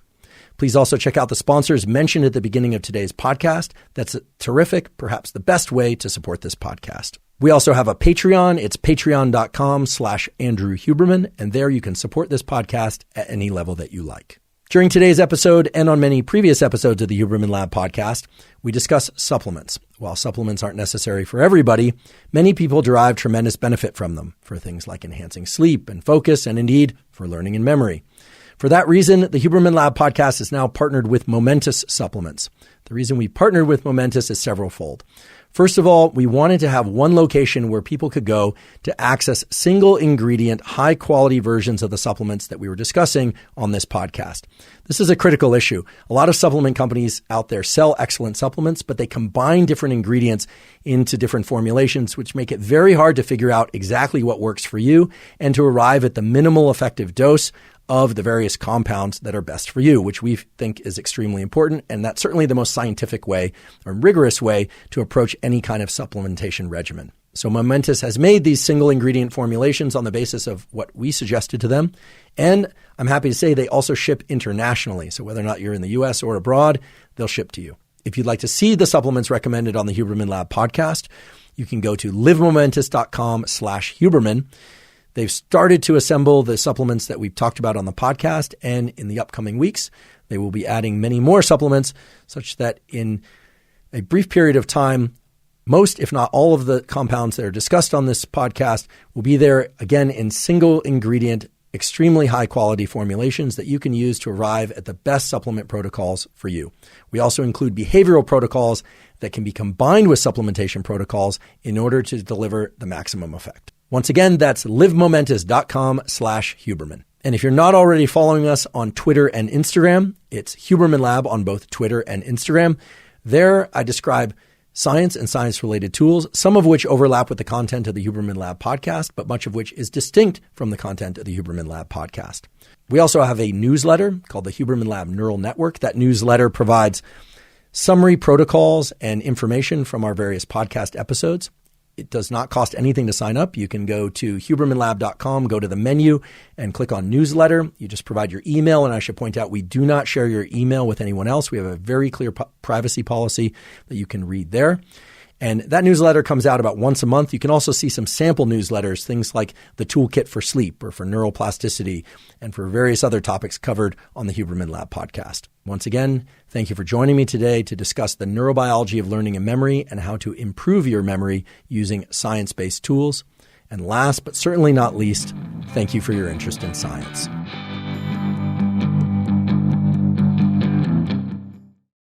Please also check out the sponsors mentioned at the beginning of today's podcast. That's a terrific, perhaps the best way to support this podcast. We also have a Patreon. It's patreon.com/Andrew Huberman. And there you can support this podcast at any level that you like. During today's episode and on many previous episodes of the Huberman Lab podcast, we discuss supplements. While supplements aren't necessary for everybody, many people derive tremendous benefit from them for things like enhancing sleep and focus, and indeed for learning and memory. For that reason, the Huberman Lab podcast is now partnered with Momentous Supplements. The reason we partnered with Momentous is several-fold. First of all, we wanted to have one location where people could go to access single ingredient, high quality versions of the supplements that we were discussing on this podcast. This is a critical issue. A lot of supplement companies out there sell excellent supplements, but they combine different ingredients into different formulations, which make it very hard to figure out exactly what works for you and to arrive at the minimal effective dose of the various compounds that are best for you, which we think is extremely important. And that's certainly the most scientific way or rigorous way to approach any kind of supplementation regimen. So Momentous has made these single ingredient formulations on the basis of what we suggested to them. And I'm happy to say they also ship internationally. So whether or not you're in the US or abroad, they'll ship to you. If you'd like to see the supplements recommended on the Huberman Lab podcast, you can go to livemomentous.com/Huberman. They've started to assemble the supplements that we've talked about on the podcast, and in the upcoming weeks, they will be adding many more supplements such that in a brief period of time, most, if not all of the compounds that are discussed on this podcast will be there again in single ingredient extremely high quality formulations that you can use to arrive at the best supplement protocols for you. We also include behavioral protocols that can be combined with supplementation protocols in order to deliver the maximum effect. Once again, that's livemomentous.com/Huberman. And if you're not already following us on Twitter and Instagram, it's Huberman Lab on both Twitter and Instagram. There, I describe science and science-related tools, some of which overlap with the content of the Huberman Lab podcast, but much of which is distinct from the content of the Huberman Lab podcast. We also have a newsletter called the Huberman Lab Neural Network. That newsletter provides summary protocols and information from our various podcast episodes. It does not cost anything to sign up. You can go to hubermanlab.com, go to the menu, and click on newsletter. You just provide your email, and I should point out we do not share your email with anyone else. We have a very clear privacy policy that you can read there. And that newsletter comes out about once a month. You can also see some sample newsletters, things like the toolkit for sleep or for neuroplasticity and for various other topics covered on the Huberman Lab podcast. Once again, thank you for joining me today to discuss the neurobiology of learning and memory and how to improve your memory using science-based tools. And last but certainly not least, thank you for your interest in science.